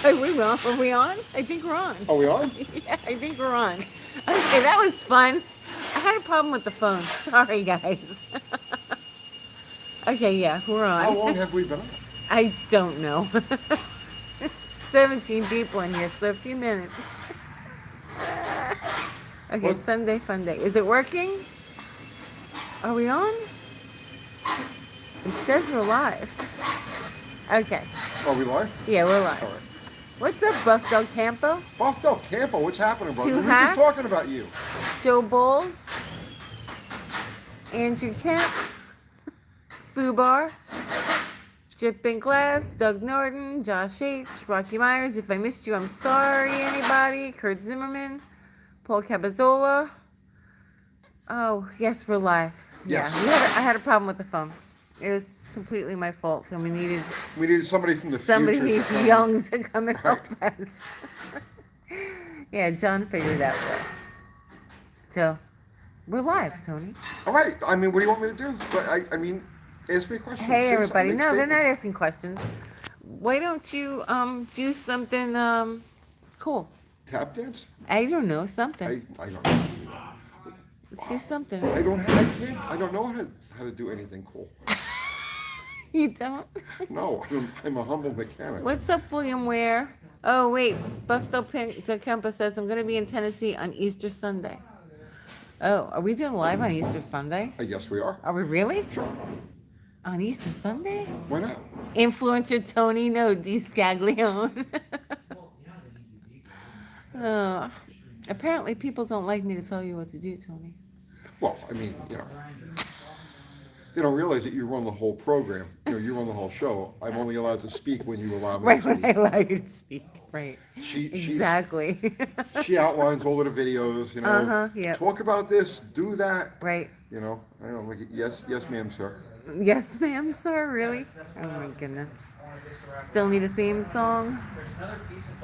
Are we on? I think we're on. Are we on? Yeah, I think we're on. Okay, that was fun. I had a problem with the phone. Sorry, guys. Okay, yeah, we're How on. long have we been on? I don't know. 17 people in here, so a few minutes. Okay, What? Sunday fun day. Is it working? Are we on? It says we're live. Okay. Are we live? Yeah, we're All live. right. What's up, Buff Del Campo? Buff Del Campo, what's happening, brother? Two We were hacks? just talking about you. Joe Bowles, Andrew Kemp, Fubar, Dripping Glass, Doug Norton, Josh H., Rocky Myers. If I missed you, I'm sorry, anybody. Kurt Zimmerman, Paul Cabazzola. Oh, yes, we're live. Yes. Yeah, I had a problem with the phone. It was completely my fault, and we needed somebody from the somebody future. to come. young to come and help Right. us. Yeah, John figured it out for us. So, we're live, Tony. All right. I mean, what do you want me to do? But I mean, ask me a question. Hey, Say everybody. something, No, they're not statement. asking questions. Why don't you do something cool? Tap dance? I don't know, something. I don't know. Let's do something. I don't know how to do anything cool. You don't? No, I'm a humble mechanic. What's up, William Ware? Oh, wait. Buff Del Campo says, I'm going to be in Tennessee on Easter Sunday. Oh, are we doing live on Easter Sunday? Yes, we are. Are we really? Sure. On Easter Sunday? Why not? Influencer Tony, no, D. Scaglione. Apparently, people don't like me to tell you what to do, Tony. Well, I mean, they don't realize that you run the whole program. You run the whole show. I'm only allowed to speak when you allow me Right, to when I speak. allow you to speak. Right. She's- Exactly. She outlines all of the videos. Yep. Talk about this, do that. Right. I don't like it. Yes, ma'am, sir. Yes, ma'am, sir. Really? Oh, my goodness. Still need a theme song?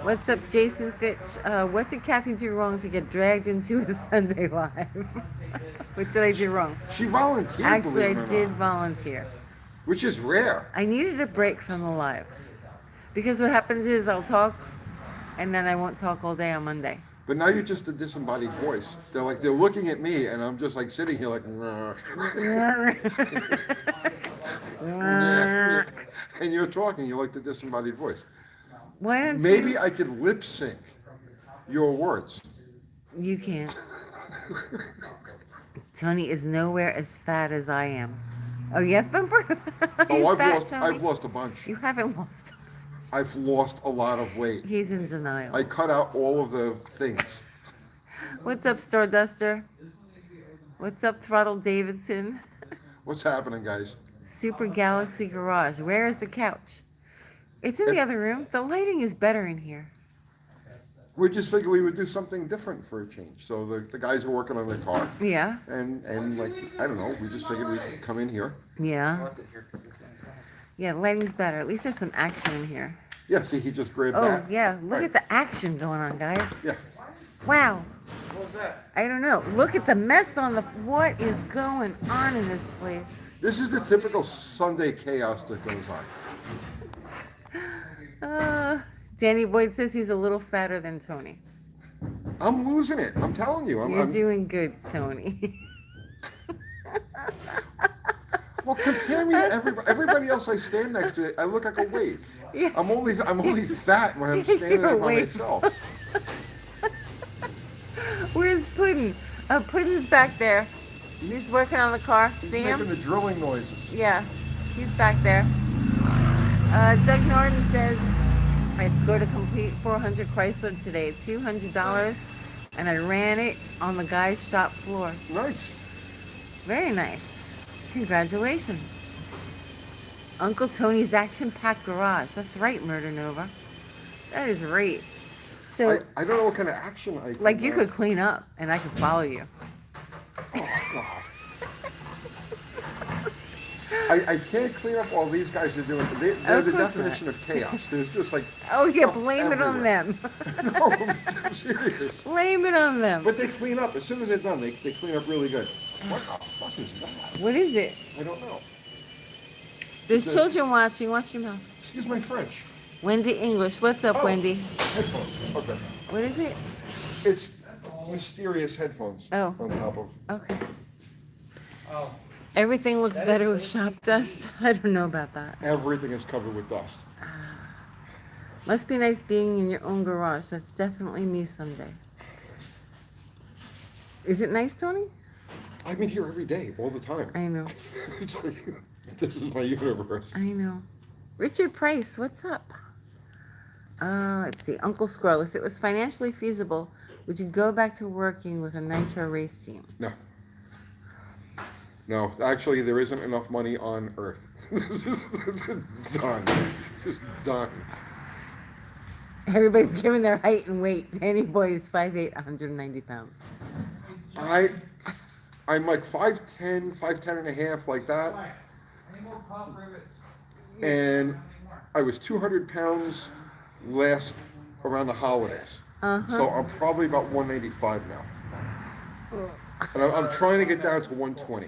What's up, Jason Fitch? What did Kathy do wrong to get dragged into a Sunday Live? What did I do wrong? She volunteered. Actually, I believe it or did not, volunteer. which is rare. I needed a break from the lives. Because what happens is I'll talk, and then I won't talk all day on Monday. But now you're just a disembodied voice. They're looking at me, and I'm just like sitting here like, and you're talking. You're like the disembodied voice. Why don't Maybe I could lip sync your words. you can't. Tony is nowhere as fat as I am. Oh, yeah, Thumper? Oh, He's I've fat, lost. Tony. I've lost a bunch. You haven't lost. I've lost a lot of weight. He's in denial. I cut out all of the things. What's up, Starduster? What's up, Throttle Davidson? What's happening, guys? Super Galaxy Garage. Where is the couch? It's in the other room. The lighting is better in here. We just figured we would do something different for a change. So the guys are working on their car, Yeah. and like I don't know, we just figured we'd come in here. Yeah. Yeah, the lighting's better. At least there's some action in here. Yeah, see, he just grabbed Oh, that. yeah. Look Right. at the action going on, guys. Yeah. Wow. What was that? I don't know. Look at the mess on the... What is going on in this place? This is the typical Sunday chaos that goes on. Danny Boyd says he's a little fatter than Tony. I'm losing it. I'm telling you. You're doing good, Tony. Well, compare me to everybody else I stand next to. I look like a wave. Yes. I'm only fat when I'm standing You're a up by wave. myself. Where's Puddin'? Puddin's back there. He's working on the car. He's See making him? the drilling noises. Yeah, he's back there. Doug Norton says, I scored a complete 400 Chrysler today, $200, and I ran it on the guy's shop floor. Nice. Very nice. Congratulations. Uncle Tony's action-packed garage. That's right, Murder Nova. That is right. So, I don't know what kind of action I can. like, you could clean up, and I could follow you. Oh God. I can't clean up all these guys are doing. They're Of the course definition of chaos. There's just like. Oh, yeah, stuff blame it on everywhere. them. No, I'm serious. Blame it on them. But they clean up. As soon as they're done, they clean up really good. What the fuck is that? What is it? I don't know. There's The- children watching. Watch your mouth. Excuse my French. Wendy English. What's up, Oh, Wendy? headphones. Okay. What is it? It's mysterious headphones. Oh. On top of. Okay. Oh, Everything looks better with shop dust. I don't know about that. Everything is covered with dust. Must be nice being in your own garage. That's definitely me someday. Is it nice, Tony? I'm in here every day, all the time. I know. It's like, this is my universe. I know. Richard Price, what's up? Let's see. Uncle Squirrel, if it was financially feasible, would you go back to working with a nitro race team? No. No, actually, there isn't enough money on Earth. Done. Just done. Everybody's giving their height and weight. Danny Boy is 5'8", 190 pounds. I'm like 5'10", 5'10 and a half, like that. any more pop rivets? And I was 200 pounds last around the holidays. So I'm probably about 185 now. And I'm trying to get down to 120.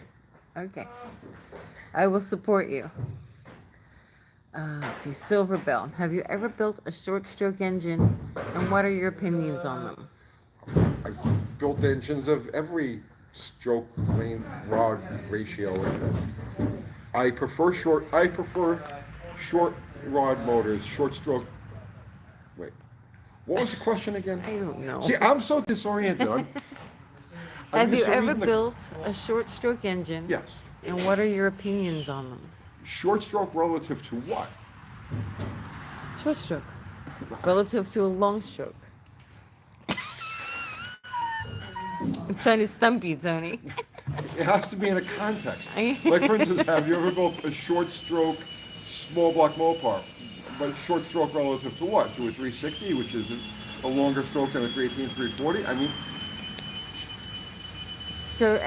Okay. I will support you. Let's see. Silver Bell. Have you ever built a short stroke engine, and what are your opinions on them? I've built engines of every stroke length rod ratio. I prefer short rod motors, short stroke. Wait, what was the question again? I don't know. See, I'm so disoriented. Have you ever reading the- built a short stroke engine? Yes. And what are your opinions on them? Short stroke relative to what? Short stroke. Relative to a long stroke. I'm trying to stump you, Tony. It has to be in a context. I- Like, for instance, have you ever built a short stroke small block Mopar? But short stroke relative to what? To a 360, which is a longer stroke than a 318, 340? I mean, So,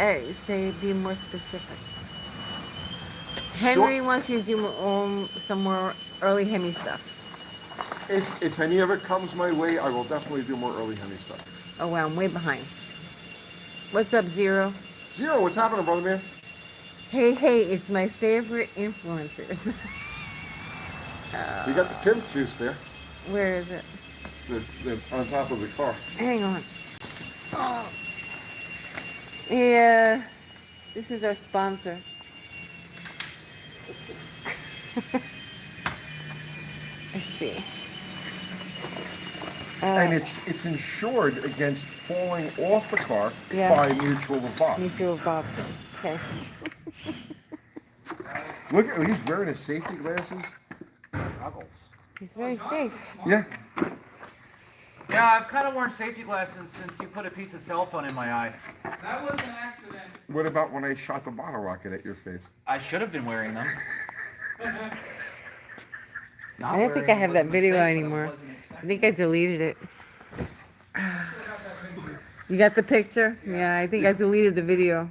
say, be more specific. Henry wants you to do some more early Hemi stuff. if any of it comes my way, I will definitely do more early Hemi stuff. Oh, wow, I'm way behind. What's up, Zero? Zero, what's happening, brother man? Hey, it's my favorite influencers. You got the pimp juice there. Where is it? They're on top of the car. Hang on. Oh. Yeah, this is our sponsor. Let's see. And it's insured against falling off the car Yeah. by Mutual of Bob. Mutual Bob. Okay. Look at he's wearing his safety glasses. Goggles. He's very safe. Yeah. Yeah, I've kind of worn safety glasses since you put a piece of cell phone in my eye. That was an accident. What about when I shot the bottle rocket at your face? I should have been wearing them. Not I don't think I wearing have them that was a video mistake, but it anymore. wasn't I expected. think I deleted it. You got the picture? Yeah, I think I deleted the video.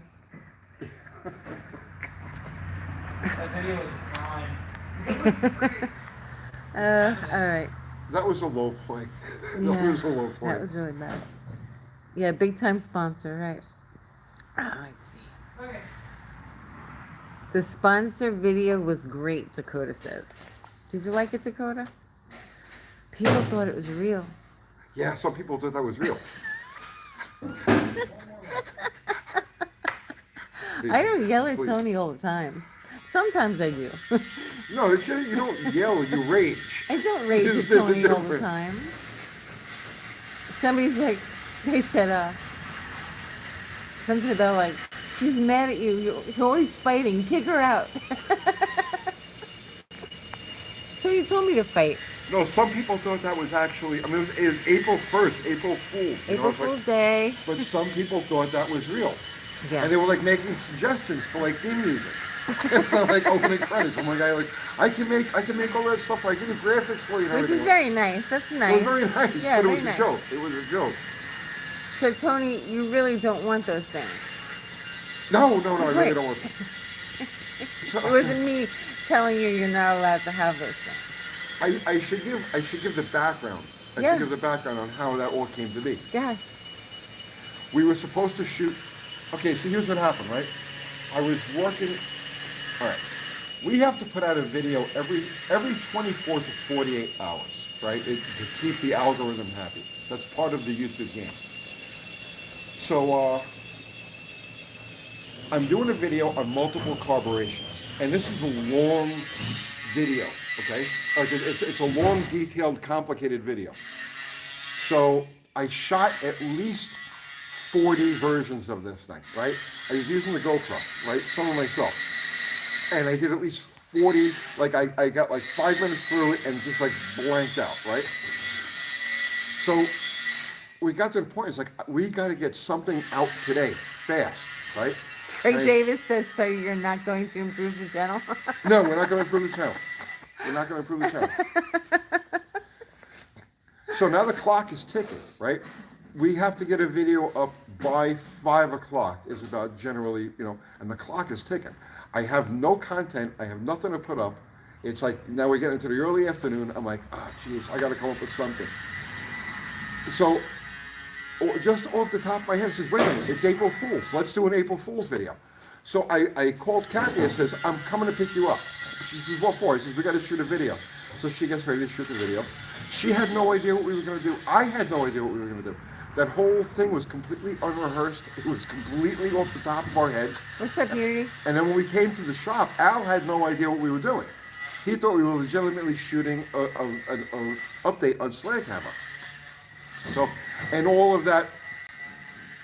That video was a crime. All right. That was a low point. That Yeah, was a low point. that was really bad. Yeah, big time sponsor, right? Let's see. Okay. The sponsor video was great, Dakota says. Did you like it, Dakota? People thought it was real. Yeah, some people thought that was real. I don't yell at Please. Tony all the time. Sometimes I do. No, you don't yell, you rage. I don't rage There's at a Tony all the difference. time. Somebody's like, they said, something about like, she's mad at you. You're always fighting. Kick her out. So you told me to fight. No, some people thought that was actually, I mean, it was April 1st, April Fool's. you know, April it's like- Fool's Day. But some people thought that was real. Yeah. And they were like making suggestions for like theme music. Like opening credits. I'm like, I can make all that stuff. I can do graphics for you and Which is everything. very nice. That's It nice. was very nice, Yeah, but it very was nice. a joke. It was a joke. So Tony, you really don't want those things. No, I really Right. don't want It wasn't me telling you you're not allowed to have those things. I should give the background. I Yeah. should give the background on how that all came to be. Yeah. We were supposed to shoot. Okay, so here's what happened, right? I was working. All right. We have to put out a video every 24 to 48 hours, right? To keep the algorithm happy. That's part of the YouTube game. So I'm doing a video on multiple carburetions, and this is a long video, okay? Like it's a long, detailed, complicated video. So I shot at least 40 versions of this thing, right? I was using the GoPro, right? Some of myself. And I did at least 40, like I got like 5 minutes through it and just like blanked out, right? So we got to the point, it's like, we got to get something out today, fast, right? Craig Davis says, so you're not going to improve the channel? No, we're not going to improve the channel. We're not going to improve the channel. So now the clock is ticking, right? We have to get a video up by 5 o'clock is about generally, and the clock is ticking. I have no content. I have nothing to put up. It's like, now we get into the early afternoon. I'm like, oh, geez, I got to come up with something. So just off the top of my head, it says, wait a minute, it's April Fool's. Let's do an April Fool's video. So I called Kathy and says, I'm coming to pick you up. She says, what for? I says, we got to shoot a video. So she gets ready to shoot the video. She had no idea what we were going to do. I had no idea what we were going to do. That whole thing was completely unrehearsed. It was completely off the top of our heads. What's up, Unity? And then when we came to the shop, Al had no idea what we were doing. He thought we were legitimately shooting an update on Slant. So, and all of that,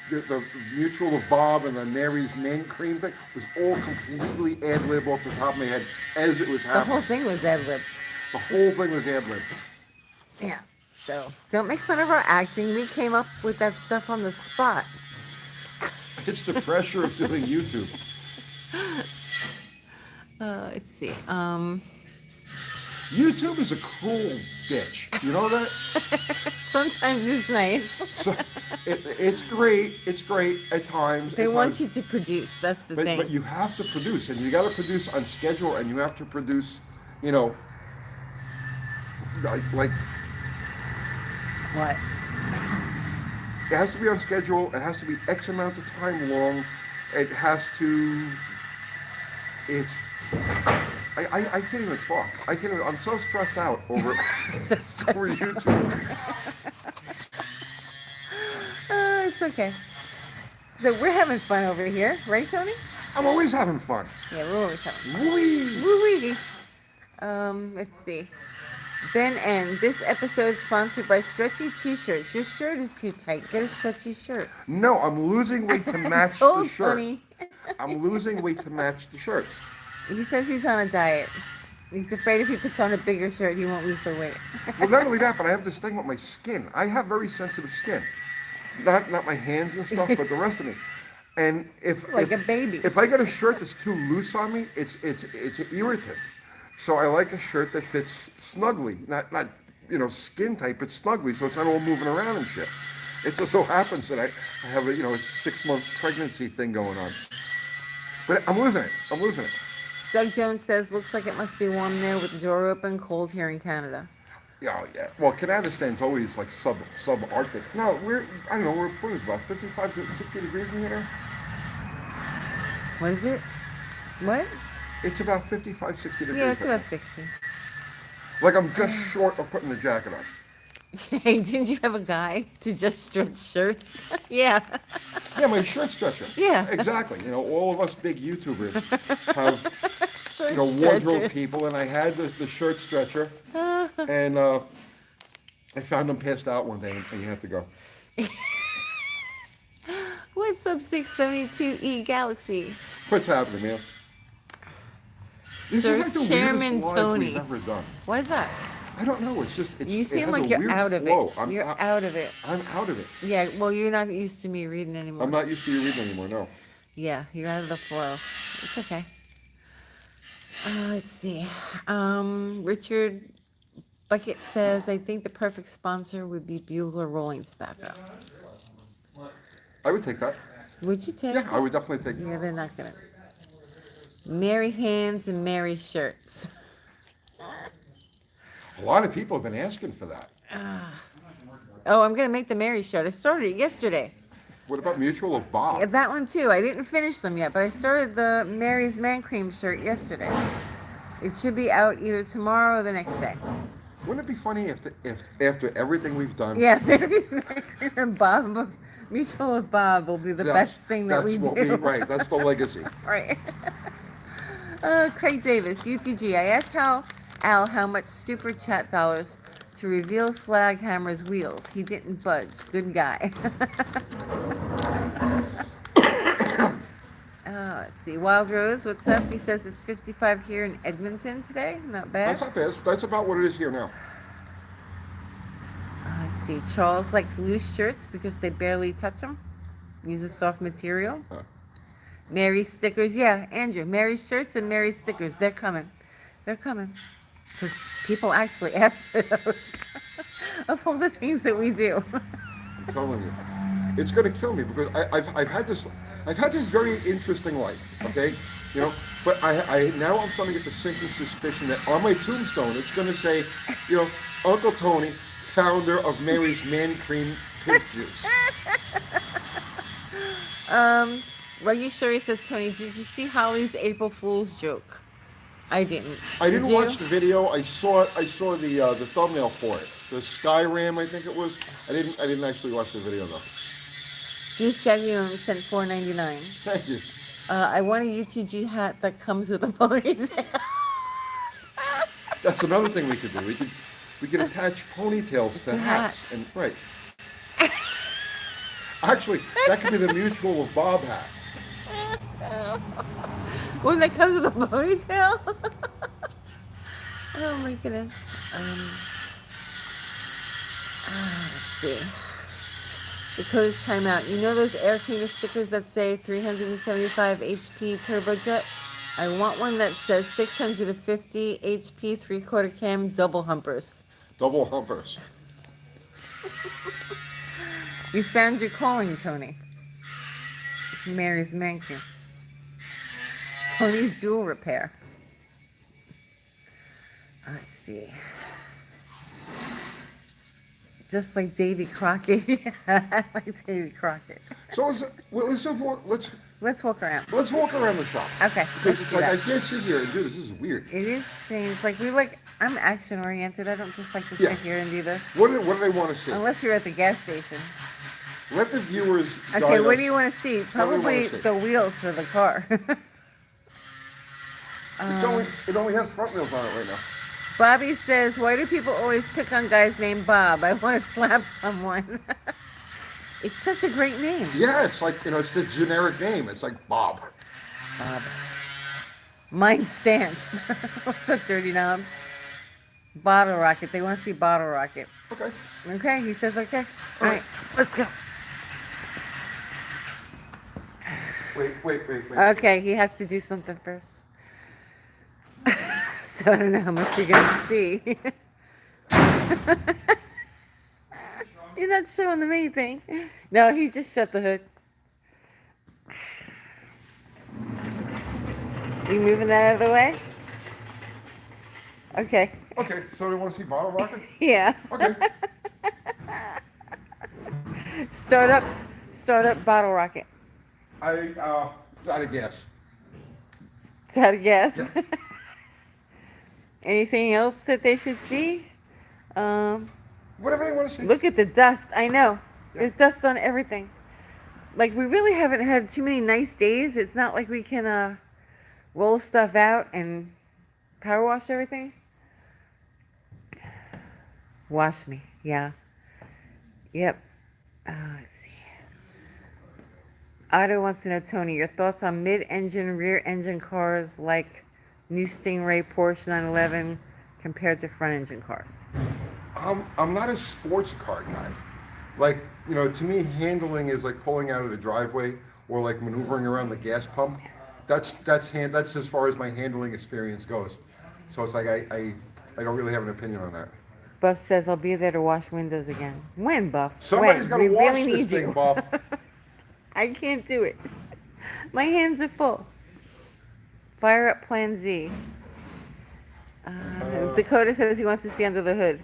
the mutual of Bob and the Mary's Man Cream thing was all completely ad-lib off the top of my head as it was happening. The whole thing was ad-libbed. The whole thing was ad-lib. Yeah. So don't make fun of our acting. We came up with that stuff on the spot. It's the pressure of doing YouTube. Let's see. YouTube is a cruel bitch. You know that? Sometimes it's nice. So, it's great. It's great at times. They want you to produce. That's the thing. But you have to produce, and you got to produce on schedule, and you have to produce, like. What? It has to be on schedule. It has to be X amount of time long. It has to. I can't even talk. I'm so stressed out over over YouTube. It's okay. So we're having fun over here, right, Tony? I'm always having fun. Yeah, we're always having fun. Woo-wee. Woo-wee. Let's see. Ben N. This episode is sponsored by Stretchy T-shirts. Your shirt is too tight. Get a stretchy shirt. No, I'm losing weight to match the shirt. I'm losing weight to match the shirts. He says he's on a diet. He's afraid if he puts on a bigger shirt, he won't lose the weight. Well, not only that, but I have this thing with my skin. I have very sensitive skin. Not my hands and stuff, but the rest of me. And if a baby. If I get a shirt that's too loose on me, it's an irritant. So I like a shirt that fits snugly, not skin tight, but snugly, so it's not all moving around and shit. It just so happens that I have a 6-month pregnancy thing going on. But I'm losing it. Doug Jones says, looks like it must be warm there with the door open, cold here in Canada. Yeah. Well, Canadastan's always like subarctic. No, what is it, about 55 to 60 degrees in here? What is it? What? It's about 55, 60 degrees. Yeah, it's about 60. Like I'm just short of putting the jacket on. Hey, didn't you have a guy to just stretch shirts? Yeah. Yeah, my shirt stretcher. Yeah. Exactly. All of us big YouTubers have, Shirt wardrobe stretchers. people, and I had the shirt stretcher, and I found them passed out one day, and you had to go. What's up, 672E Galaxy? What's happening, man? This Sir is like the Chairman weirdest live Tony. we've ever done. What is that? I don't know. It's just You it seem has like a you're weird out of flow. it. You're out of it. I'm out of it. Yeah, well, you're not used to me reading anymore. I'm not used to you reading anymore. No. Yeah, you're out of the flow. It's okay. Let's see. Richard Bucket says, I think the perfect sponsor would be Bueller Rolling Tobacco. I would take that. Would you take Yeah, it? I would definitely take that. Yeah, they're not gonna. Merry hands and merry shirts. A lot of people have been asking for that. Oh, I'm gonna make the Mary shirt. I started it yesterday. What about Mutual of Bob? That one too. I didn't finish them yet, but I started the Mary's Man Cream shirt yesterday. It should be out either tomorrow or the next day. Wouldn't it be funny if after everything we've done, Yeah, Mary's Maker and Bob, Mutual with Bob will be the best thing that we do. Right, that's the legacy. Right. Craig Davis, UTG. I asked Al how much super chat dollars to reveal Slag Hammer's wheels. He didn't budge. Good guy. Let's see. Wild Rose, what's up? He says it's 55 here in Edmonton today. Not bad. That's not bad. That's about what it is here now. Let's see. Charles likes loose shirts because they barely touch him. Uses soft material. Mary's stickers. Yeah, Andrew. Mary's shirts and Mary's stickers. They're coming. They're coming. Because people actually ask for those. Of all the things that we do. I'm telling you. It's going to kill me because I've had this very interesting life, okay? You know, but I now I'm starting to get the sinking suspicion that on my tombstone it's going to say, you know, Uncle Tony, founder of Mary's Man Cream Pig Juice. Reggie Sherry says, Tony, did you see Holly's April Fool's joke? I didn't. I didn't watch the video. I saw the thumbnail for it. The Skyram, I think it was. I didn't actually watch the video though. Juice Gaglione sent $4.99. Thank you. I want a UTG hat that comes with a ponytail. That's another thing we could do. We could attach ponytails to hats. And right. Actually, that could be the Mutual of Bob hat. One that comes with a ponytail? Oh my goodness. Let's see. Dakota's timeout. You know those air cleaner stickers that say 375 HP turbojet? I want one that says 650 HP 3/4 cam double humpers. Double humpers. You found your calling, Tony. Mary's Mansion. Tony's Dual Repair. Let's see. Just like Davy Crockett. Yeah, I like Davy Crockett. So let's walk around. Let's walk around the shop. Okay. Because it's like I can't sit here and do this. This is weird. It is strange. I'm action oriented. I don't just like to sit here and do this. What do they want to see? Unless you're at the gas station. Let the viewers. Okay, what do you want to see? Probably the wheels for the car. It only has front wheels on it right now. Bobby says, why do people always pick on guys named Bob? I want to slap someone. It's such a great name. Yeah, it's like, it's the generic name. It's like Bob. Bob. Mine stamps. What's up, Dirty Knobs? Bottle Rocket. They want to see Bottle Rocket. Okay. Okay, he says okay. All right, let's go. Wait. Okay, he has to do something first. So I don't know how much you're going to see. You're not showing them anything. No, he just shut the hood. You moving that out of the way? Okay. Okay, so they want to see Bottle Rocket? Yeah. Okay. Start up Bottle Rocket. Out of gas. It's out of gas. Yeah. Anything else that they should see? Whatever they want to see. Look at the dust. I know. Yeah. There's dust on everything. Like, we really haven't had too many nice days. It's not like we can roll stuff out and power wash everything. Wash me. Yeah. Yep. Let's see. Otto wants to know, Tony, your thoughts on mid-engine, rear-engine cars like new Stingray, Porsche 911 compared to front-engine cars? I'm not a sports car guy. Like, to me, handling is like pulling out of the driveway or like maneuvering around the gas pump. That's as far as my handling experience goes. So it's like I don't really have an opinion on that. Buff says, I'll be there to wash windows again. When, Buff? Somebody's got to wash really this thing, Buff. I can't do it. My hands are full. Fire up Plan Z. Dakota says he wants to see under the hood.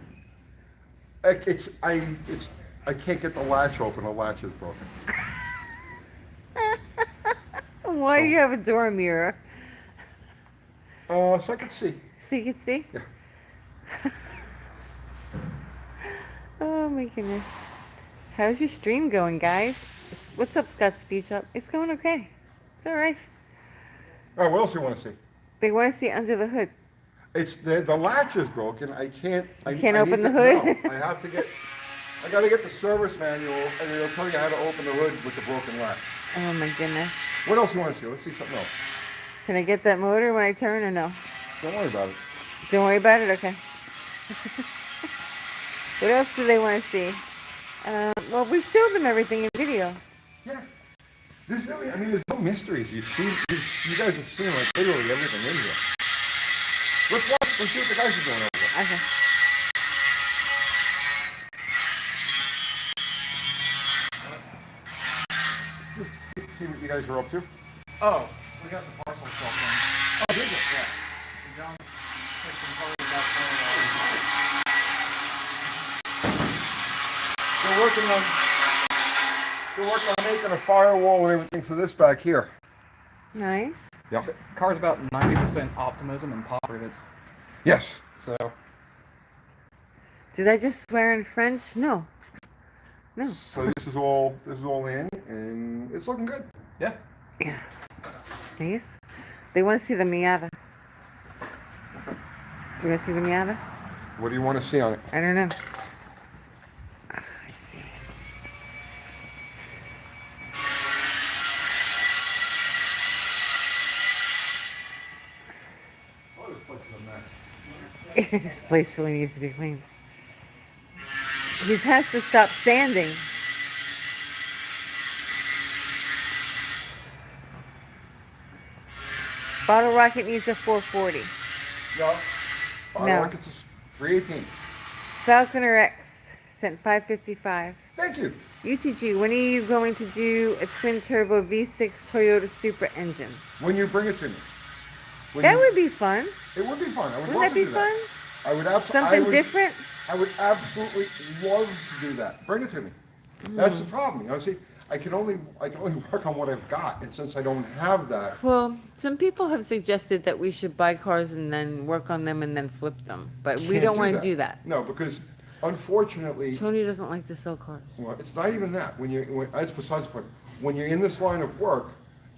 I can't get the latch open. The latch is broken. Why do you have a door mirror? So I could see. so you can see? Yeah. Oh my goodness. How's your stream going, guys? What's up, Scott Speech Up? It's going okay. It's all right. All right, what else do you want to see? They want to see under the hood. It's the latch is broken. I can't. You can't open the hood? No, I got to get the service manual, and it'll tell you how to open the hood with the broken latch. Oh my goodness. What else do you want to see? Let's see something else. Can I get that motor when I turn or no? Don't worry about it. Don't worry about it? Okay. What else do they want to see? Well, we showed them everything in video. Yeah. There's really, there's no mysteries. You guys have seen like literally everything in here. Let's see what the guys are doing over there. Okay. Just see what you guys are up to. Oh, we got the parcel stuff done. Oh, did you? Yeah. And John took some photos back They're working on making a firewall and everything for this back here. Nice. Yeah. the car's about 90% optimism and pop rivets. Yes. So Did I just swear in French? No. No. So this is all in, and it's looking good. yeah. Yeah. Nice. They want to see the Miata. Do you want to see the Miata? What do you want to see on it? I don't know. I see. Oh, this place is a mess. This place really needs to be cleaned. He has to stop sanding. Bottle Rocket needs a 440. No. No. I like it's a 318. Falconer X sent 555. Thank you. UTG, when are you going to do a twin turbo V6 Toyota Supra engine? When you bring it to me. That would be fun. It would be fun. I would Wouldn't love that to be do fun? that. I would absolutely. Something different? I would absolutely love to do that. Bring it to me. That's the problem. You know, see, I can only work on what I've got, and since I don't have that, Well, some people have suggested that we should buy cars and then work on them and then flip them. But we can't don't want to do that. No, because unfortunately, Tony doesn't like to sell cars. well, it's not even that. That's besides the point. When you're in this line of work,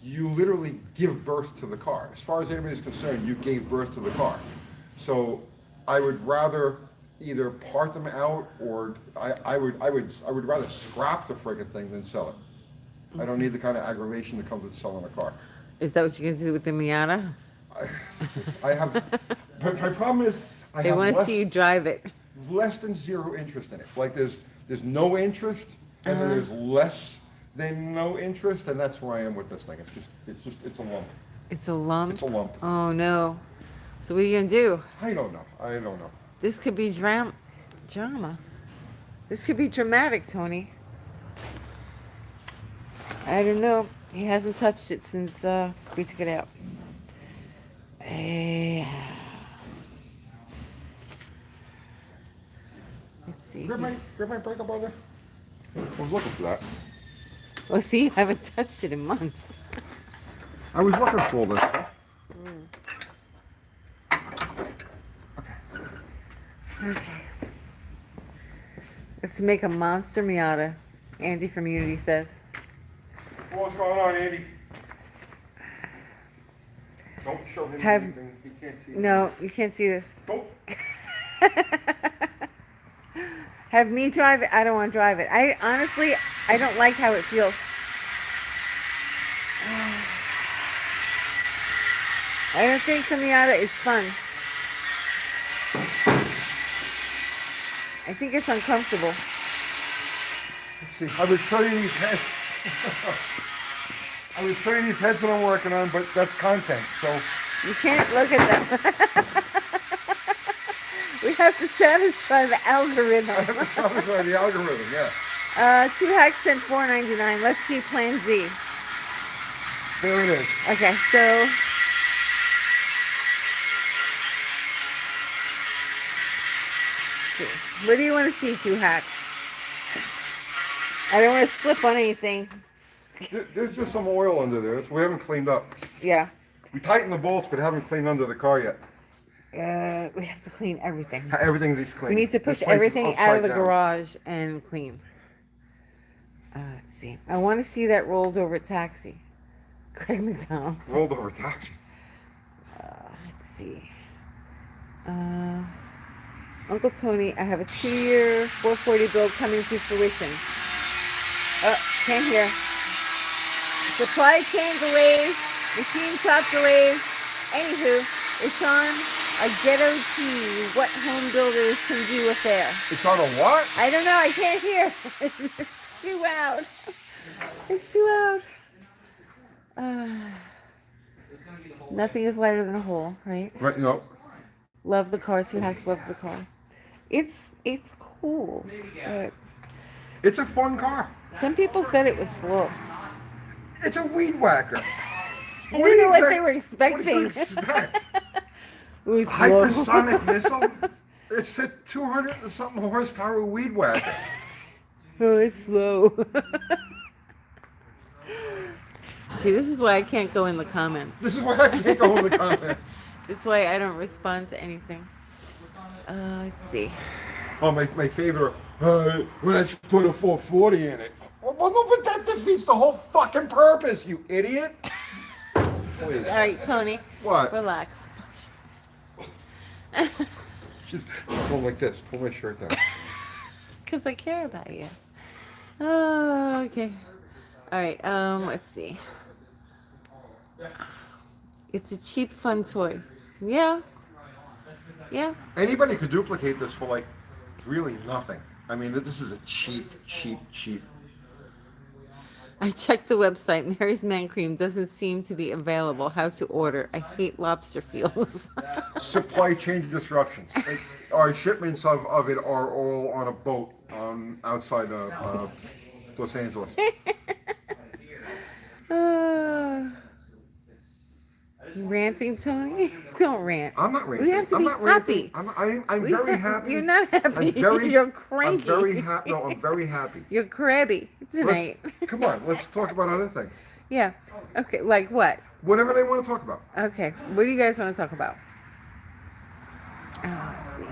you literally give birth to the car. As far as anybody's concerned, you gave birth to the car. So I would rather either part them out, or I would rather scrap the friggin' thing than sell it. I don't need the kind of aggravation that comes with selling a car. Is that what you're going to do with the Miata? I have, but my problem is I They have want to see you drive it. less than zero interest in it. Like there's no interest, and then there's less than no interest, and that's where I am with this thing. It's a lump. It's a lump? It's a lump. Oh, no. So what are you going to do? I don't know. This could be drama. This could be dramatic, Tony. I don't know. He hasn't touched it since we took it out. Let's see. Grab my breaker bar there. I was looking for that. Well, see, I haven't touched it in months. I was looking for this stuff. Okay. Let's make a monster Miata. Andy from Unity says. What's going on, Andy? Don't show him Have- anything. He can't see. No, you can't see this. Don't. Have me drive it. I don't want to drive it. I honestly don't like how it feels. I don't think the Miata is fun. I think it's uncomfortable. Let's see. I would show you these heads. I would show you these heads that I'm working on, but that's content, so. You can't look at them. We have to satisfy the algorithm. I have to satisfy the algorithm, yeah. 2 hacks and $4.99. Let's see Plan Z. There it is. Okay, so what do you want to see, 2 hacks? I don't want to slip on anything. There's just some oil under there. We haven't cleaned up. Yeah. We tightened the bolts, but haven't cleaned under the car yet. We have to clean everything. Everything needs clean. We need to push everything out of the garage and clean. Let's see. I want to see that rolled over taxi. Craig McDonald. Rolled over taxi. Let's see. Uncle Tony, I have a 2-year 440 bill coming to fruition. Can't hear. Supply chain delays, machine shop delays. Anywho, it's on a ghetto tea. What home builders can do affair? It's on a what? I don't know. I can't hear. It's too loud. It's too loud. Nothing is lighter than a hole, right? Right, no. Love the car. Two Hacks loves the car. It's cool, but It's a fun car. some people said it was slow. It's a weed whacker. I don't know what they were expecting. What do you expect? It was slow. Hypersonic missile? It's a 200 and something horsepower weed whacker. Oh, it's slow. See, this is why I can't go in the comments. This is why I can't go in the comments. That's why I don't respond to anything. Let's see. Oh, my favorite. Why don't you put a 440 in it? Well, no, but that defeats the whole fucking purpose, you idiot. Please. All right, Tony. What? Relax. She's going like this. Pull my shirt down. Because I care about you. Oh, okay. All right, let's see. It's a cheap, fun toy. Yeah. Yeah. Anybody could duplicate this for like really nothing. I mean, this is a cheap. I checked the website. Mary's Man Cream doesn't seem to be available. How to order? I hate lobster feels. Supply chain disruptions. Our shipments of it are all on a boat outside of Los Angeles. Ranting, Tony? Don't rant. I'm not ranting. We have to I'm be not happy. ranting. I'm very happy. You're not happy. You're cranky. I'm very happy. No, I'm very happy. You're crabby tonight. Come on, let's talk about other things. Yeah. Okay, like what? Whatever they want to talk about. Okay. What do you guys want to talk about? Let's see.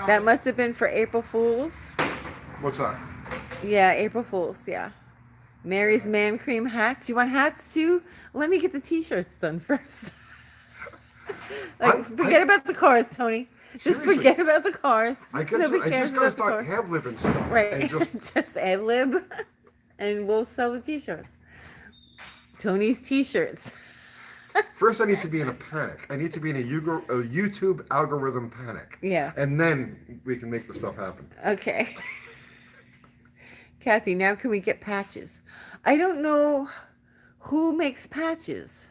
That must have been for April Fools. What's that? Yeah, April Fools, yeah. Mary's Man Cream hats. You want hats too? Let me get the t-shirts done first. Forget about the cars, Tony. Just Seriously. forget about the cars. I just gotta start ad-libbing stuff. Right. And just ad-lib and we'll sell the t-shirts. Tony's t-shirts. First, I need to be in a panic. I need to be in a YouTube algorithm panic. Yeah. And then we can make the stuff happen. Okay. Kathy, now can we get patches? I don't know who makes patches.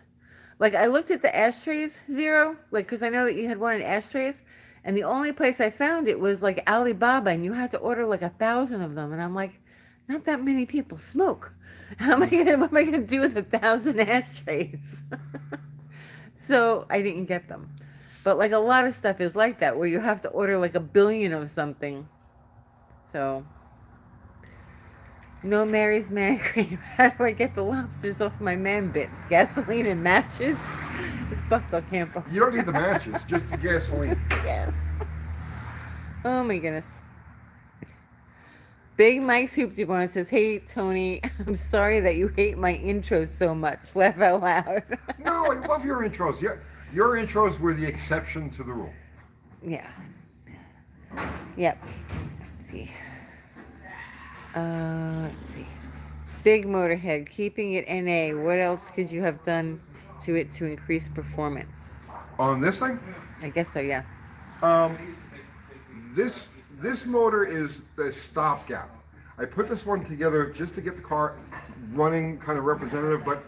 Like, I looked at the ashtrays, Zero, like, because I know that you had wanted ashtrays, and the only place I found it was, like, Alibaba, and you had to order, like, 1,000 of them, and I'm like, not that many people smoke. What am I gonna do with 1,000 ashtrays? So, I didn't get them. But, like, a lot of stuff is like that, where you have to order, like, 1 billion of something. So... No Mary's Man Cream. How do I get the lobsters off my man bits? Gasoline and matches? It's Buffalo Campo. You don't need the matches, just the gasoline. Just the gas. Oh my goodness. Big Mike's Hoopty One says, hey Tony, I'm sorry that you hate my intros so much. Laugh out loud. No, I love your intros. Your intros were the exception to the rule. Yeah. Yep. Let's see. Let's see. Big Motorhead, keeping it NA. What else could you have done to it to increase performance? On this thing? I guess so, yeah. This motor is the stopgap. I put this one together just to get the car running kind of representative, but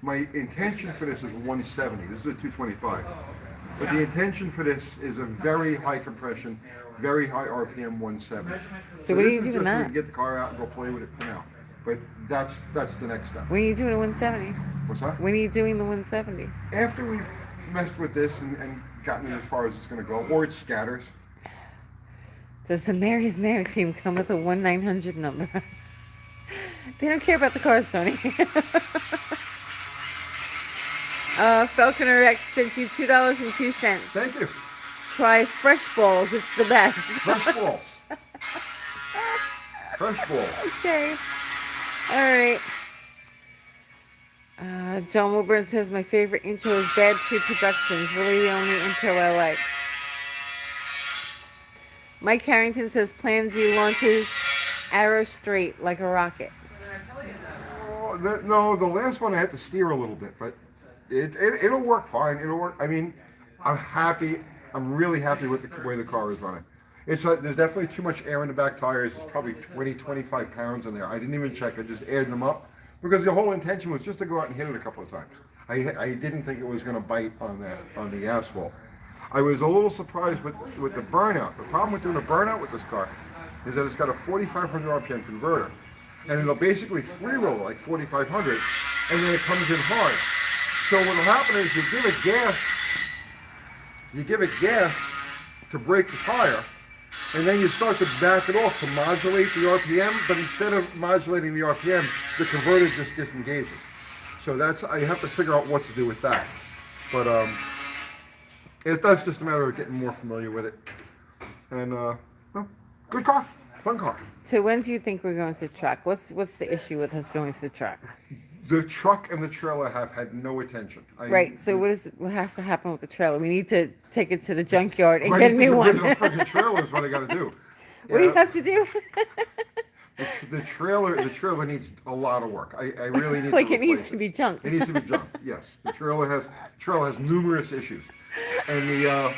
my intention for this is 170. This is a 225. But the intention for this is a very high compression, very high RPM 170. So what are you doing just that? so we can get the car out and go play with it for now. But that's the next step. When are you doing a 170? What's that? When are you doing the 170? After we've messed with this and gotten it as far as it's going to go, or it scatters. Does the Mary's Man Cream come with a 1-900 number? They don't care about the cars, Tony. Falconer X sent you $2.02. Thank you. Try Fresh Balls. It's the best. Fresh balls. Fresh balls. Okay. All right. John Wilburn says my favorite intro is Bad Tree Productions. Really the only intro I like. Mike Harrington says Plansy launches arrow straight like a rocket. Oh, no, the last one I had to steer a little bit, but it'll work fine. It'll work. I mean, I'm happy. I'm really happy with the way the car is running. There's definitely too much air in the back tires. It's probably 20, 25 pounds in there. I didn't even check. I just aired them up because the whole intention was just to go out and hit it a couple of times. I didn't think it was going to bite on the asphalt. I was a little surprised with the burnout. The problem with doing a burnout with this car is that it's got a 4,500 RPM converter, and it'll basically free roll like 4,500, and then it comes in hard. So what'll happen is you give it gas to break the tire, and then you start to back it off to modulate the RPM, but instead of modulating the RPM, the converter just disengages. So I have to figure out what to do with that. But that's just a matter of getting more familiar with it. And well, good car, fun car. So when do you think we're going to the truck? What's the issue with us going to the truck? The truck and the trailer have had no attention. Right. So what has to happen with the trailer? We need to take it to the junkyard and I get a need to new get one. rid of the freaking trailer is what I got to do. What do you have to do? The trailer needs a lot of work. I really need Like to it needs replace to be junked. It needs to be junked. Yes, the trailer has numerous issues, and the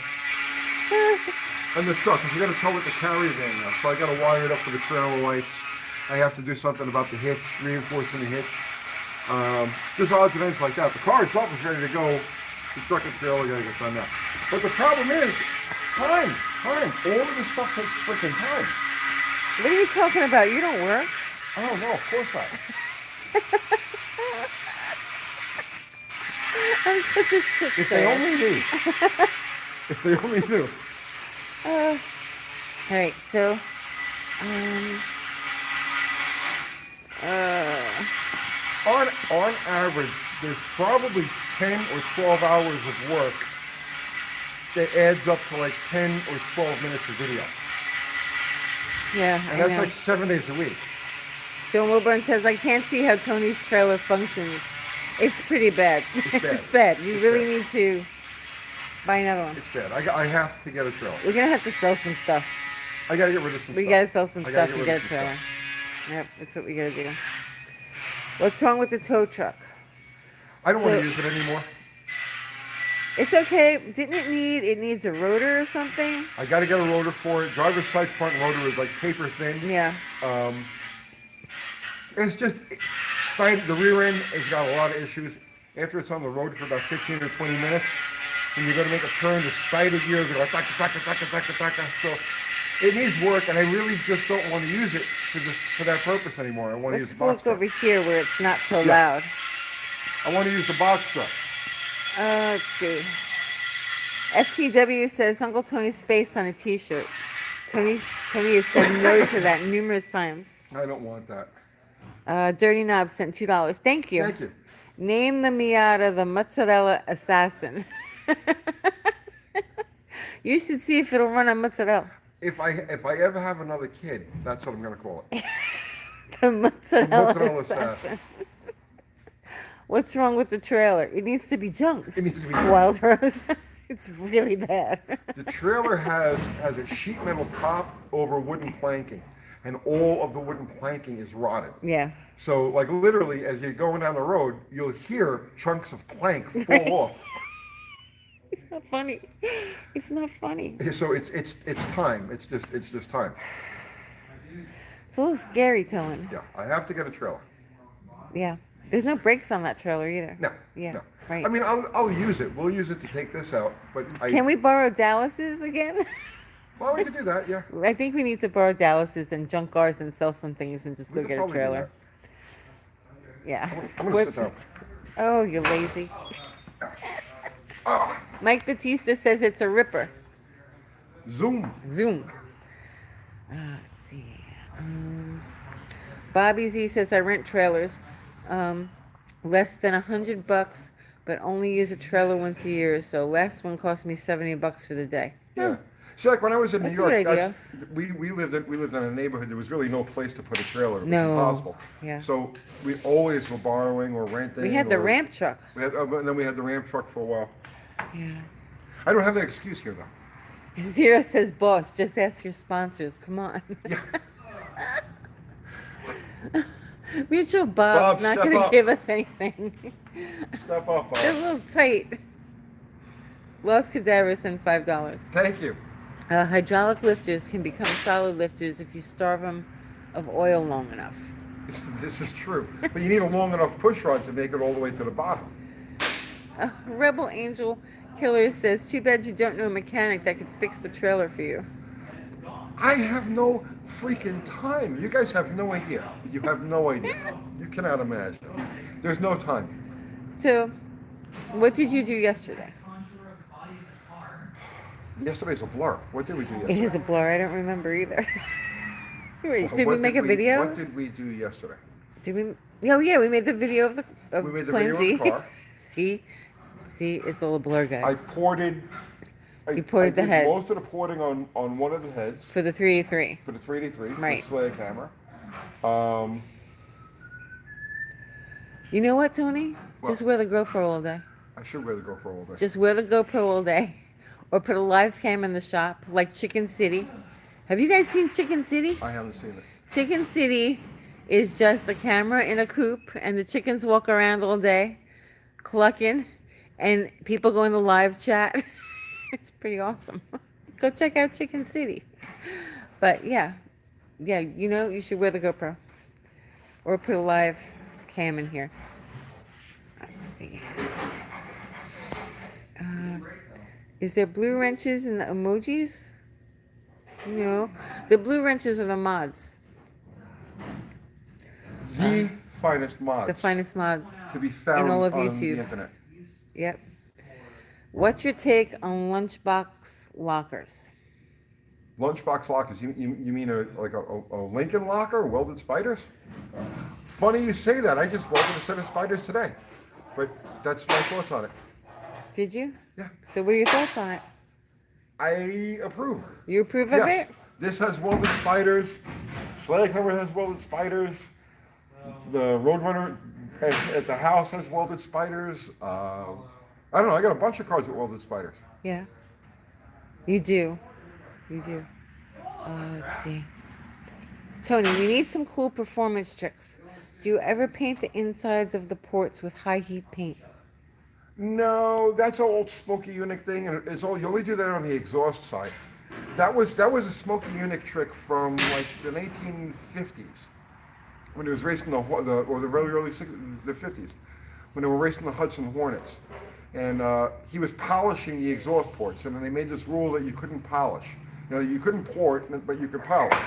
truck. Because we got to tow with the carry van now, so I got to wire it up for the trailer lights. I have to do something about the hitch, reinforcing the hitch. Just odds and ends like that. The car itself is ready to go. The truck and trailer got to get done now. But the problem is time. All of this stuff takes freaking time. What are you talking about? You don't work. Oh no, of course not. I'm such a shit. If they only knew. If they only knew. All right. So, On average, there's probably 10 or 12 hours of work that adds up to like 10 or 12 minutes of video. yeah. And I that's know. like 7 days a week. John Wilburn says, I can't see how Tony's trailer functions. It's pretty bad. It's bad. It's bad. You It's really bad. need to buy another one. It's bad. I have to get a trailer. We're going to have to sell some stuff. I got to get rid of some We stuff. got to sell some I gotta stuff to get rid get a of some trailer. stuff. Yep, that's what we got to do. What's wrong with the tow truck? I don't want So- to use it anymore. It's okay. Didn't it needs a rotor or something? I got to get a rotor for it. Driver's side front rotor is like paper thin. Yeah. It's just, the rear end has got a lot of issues. After it's on the road for about 15 or 20 minutes, when you're going to make a turn, the spider gears are like, taka. So it needs work, and I really just don't want to use it for that purpose anymore. I want to use Let's the box look truck. over here where it's not so Yeah. loud. I want to use the box truck. Let's see. FTW says Uncle Tony's face on a t-shirt. Tony has said no to that numerous times. I don't want that. Dirty Knob sent $2. Thank you. Thank you. Name the Miata the mozzarella assassin. You should see if it'll run on mozzarella. If I ever have another kid, that's what I'm going to call it. The mozzarella, Mozzarella assassin. assassin. What's wrong with the trailer? It needs to be junked. It needs to be Wild Rose. It's really bad. The trailer has a sheet metal top over wooden planking, and all of the wooden planking is rotted. Yeah. So, like literally, as you're going down the road, you'll hear chunks of plank fall off. It's not funny. It's not funny. So it's time. It's just time. It's a little scary, Tone. Yeah, I have to get a trailer. Yeah. There's no brakes on that trailer either. No. Yeah. No. Right. I mean, I'll use it. We'll use it to take this out. But Can we borrow Dallas's again? Well, we could do that. Yeah. I think we need to borrow Dallas's and junk cars and sell some things and just We go could get a probably do trailer. Yeah. I'm gonna sit down. Oh, you're lazy. Ah, Mike Batista says it's a ripper. zoom. Zoom. Let's see. Bobby Z says I rent trailers. Less than $100 but only use a trailer once a year. So last one cost me $70 for the day. Yeah. See, like when I was in New That's a York, good idea. we lived in a neighborhood. There was really no place to put a trailer. It was No. impossible. Yeah. So we always were borrowing or renting. We had the or- ramp truck. and then we had the ramp truck for a while. Yeah. I don't have that excuse here though. Zero says, boss, just ask your sponsors. Come on. Yeah. Mutual Bob, Bob's not step going to up. give us anything. Step up, They're a Bob. little tight. Lost Cadavers and $5. Thank you. Hydraulic lifters can become solid lifters if you starve them of oil long enough. This is true, but you need a long enough push rod to make it all the way to the bottom. Rebel Angel Killer says, too bad you don't know a mechanic that could fix the trailer for you. I have no freaking time. You guys have no idea. You have no idea. You cannot imagine. There's no time. So, what did you do yesterday? Yesterday's a blur. What did we do yesterday? It is a blur. I don't remember either. Wait, did we What make a video? What did we do yesterday? Did we? Oh yeah, we made the video of the We made the Plan video Z. of the car. See, it's a little blur, I guys. ported. You ported I the did head. most of the porting on one of the heads For the 383. for the 383 Right. for the slag hammer. You know what, Tony? What? Just wear the GoPro all day. I should wear the GoPro all day. Just wear the GoPro all day. Or put a live cam in the shop, like Chicken City. Have you guys seen Chicken City? I haven't seen it. Chicken City is just a camera in a coop, and the chickens walk around all day, clucking, and people go in the live chat. It's pretty awesome. Go check out Chicken City. But yeah, you know, you should wear the GoPro. Or put a live cam in here. Let's see. Is there blue wrenches in the emojis? No. The blue wrenches are the mods. The finest mods. The finest mods. to be found in all of on YouTube. the internet. Yep. What's your take on lunchbox lockers? Lunchbox lockers. You mean a Lincoln locker, welded spiders? Funny you say that. I just welded a set of spiders today. But that's my thoughts on it. Did you? Yeah. So what are your thoughts on it? I approve. You approve of Yes. it? This has welded spiders. Slag hammer has welded spiders. The Roadrunner at the house has welded spiders. I don't know. I got a bunch of cars with welded spiders. Yeah. You do. You do. Let's see. Tony, we need some cool performance tricks. Do you ever paint the insides of the ports with high heat paint? No, that's an old smoky eunuch thing, and it's all you only do that on the exhaust side. That was a smoky eunuch trick from like the 1850s, when it was racing the very early the 50s, when they were racing the Hudson Hornets, and he was polishing the exhaust ports, and then they made this rule that you couldn't polish. You know, you couldn't port, but you could polish.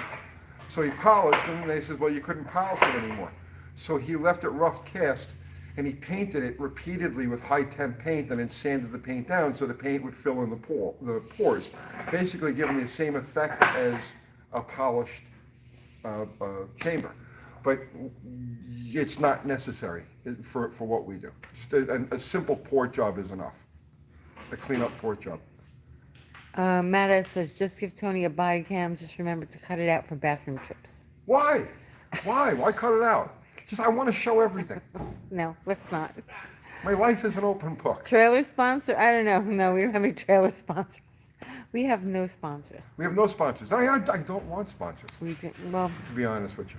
So he polished, and they said, well, you couldn't polish it anymore. So he left it rough cast, and he painted it repeatedly with high temp paint, and then sanded the paint down so the paint would fill in the pores, basically giving the same effect as a polished chamber. But it's not necessary for what we do. Just a simple port job is enough. A clean up port job. Mata says, just give Tony a body cam. Just remember to cut it out for bathroom trips. Why? Why cut it out? Just I want to show everything. No, let's not. My life is an open book. Trailer sponsor? I don't know. No, we don't have any trailer sponsors. We have no sponsors. We have no sponsors. I don't want sponsors, We do, well, to be honest with you.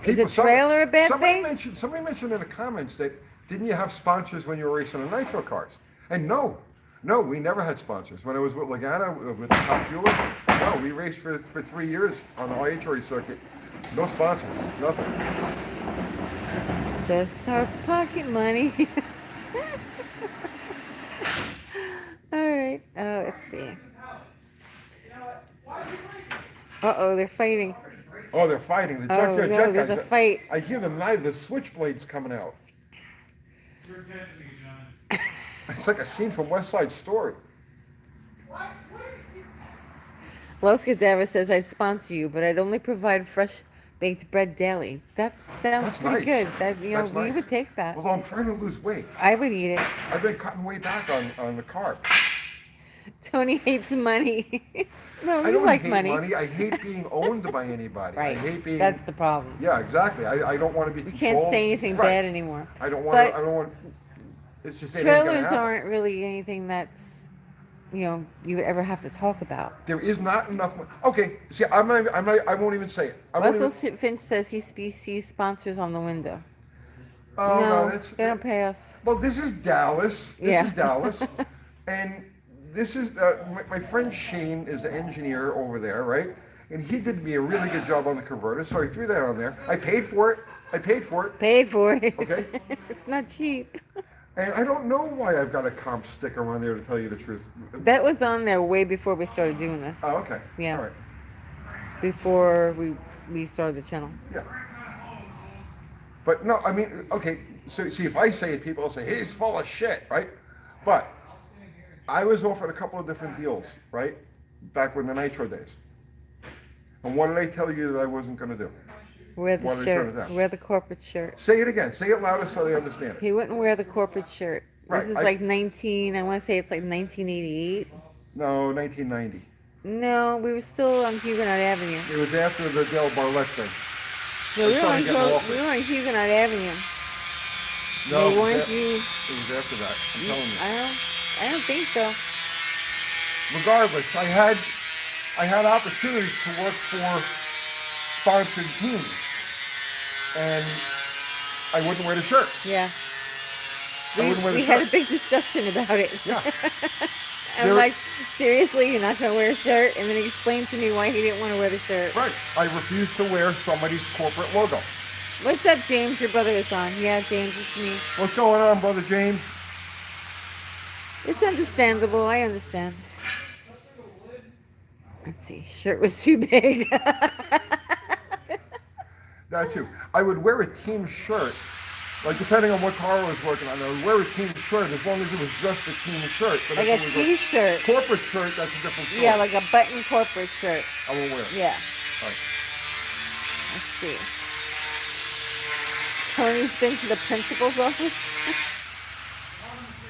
is a trailer a bad thing? Somebody mentioned in the comments that didn't you have sponsors when you were racing the nitro cars? And no, we never had sponsors. When I was with Lagana, with the Top Fueler, no, we raced for 3 years on the IHRA circuit. No sponsors, nothing. Just our pocket money. All right. Let's see. Uh-oh, they're fighting. Oh, they're fighting. The Oh, jet no, there's guys. a fight. I hear the switchblades coming out. It's like a scene from West Side Story. Los Cadavra says, I'd sponsor you, but I'd only provide fresh baked bread daily. That sounds That's pretty nice. good. That That's we nice. would take that. Although I'm trying to lose weight. I would eat it. I've been cutting way back on the carbs. Tony hates money. No, I you don't like hate money. I hate being owned by anybody. Right. I hate being. That's the problem. Yeah, exactly. I don't want to be You controlled. can't say anything Right. bad anymore. I don't want But to. I don't want. It's just it ain't gonna trailers happen. aren't really anything that's, you would ever have to talk about. There is not enough. Okay. See, I'm not. I won't even say it. I won't Russell even, Finch says he sees sponsors on the window. oh No, that's. they don't pay us. Well, this is Dallas. This Yeah. is Dallas, and this is my friend Shane is the engineer over there, right? And he did me a really good job on the converter, so I threw that on there. I paid for it. Paid for it. Okay. It's not cheap. And I don't know why I've got a comp sticker on there to tell you the truth. That was on there way before we started doing this. Oh, okay. Yeah. All right. Before we started the channel. Yeah. But no, I mean, okay. So see, if I say it, people will say he's full of shit, right? But I was offered a couple of different deals, right? Back when the Nitro days. And what did I tell you that I wasn't going to do? Wear the Why did I turn it shirt. down? Wear the corporate shirt. Say it again. Say it louder so they understand it. He wouldn't wear the corporate shirt. Right, This is I- like 19, I want to say it's like 1988. No, 1990. No, we were still on Huguenot Avenue. It was after the Del Barlett thing. No, we That's were how on, you get lawful. we were on Huguenot Avenue. No, They it was wanted af- you. It was after that. I'm telling you. I don't think so. Regardless, I had opportunities to work for sponsored teams, and I wouldn't wear the shirt. Yeah. I wouldn't wear the We had a shirt. big discussion about it. Yeah. I'm There- like, seriously, you're not going to wear a shirt? And then he explained to me why he didn't want to wear the shirt. Right. I refuse to wear somebody's corporate logo. What's up, James? Your brother is on. Yeah, James, it's me. What's going on, brother James? It's understandable. I understand. Let's see. Shirt was too big. That too. I would wear a team shirt, like depending on what car I was working on. I would wear a team shirt as long as it was just a team shirt. But Like if a it was t-shirt. corporate shirt, that's a different story. Yeah, like a button corporate shirt. I won't wear it. Yeah. All right. Let's see. Tony's been to the principal's office.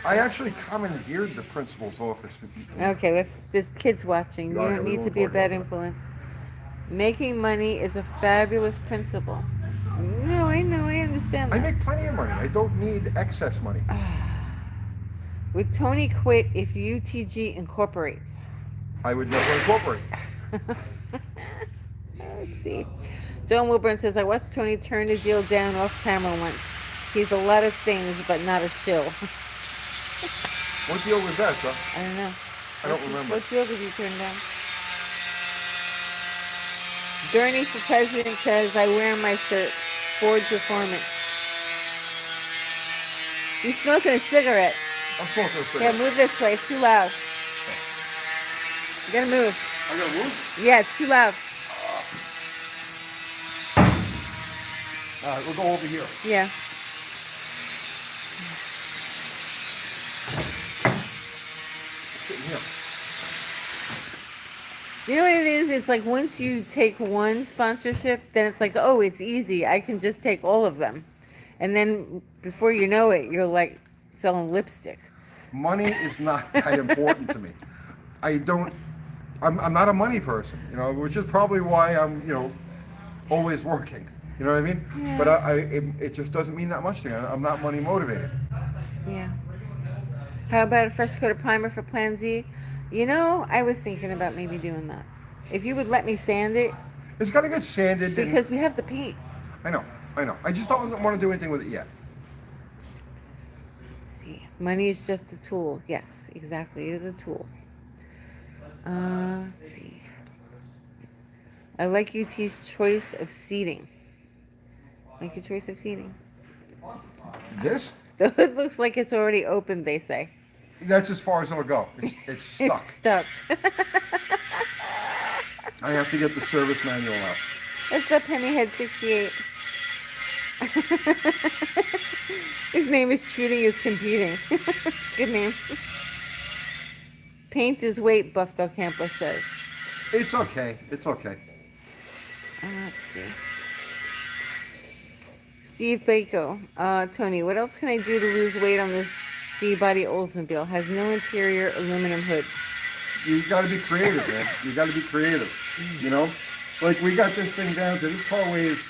I actually commandeered the principal's office. Okay, there's kids watching. You Yeah, don't we need won't to be a talk bad about that. influence. Making money is a fabulous principle. No, I know, I understand I that. make plenty of money. I don't need excess money. Would Tony quit if UTG incorporates? I would never incorporate. Let's see. John Wilburn says, I watched Tony turn the deal down off camera once. He's a lot of things, but not a shill. What deal was that, sir? I don't know. I don't remember. What deal did you turn down? Gurney for president says, I wear my shirt. Ford performance. You smoking a cigarette? I'm smoking a Yeah, cigarette. move this way. It's too loud. You gotta move. I gotta move? Yeah, it's too loud. All right, we'll go over here. Yeah. Sitting here. You know what it is? It's like once you take one sponsorship, then it's like, oh, it's easy. I can just take all of them. And then before you know it, you're like selling lipstick. Money is not that important to me. I'm not a money person, which is probably why I'm, always working. You know what I mean? Yeah. But it just doesn't mean that much to me. I'm not money motivated. Yeah. How about a fresh coat of primer for Plan Z? I was thinking about maybe doing that. If you would let me sand it, It's got to get sanded. because we have the paint. I know. I just don't want to do anything with it yet. Let's see. Money is just a tool. Yes, exactly. It is a tool. Let's see. I like UT's choice of seating. Like your choice of seating. This? It looks like it's already open, they say. That's as far as it'll go. It's stuck. It's stuck. I have to get the service manual out. That's up Pennyhead 68. His name is Shooting is Competing. Good name. Paint is weight, Buff Del Campo says. It's okay. It's okay. Let's see. Steve Bako. Tony, what else can I do to lose weight on this G-Body Oldsmobile? Has no interior aluminum hood. You got to be creative, man. You got to be creative. You know, like we got this thing down to this car weighs.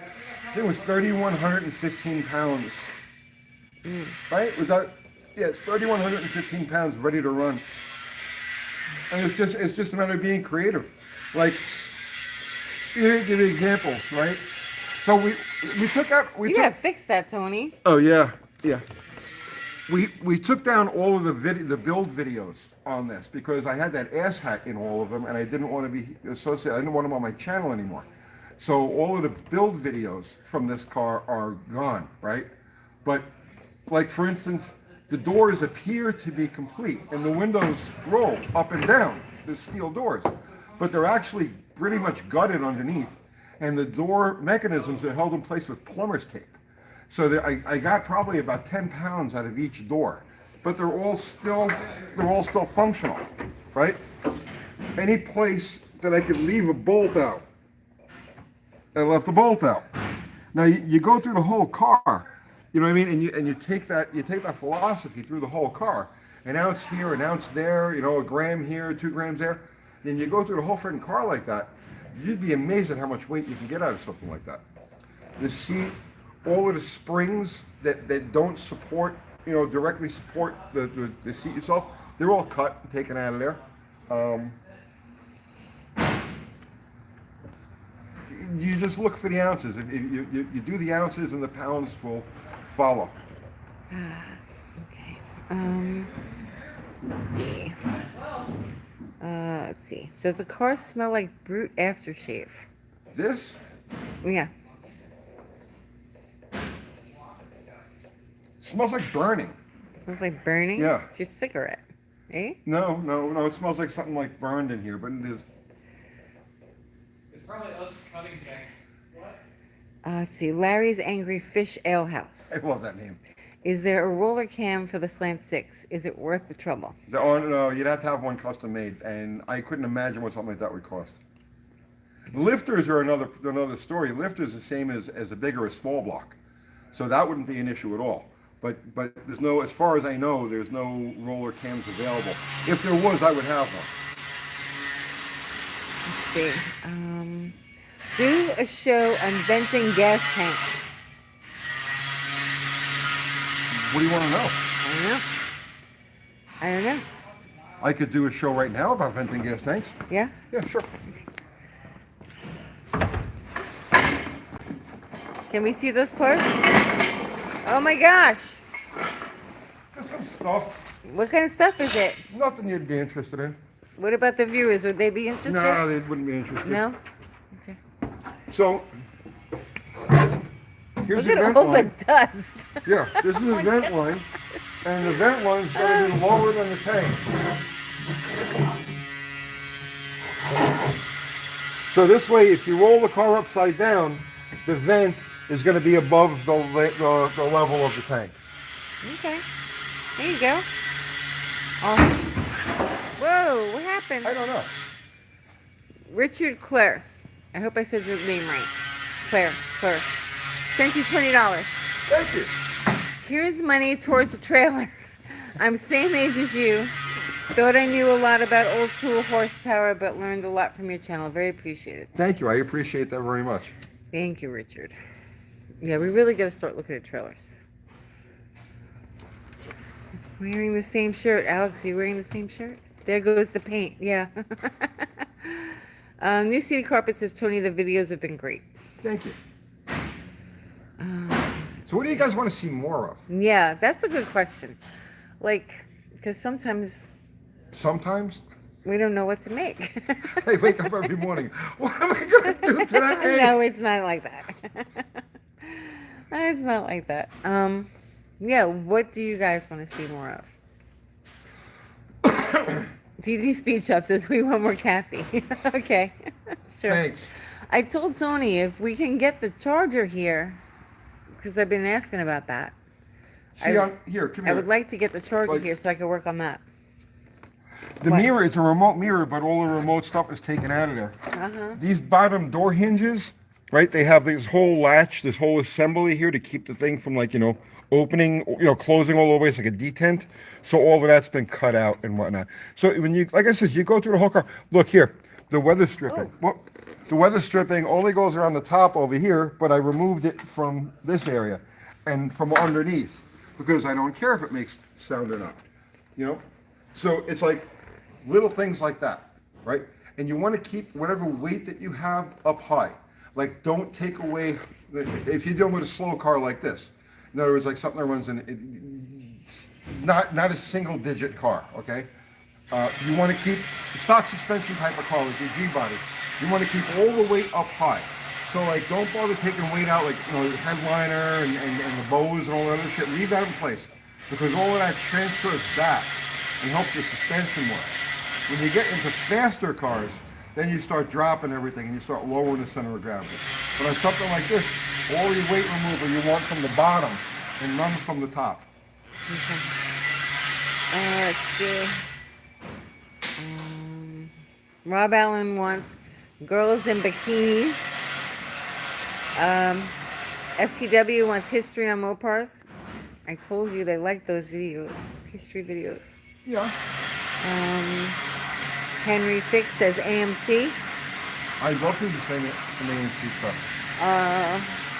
I think it was 3,115 pounds. Right? Was that? Yeah, it's 3,115 pounds ready to run. And it's just a matter of being creative. Like, give you examples, right? So we took out. You gotta fix that, Tony. Oh yeah, yeah. We took down all of the build videos on this because I had that ass hat in all of them, and I didn't want to be associated. I didn't want them on my channel anymore. So all of the build videos from this car are gone, right? But like for instance, the doors appear to be complete, and the windows roll up and down. The steel doors, but they're actually pretty much gutted underneath, and the door mechanisms are held in place with plumber's tape. So I got probably about 10 pounds out of each door, but they're all still functional, right? Any place that I could leave a bolt out, I left the bolt out. Now you go through the whole car, you know what I mean, and you take that philosophy through the whole car, an ounce here, an ounce there, you know, a gram here, 2 grams there, and you go through the whole freaking car like that, you'd be amazed at how much weight you can get out of something like that. The seat, all of the springs that don't support, you know, directly support the seat itself, they're all cut and taken out of there. You just look for the ounces. If you do the ounces, and the pounds will follow. Okay. Let's see. Let's see. Does the car smell like Brute aftershave? This? Yeah. Smells like burning. Smells like burning? Yeah. It's your cigarette, eh? No. It smells like something like burned in here, but it is. It's probably us cutting things. What? Let's see. Larry's Angry Fish Ale House. I love that name. Is there a roller cam for the Slant 6? Is it worth the trouble? No, you'd have to have one custom made, and I couldn't imagine what something like that would cost. Lifters are another story. Lifters the same as a big or a small block, so that wouldn't be an issue at all. But there's no, as far as I know, there's no roller cams available. If there was, I would have one. Let's see. Do a show on venting gas tanks. What do you want to know? I don't know. I could do a show right now about venting gas tanks. Yeah? Yeah, sure. Can we see those parts? Oh my gosh. Just some stuff. What kind of stuff is it? Nothing you'd be interested in. What about the viewers? Would they be interested? No, they wouldn't be interested. No? Okay. So, here's Look the at vent all line. the dust. Yeah, this is the vent line, and the vent line's got to be lower than the tank. So this way, if you roll the car upside down, the vent is going to be above the level of the tank. Okay. There you go. Awesome. Whoa, what happened? I don't know. Richard Clare. I hope I said your name right. Claire. Sent you $20. Thank you. Here's money towards a trailer. I'm same age as you. Thought I knew a lot about old school horsepower, but learned a lot from your channel. Very appreciated. Thank you. I appreciate that very much. Thank you, Richard. Yeah, we really got to start looking at trailers. Wearing the same shirt. Alex, are you wearing the same shirt? There goes the paint. Yeah. New city carpet says, Tony, the videos have been great. Thank you. So what do you guys want to see more of? Yeah, that's a good question. Like, because sometimes we don't know what to make. I wake up every morning. What am I going to do today? No, it's not like that. It's not like that. Yeah, what do you guys want to see more of? DD Speech Up says we want more Kathy. Okay, sure. Thanks. I told Tony if we can get the charger here, because I've been asking about that. See, come I here. would like to get the charger Like- here so I can work on that. The What? mirror, it's a remote mirror, but all the remote stuff is taken out of there. Uh-huh. These bottom door hinges right? They have this whole latch, this whole assembly here to keep the thing from like, opening, closing all the way. It's like a detent. So all of that's been cut out and whatnot. So when you, like I said, you go through the whole car. Look here, the weather stripping. Well, the weather stripping only goes around the top over here, but I removed it from this area and from underneath because I don't care if it makes sound or not. So it's like little things like that, right? And you want to keep whatever weight that you have up high. Like, don't take away, if you're dealing with a slow car like this, in other words, like something that runs not a single digit car, okay? You want to keep stock suspension type of car like your G-body. You want to keep all the weight up high. So like, don't bother taking weight out, like, the headliner and the bows and all that other shit. Leave that in place because all of that transfers back and helps the suspension work. When you get into faster cars, then you start dropping everything and you start lowering the center of gravity. But on something like this, all your weight removal you want from the bottom and none from the top. Let's see. Rob Allen wants girls in bikinis. FTW wants history on Mopars. I told you they like those videos, history videos. Yeah. Henry Fix says AMC. I'd love to do some AMC stuff.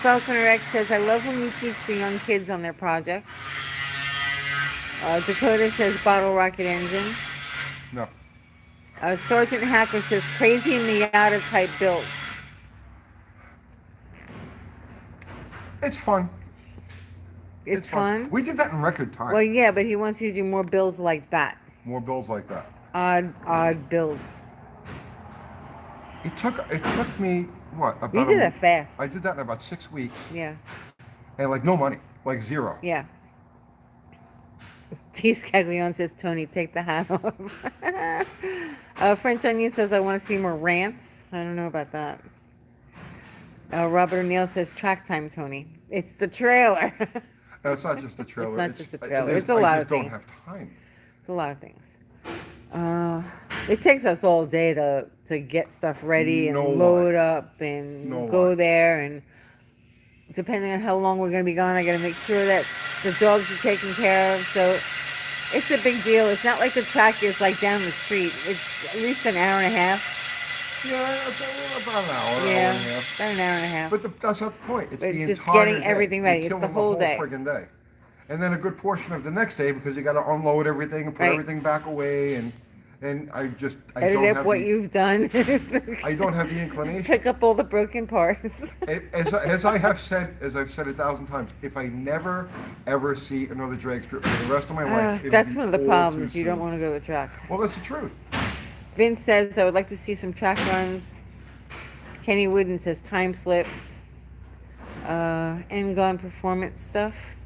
Falconer X says, I love when you teach the young kids on their projects. Dakota says bottle rocket engine. No. Sergeant Hacker says crazy Miata type builds. It's fun. It's fun. We did that in record time. Well, yeah, but he wants you to do more builds like that. More builds like that. Odd builds. It took me what? About You did it fast. I did that in about 6 weeks. Yeah. And like no money, like zero. Yeah. T. Scaglione says, Tony, take the hat off. French Onion says, I want to see more rants. I don't know about that. Robert O'Neill says, track time, Tony. It's the trailer. It's not just the trailer. It's not just the trailer. It's a lot of things. I just don't have time. It's a lot of things. It takes us all day to get stuff ready and load up and go there. And depending on how long we're going to be gone, I got to make sure that the dogs are taken care of. So it's a big deal. It's not like the track is like down the street. It's at least an hour and a half. Yeah, it's about an hour. Yeah, hour and a half. about an hour and a half. But that's not the point. It's the just entire getting day. everything ready. You're It's the killing whole day. Friggin' day. And then a good portion of the next day because you got to unload everything and put everything back away and I edit don't up have what you've done. I don't have the inclination. Pick up all the broken parts. As I've said 1,000 times, if I never ever see another drag strip for the rest of my life, that's one of the problems. You don't want to go to the track. Well, that's the truth. Vince says, I would like to see some track runs. Kenny Wooden says time slips. N-Gone performance stuff.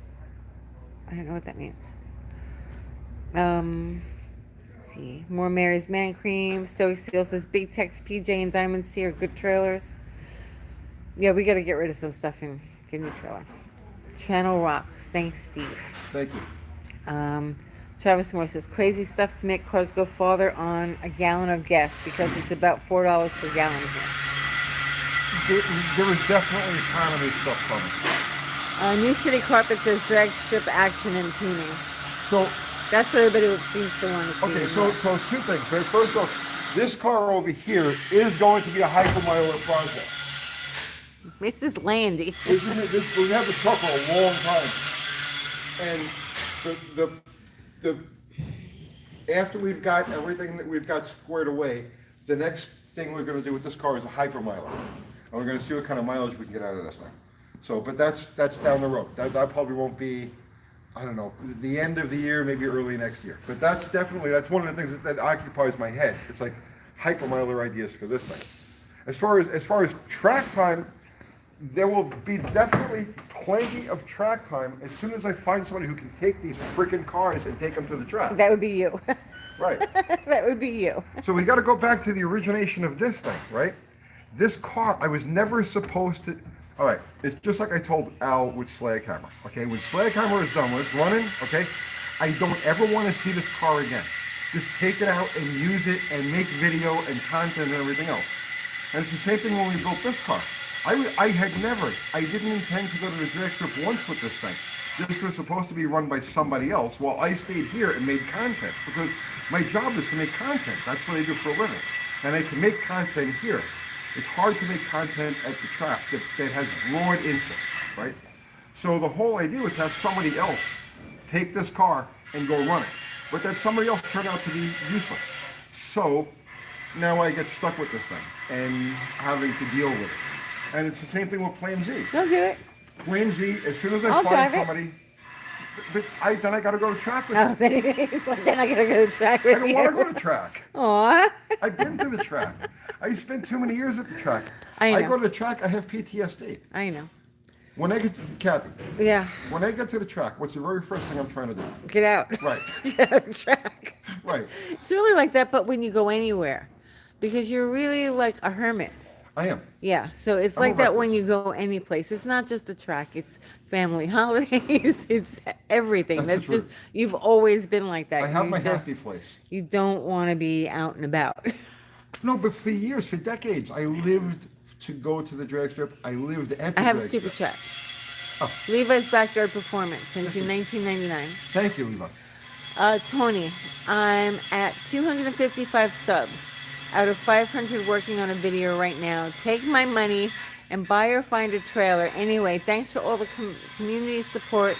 I don't know what that means. Let's see. More Mary's Man Cream. Stoic Steel says Big Tex, PJ, and Diamond C are good trailers. Yeah, we got to get rid of some stuff and get a new trailer. Channel rocks. Thanks, Steve. Thank you. Travis Moore says crazy stuff to make cars go farther on a gallon of gas because it's about $4 per gallon here. There is definitely economy stuff coming. New City Carpet says drag strip action and tuning. So that's what everybody seems to want to see. okay, so two things. First off, this car over here is going to be a hypermiler project. Mrs. Landy. Isn't it? We have the truck for a long time, and the after we've got everything that we've got squared away, the next thing we're going to do with this car is a hypermiler, and we're going to see what kind of mileage we can get out of this thing. So, but that's down the road. That probably won't be, I don't know, the end of the year, maybe early next year. But that's one of the things that occupies my head. It's like hypermiler ideas for this thing. As far as track time, there will be definitely plenty of track time as soon as I find somebody who can take these freaking cars and take them to the track. That would be you. Right. That would be you. So we got to go back to the origination of this thing, right? This car, I was never supposed to. All right, it's just like I told Al with Slaghammer. Okay, when Slaghammer is done, when it's running, okay, I don't ever want to see this car again. Just take it out and use it and make video and content and everything else. And it's the same thing when we built this car. I didn't intend to go to the drag strip once with this thing. This was supposed to be run by somebody else while I stayed here and made content because my job is to make content. That's what I do for a living. And I can make content here. It's hard to make content at the track that has broad interest, right? So the whole idea was to have somebody else take this car and go run it. But that somebody else turned out to be useless. So now I get stuck with this thing and having to deal with it. And it's the same thing with Plan Z. You'll do it. Plan Z, as soon as I I'll find drive it. somebody, then I got to go to track with Oh, you. then he's like, then I gotta go to track with I don't you. want to go to track. Aw. I've been to the track. I spent too many years at the track. I know. go to the track, I have PTSD. I know. When I get to, Kathy, Yeah. when I get to the track, what's the very first thing I'm trying to do? Get out. Right. Get out of track. Right. It's really like that, but when you go anywhere, because you're really like a hermit. I am. Yeah, so it's I'm like a that when recluse. you go any place. It's not just a track; it's family holidays. It's everything. That's the That's just truth. you've always been like that. I have You my just- happy place. You don't want to be out and about. No, but for years, for decades, I lived to go to the drag strip. I lived at the I have a drag super strip. chat. Oh. Levi's Backyard Performance since 1999. Thank you, Levi. Tony, I'm at 255 subs out of 500 working on a video right now. Take my money and buy or find a trailer. Anyway, thanks for all the community support.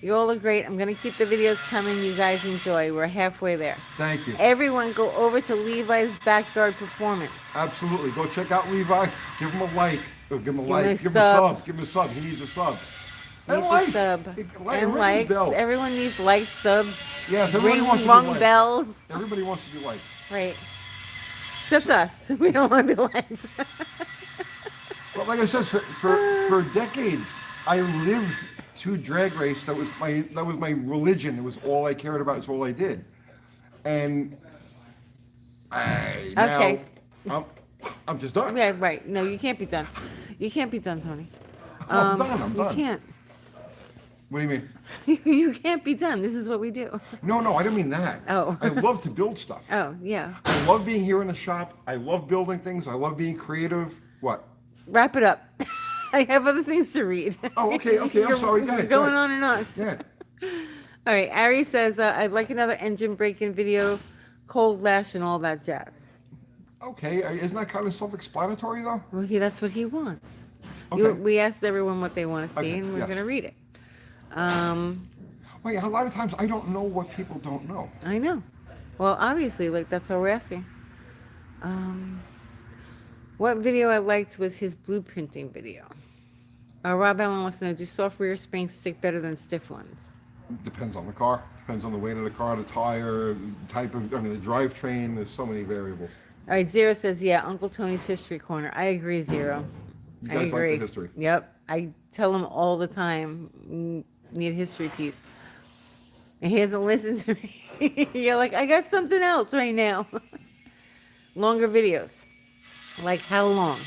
You all are great. I'm going to keep the videos coming. You guys enjoy. We're halfway there. Thank you. Everyone go over to Levi's Backyard Performance. Absolutely. Go check out Levi. Give him a like. Or give him a him like. a Give him a sub. sub. Give him a sub. He needs a sub. Need And a like. sub. Like, And ring his likes. bell. Everyone needs likes, subs, Yes, everybody ring wants to be rung liked. bells. Everybody wants to be liked. Right. Except us. We don't want to be liked. But like I said, for decades, I lived to drag race. That was my religion. It was all I cared about. It's all I did. And Okay. now I'm just done. Yeah, right. No, you can't be done. You can't be done, Tony. I'm done. I'm You done. can't. What do you mean? You can't be done. This is what we do. No, I didn't mean that. Oh. I love to build stuff. Oh, yeah. I love being here in the shop. I love building things. I love being creative. What? Wrap it up. I have other things to read. Oh, okay. I'm You're- sorry. Go you're ahead. going on and on. Yeah. All right. Ari says, I'd like another engine break-in video, cold lash, and all that jazz. Okay. Isn't that kind of self-explanatory, though? Well, that's what he wants. Okay. We asked everyone what they want to see, Okay, and we're yes. going to read it. Wait, a lot of times I don't know what people don't know. I know. Well, obviously, like, that's what we're asking. What video I liked was his blueprinting video. Rob Allen wants to know, do soft rear springs stick better than stiff ones? Depends on the car. Depends on the weight of the car, the tire, the drivetrain. There's so many variables. All right, Zero says, yeah, Uncle Tony's History Corner. I agree, Zero. You I guys like the agree. history. Yep. I tell him all the time, need a history piece. And he hasn't listened to me. You're like, I got something else right now. Longer videos. Like how long?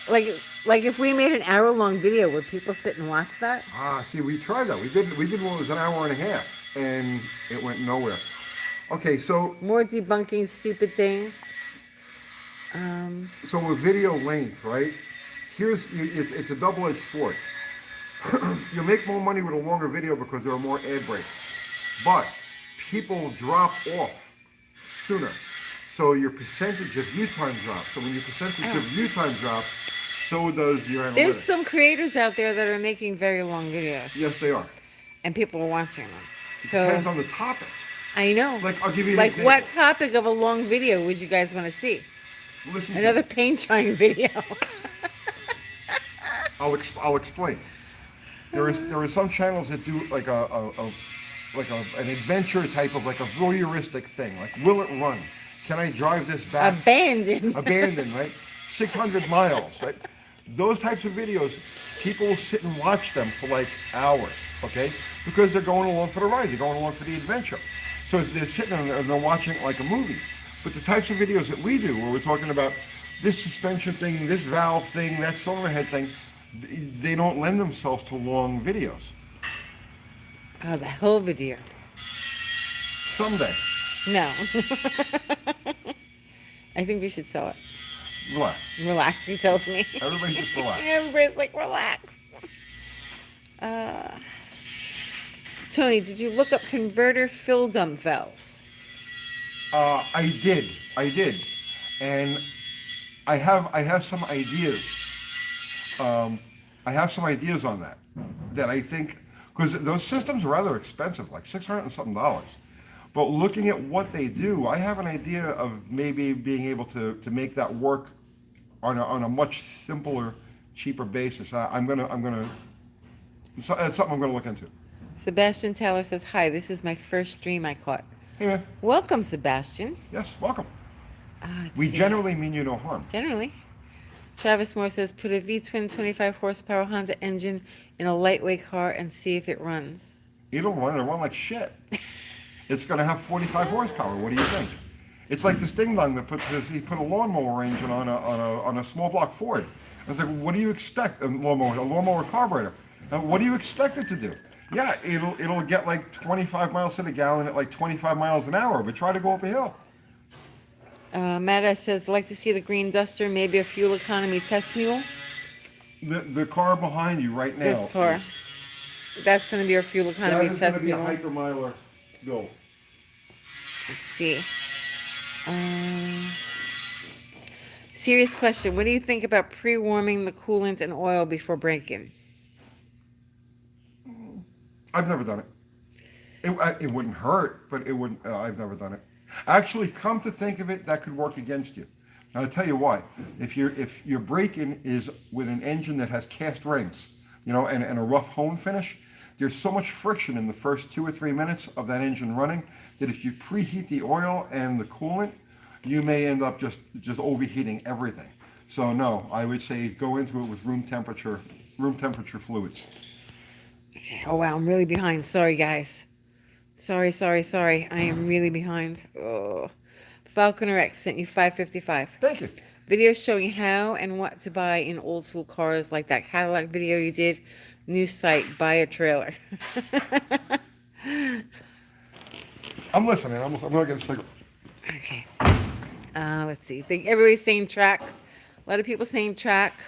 Like if we made an hour-long video, would people sit and watch that? See, we tried that. We did one that was an hour and a half, and it went nowhere. Okay, so More debunking stupid things. with video length, right? It's a double-edged sword. You'll make more money with a longer video because there are more ad breaks, but people drop off sooner. So your percentage of view time drops. So when your percentage of view time drops, so does your analytics. There's some creators out there that are making very long videos, Yes, they are. and people are watching them. Depends So on the topic. I know. Like, I'll give you an Like, example. what topic of a long video would you guys want to see? Listen to Another paint drying video. I'll explain. There are some channels that do like an adventure type of like a voyeuristic thing. Like, will it run? Can I drive this back? Abandoned. Abandoned, right? 600 miles, right? Those types of videos, people will sit and watch them for like hours, okay? Because they're going along for the ride. They're going along for the adventure. So they're sitting there and they're watching it like a movie. But the types of videos that we do, where we're talking about this suspension thing, this valve thing, that cylinder head thing, they don't lend themselves to long videos. Oh, the whole video. Someday. No. I think we should sell it. Relax. Relax, he tells me. Everybody just relax. Everybody's like, relax. Tony, did you look up converter fill dump valves? I did, and I have some ideas. I have some ideas on that I think, because those systems are rather expensive, like $600 and something. But looking at what they do, I have an idea of maybe being able to make that work on a much simpler, cheaper basis. It's something I'm gonna look into. Sebastian Taylor says, hi, this is my first stream I caught. Hey man, Welcome, Sebastian. yes, welcome. Let's We see. generally mean you no harm. Generally. Travis Moore says, put a V-twin 25 horsepower Honda engine in a lightweight car and see if it runs. It'll run like shit. It's gonna have 45 horsepower. What do you think? It's like this ding dong that he put a lawnmower engine on a small block Ford. I was like, what do you expect? A lawnmower carburetor. What do you expect it to do? Yeah, it'll get like 25 miles to the gallon at like 25 miles an hour, but try to go up a hill. Mada says, like to see the green duster, maybe a fuel economy test mule. The car behind you right now. This car. That's going to be our fuel economy That is going test to be a mule. hypermiler build. Let's see. Serious question. What do you think about pre-warming the coolant and oil before break-in? I've never done it. It wouldn't hurt, but it wouldn't. I've never done it. Actually, come to think of it, that could work against you. And I'll tell you why. If your break-in is with an engine that has cast rings, and a rough hone finish, there's so much friction in the first 2 or 3 minutes of that engine running that if you preheat the oil and the coolant, you may end up just overheating everything. So no, I would say go into it with room temperature fluids. Okay. Oh, wow. I'm really behind. Sorry, guys. Sorry. I am really behind. Oh. Falconer X sent you $5.55. Thank you. Video showing how and what to buy in old school cars, like that Cadillac video you did. New site, buy a trailer. I'm listening. I'm going to get a cigarette. Okay. Let's see. Everybody's saying track. A lot of people saying track.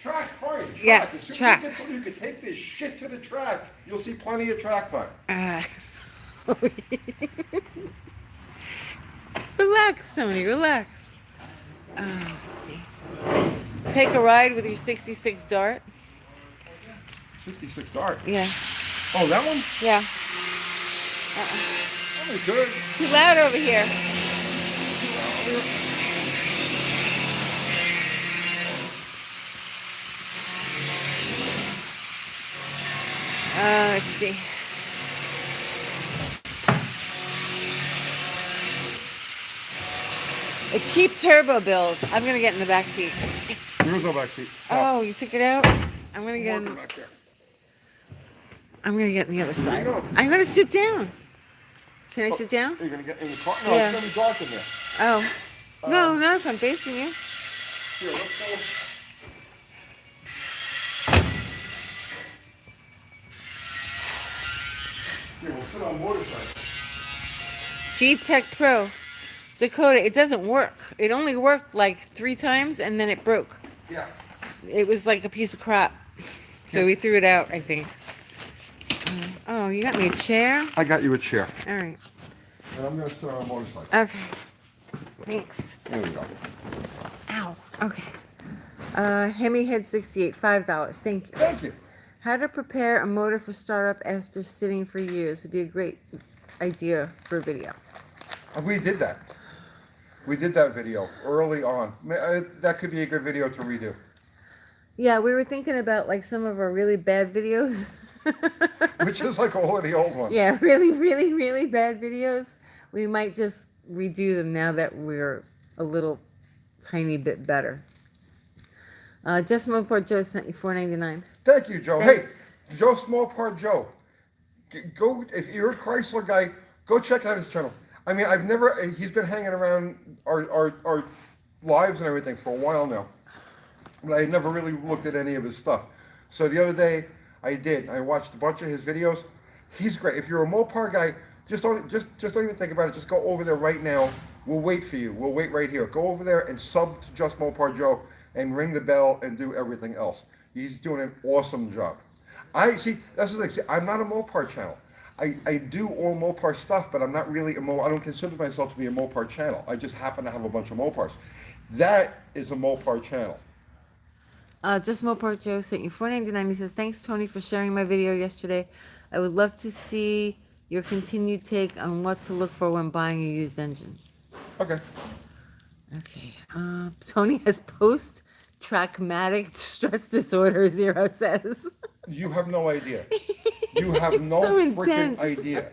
Track, fine. Track. Yes, As soon as track. you get somebody who can take this shit to the track, you'll see plenty of track time. Relax, Tony. Relax. Let's see. Take a ride with your 66 Dart. 66 Dart. Yeah. Oh, that one? Yeah. That was good. Too loud over here. Let's see. A cheap turbo build. I'm gonna get in the back seat. There was no back seat. Oh, you took it out? I'm gonna get in. Back there. I'm gonna get on the other side. go. I'm gonna sit down. Can I sit down? Are you going to get in the car? No, Yeah. it's going to be dark in there. Oh. No, not if I'm facing you. Here, let's go. Here, we'll sit on motorcycle. G-Tech Pro. Dakota, it doesn't work. It only worked like 3 times and then it broke. Yeah. It was like a piece of crap. So we threw it out, I think. Oh, you got me a chair? I got you a chair. All right. And I'm going to sit on a motorcycle. Okay. Thanks. There we go. Ow. Okay. Hemi Head 68, $5. Thank you. Thank you. How to prepare a motor for startup after sitting for years would be a great idea for a video. We did that. We did that video early on. That could be a good video to redo. Yeah, we were thinking about like some of our really bad videos. Which is like all of the old ones. Yeah, really bad videos. We might just redo them now that we're a little tiny bit better. Just Mopar Joe sent you $4.99. Thank you, Joe. Thanks. Hey, Joe Small Part Joe. Go, if you're a Chrysler guy, go check out his channel. I mean, he's been hanging around our lives and everything for a while now. But I had never really looked at any of his stuff. So the other day, I did. I watched a bunch of his videos. He's great. If you're a Mopar guy, just don't even think about it. Just go over there right now We'll wait for you. We'll wait right here. Go over there and sub to Just Mopar Joe and ring the bell and do everything else. He's doing an awesome job. I see. That's the thing. See, I'm not a Mopar channel. I do all Mopar stuff, but I'm not really I don't consider myself to be a Mopar channel. I just happen to have a bunch of Mopars. That is a Mopar channel. Just Mopar Joe sent you $4.99. He says, thanks, Tony, for sharing my video yesterday. I would love to see your continued take on what to look for when buying a used engine. Okay. Okay. Tony has post-traumatic stress disorder, Zero says. You have no idea. You have no so freaking intense. idea.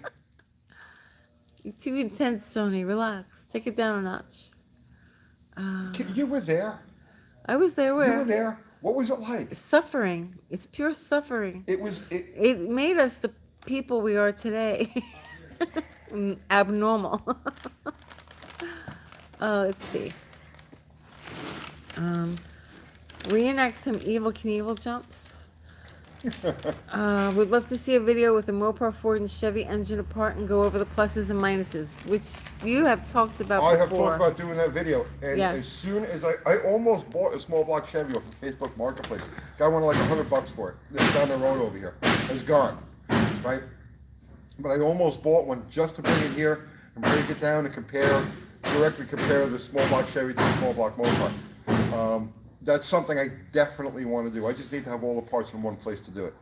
You're too intense, Tony. Relax. Take it down a notch. You were there. I was there. Where? You were there. What was it like? Suffering. It's pure suffering. It made us the people we are today. Abnormal. Let's see. Reenact some Evil Knievel jumps. We'd love to see a video with a Mopar, Ford, and Chevy engine apart and go over the pluses and minuses, which you have talked about I before. have talked about doing that video, and Yes. as soon as I almost bought a small block Chevy off of Facebook Marketplace. Guy wanted like $100 for it. It's down the road over here. It's gone, right? But I almost bought one just to bring it here and break it down and directly compare the small block Chevy to the small block Mopar. That's something I definitely want to do. I just need to have all the parts in one place to do it.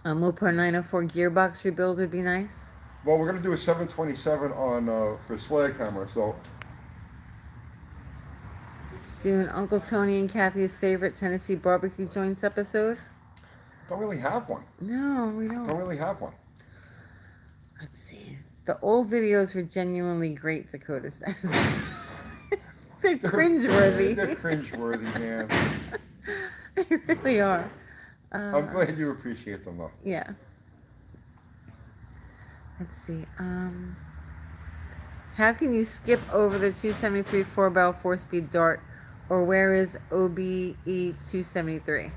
A Mopar 904 gearbox rebuild would be nice. Well, we're going to do a 727 on for slag hammer, so Do an Uncle Tony and Kathy's favorite Tennessee barbecue joints episode. don't really have one. No, we Don't don't. really have one. Let's see. The old videos were genuinely great, Dakota says. They're cringeworthy. They're cringeworthy, man. They really are. I'm glad you appreciate them, though. Yeah. Let's see. How can you skip over the 273 4-barrel 4-speed Dart, or where is OBE 273?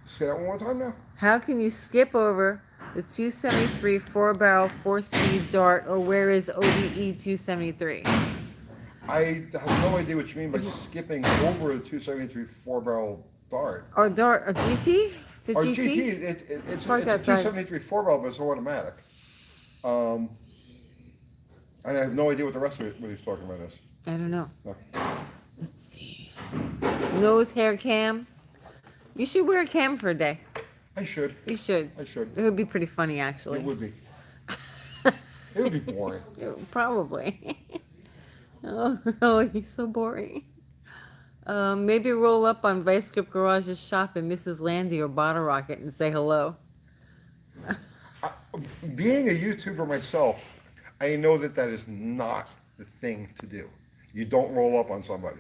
Say that one more time now. How can you skip over the 273 4-barrel 4-speed Dart, or where is OBE 273? I have no idea what you mean by skipping over the 273 4-barrel Dart. Or Dart, a GT? The Or GT? GT, it's a Parked outside. 273 4-barrel, but it's automatic. And I have no idea what the rest of it, what he's talking about is. I don't know. No. Let's see. Nose hair cam. You should wear a cam for a day. I should. You should. I should. It would be pretty funny, actually. It would be. It would be boring. Probably. Oh, he's so boring. Maybe roll up on Vice Grip Garage's shop in Mrs. Landy or Bottle Rocket and say hello. Being a YouTuber myself, I know that is not the thing to do. You don't roll up on somebody.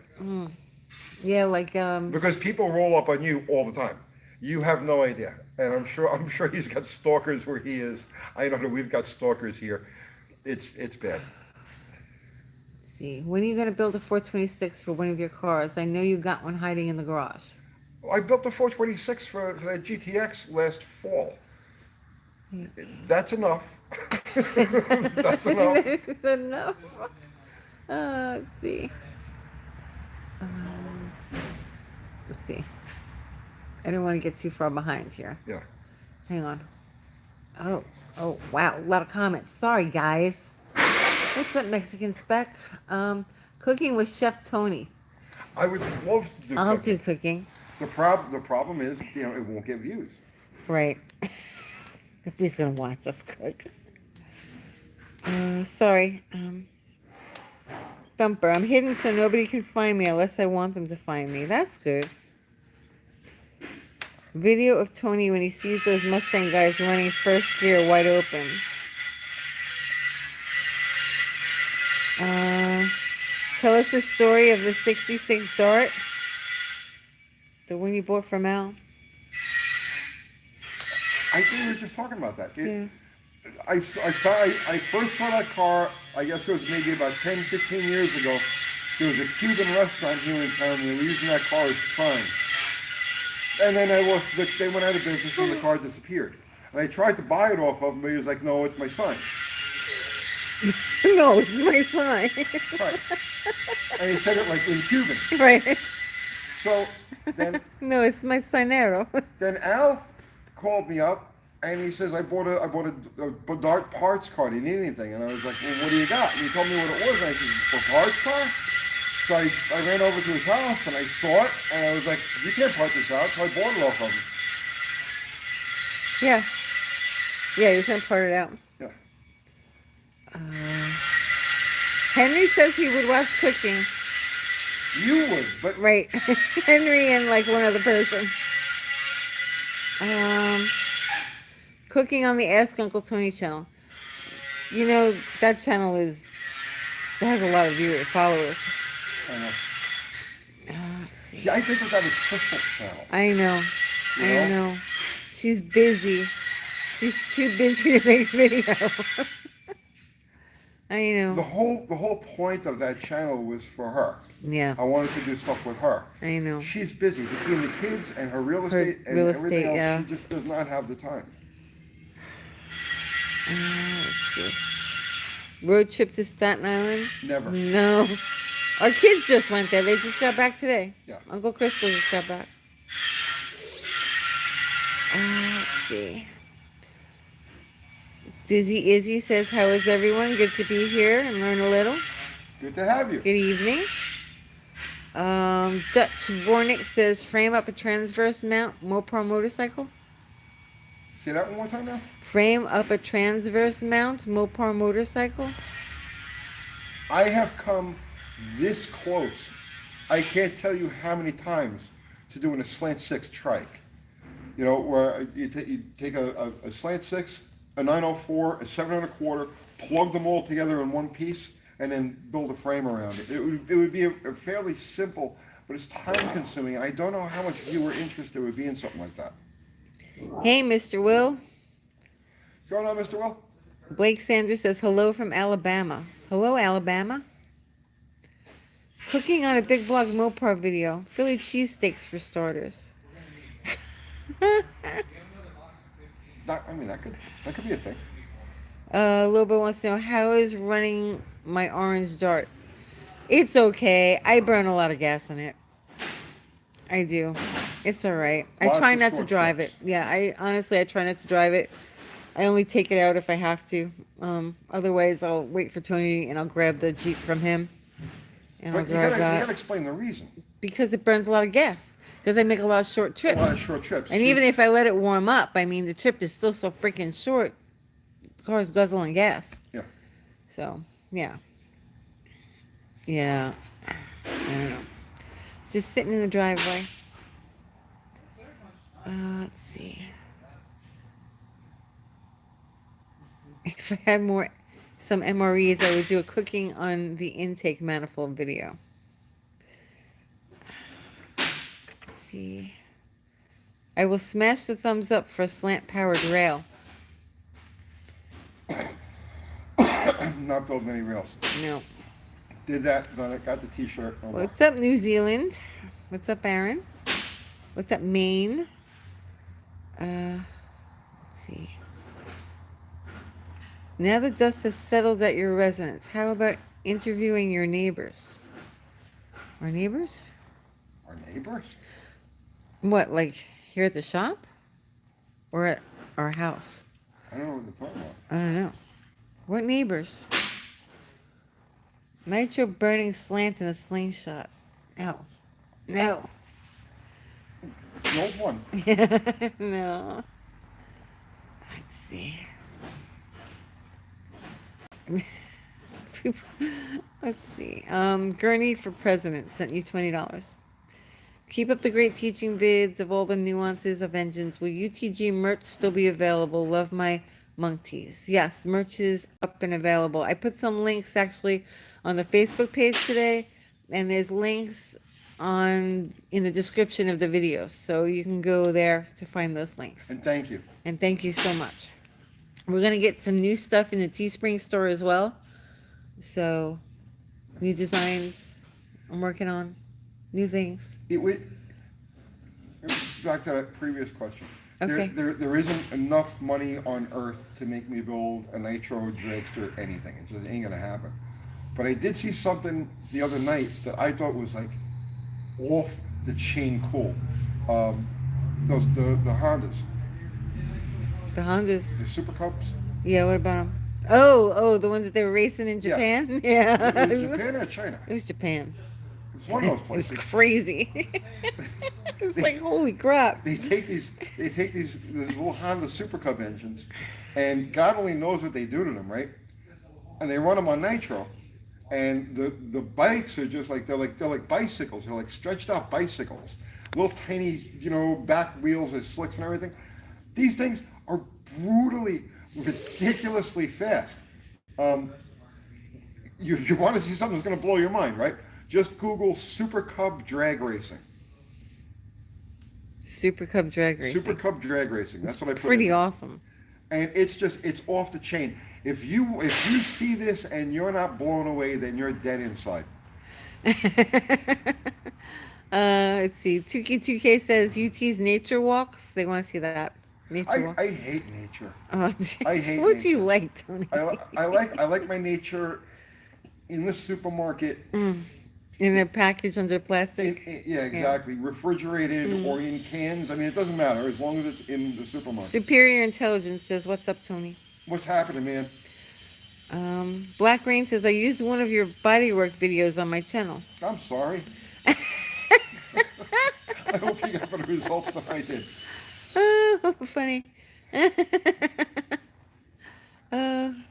Yeah, like Because people roll up on you all the time. You have no idea. And I'm sure he's got stalkers where he is. I know that we've got stalkers here. It's bad. let's see. When are you gonna build a 426 for one of your cars? I know you got one hiding in the garage. I built the 426 for that GTX last fall. That's enough. That's enough. It's enough. Let's see. Let's see. I don't want to get too far behind here. Yeah. Hang on. Oh, wow. A lot of comments. Sorry, guys. What's up, Mexican Spec? Cooking with Chef Tony. I would love to do I'll cooking. do cooking. The problem is, it won't get views. Right. Nobody's going to watch us cook. Sorry. Thumper. I'm hidden so nobody can find me unless I want them to find me. That's good. Video of Tony when he sees those Mustang guys running first gear wide open. Tell us the story of the 66 Dart. The one you bought from Al. I think we were just talking about that. Yeah. I first saw that car, I guess it was maybe about 10, 15 years ago. There was a Cuban restaurant here in town, and they were using that car as sign. And then they went out of business and the car disappeared. And I tried to buy it off of him, but he was like, no, it's my son. No, it's my sign. Right. And he said it like in Cuban. Right. So then No, it's my signero. Then Al called me up and he says, I bought a Dart parts car. Do you need anything? And I was like, well, what do you got? And he told me what it was. And I said, a parts car? So I ran over to his house and I saw it. And I was like, you can't part this out. So I bought it off of him. Yeah. Yeah, you can part it out. Yeah. Henry says he would watch cooking. You would, but Right. Henry and like one other person. Cooking on the Ask Uncle Tony channel. You know, that channel has a lot of followers. I know. Let's see. See, I think of that as Crystal's channel. I know. You I know. She's busy. She's too busy to make video. I know. The whole point of that channel was for her. Yeah. I wanted to do stuff with her. I know. She's busy between the kids and her real estate and everything else. Yeah. She just does not have the time. Let's see. Road trip to Staten Island? Never. No. Our kids just went there. They just got back today. Yeah. Uncle Crystal just got back. Let's see. Dizzy Izzy says, how is everyone? Good to be here and learn a little. Good to have you. Good evening. Dutch Vornick says, frame up a transverse mount Mopar motorcycle. Say that one more time now. Frame up a transverse mount Mopar motorcycle. I have come this close. I can't tell you how many times to doing a slant 6 trike. You know, where you take a slant 6, a 904, a 7 1/4, plug them all together in one piece, and then build a frame around it. It would be a fairly simple, but it's time consuming. I don't know how much viewer interest there would be in something like that. Hey, Mr. Will. What's going on, Mr. Will? Blake Sanders says, hello from Alabama. Hello, Alabama. Cooking on a Big Blog Mopar video. Philly cheesesteaks for starters. That could be a thing. Lobo wants to know, how is running my orange Dart? It's okay. I burn a lot of gas in it. I do. It's all right. I try not to drive it. Yeah, I try not to drive it. I only take it out if I have to. Otherwise, I'll wait for Tony and I'll grab the Jeep from him. And I'll drive that. You gotta explain the reason. Because it burns a lot of gas. Because I make a lot of short trips. A lot of short trips. And even if I let it warm up, I mean, the trip is still so freaking short. The car's guzzling gas. Yeah. So, yeah. Yeah. I don't know. Just sitting in the driveway. Let's see. If I had some MREs, I would do a cooking on the intake manifold video. Let's see. I will smash the thumbs up for a slant powered rail. Not building any rails. No. Did that, done it, got the t-shirt. Oh, well. What's up, New Zealand? What's up, Aaron? What's up, Maine? Let's see. Now the dust has settled at your residence. How about interviewing your neighbors? Our neighbors? Our neighbors? What, like here at the shop? Or at our house? I don't know what they're talking about. I don't know. What neighbors? Nitro burning slant in a slingshot. No. No. The old one. No. Let's see. Let's see. Gurney for president sent you $20. Keep up the great teaching vids of all the nuances of engines. Will UTG merch still be available? Love my monk tees. Yes, merch is up and available. I put some links actually on the Facebook page today, and there's links in the description of the video, so you can go there to find those links. And thank you. And thank you so much. We're gonna get some new stuff in the Teespring store as well. So, new designs. I'm working on new things. It would, back to that previous question. Okay. There isn't enough money on earth to make me build a nitro dragster anything. It just ain't gonna happen. But I did see something the other night that I thought was like off the chain cool. Um, the Hondas, The Hondas. the Super Cubs. Yeah, what about them? Oh, the ones that they were racing in Yeah. Japan? Yeah. It was Japan or China? It was Japan. It's one of those It was places. crazy. It's They- like, holy crap. They take these little Honda Super Cub engines, and God only knows what they do to them, right? And they run them on nitro, and the bikes are just like they're like bicycles. They're like stretched out bicycles, little tiny back wheels and slicks and everything. These things are brutally, ridiculously fast. If you want to see something that's going to blow your mind, right? Just Google Super Cub drag racing. Super Cub drag racing. Super Cub drag racing. That's what I put. Pretty in. awesome. And it's off the chain. If you see this and you're not blown away, then you're dead inside. Let's see. 2K says UT's nature walks. They want to see that. Nature walks. I hate nature. Oh, I hate what do you nature. like, Tony? I like my nature in the supermarket. In a package under plastic? Yeah, exactly. Refrigerated or in cans. I mean, it doesn't matter as long as it's in the supermarket. Superior Intelligence says, what's up, Tony? What's happening, man? Black Rain says, I used one of your bodywork videos on my channel. I'm sorry. I hope you got better results than I did. Oh, funny.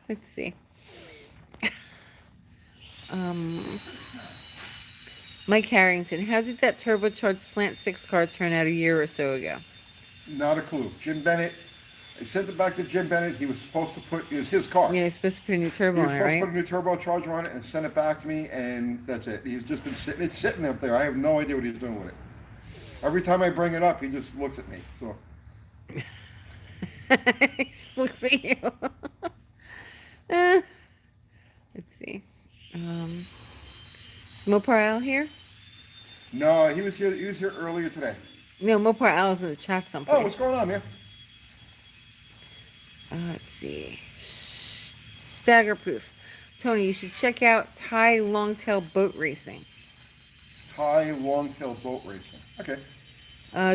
Let's see. Mike Harrington, how did that turbocharged Slant 6 car turn out a year or so ago? Not a clue. Jim Bennett. I sent it back to Jim Bennett. He was supposed to put. It was his car. Yeah, you're supposed to put a new He turbo was on it, supposed to right? put a new turbocharger on it and send it back to me, and that's it. He's just been sitting. It's sitting up there. I have no idea what he's doing with it. Every time I bring it up, he just looks at me. So He just looks at you. Let's see. Is Mopar Al here? no, he was here. He was here earlier today. No, Mopar Al's in the chat someplace. Oh, what's going on, man? Let's see. Stagger proof. Tony, you should check out Thai longtail boat racing. Thai longtail boat racing. Okay.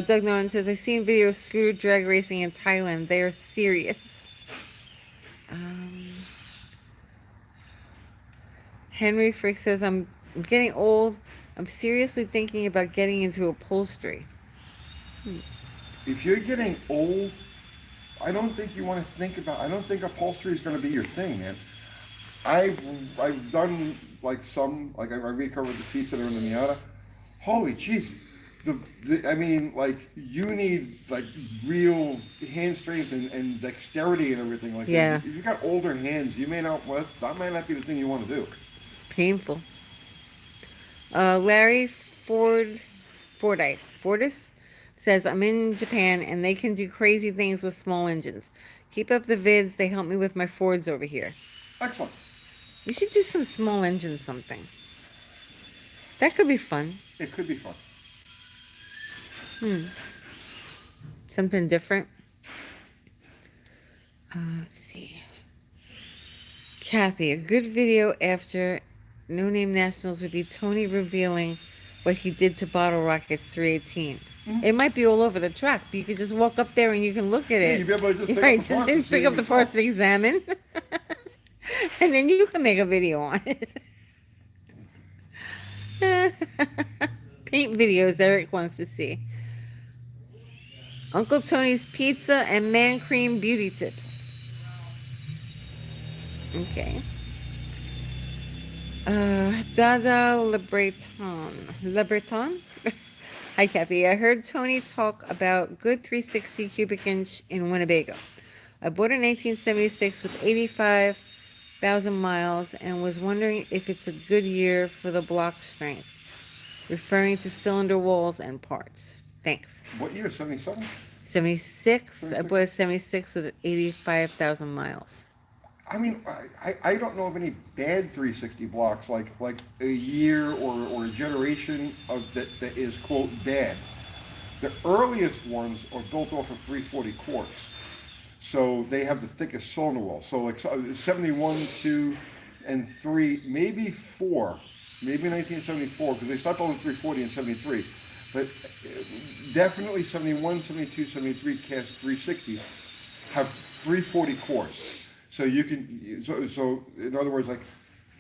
Doug Norton says, I've seen videos of scooter drag racing in Thailand. They are serious. Henry Frick says, I'm getting old. I'm seriously thinking about getting into upholstery. If you're getting old, I don't think you want to think about. I don't think upholstery is going to be your thing, man. I've done like some I recovered the seats that are in the Miata. Holy jeez, I mean, like you need like real hand strength and dexterity and everything. Like Yeah. if you've got older hands, you may not. Well, that might not be the thing you want to do. It's painful. Larry Fordyce says, I'm in Japan and they can do crazy things with small engines. Keep up the vids. They help me with my Fords over here. Excellent. We should do some small engine something. That could be fun. It could be fun. Something different. Let's see. Kathy, a good video after No Name Nationals would be Tony revealing what he did to Bottle Rockets 318. It might be all over the track, but you could just walk up there and you can look at Yeah, it. you'd be able to just pick Right, up the parts and just see pick it up the parts and examine. And then you can make a video on it. Paint videos Eric wants to see. Uncle Tony's Pizza and Man Cream Beauty Tips. Okay. Dada Lebreton. Hi, Kathy. I heard Tony talk about good 360 cubic inch in Winnebago. I bought a 1976 with 85,000 miles and was wondering if it's a good year for the block strength, referring to cylinder walls and parts. Thanks. What year? 77? 76. I bought a 76 with 85,000 miles. I mean, I don't know of any bad 360 blocks like a year or a generation of that is quote bad. The earliest ones are built off of 340 quarts. So they have the thickest cylinder wall. So like 71, 2, and 3, maybe 4, maybe 1974, because they stopped building 340 in 73. But definitely 71, 72, 73 cast 360s have 340 cores. So you can, so in other words, like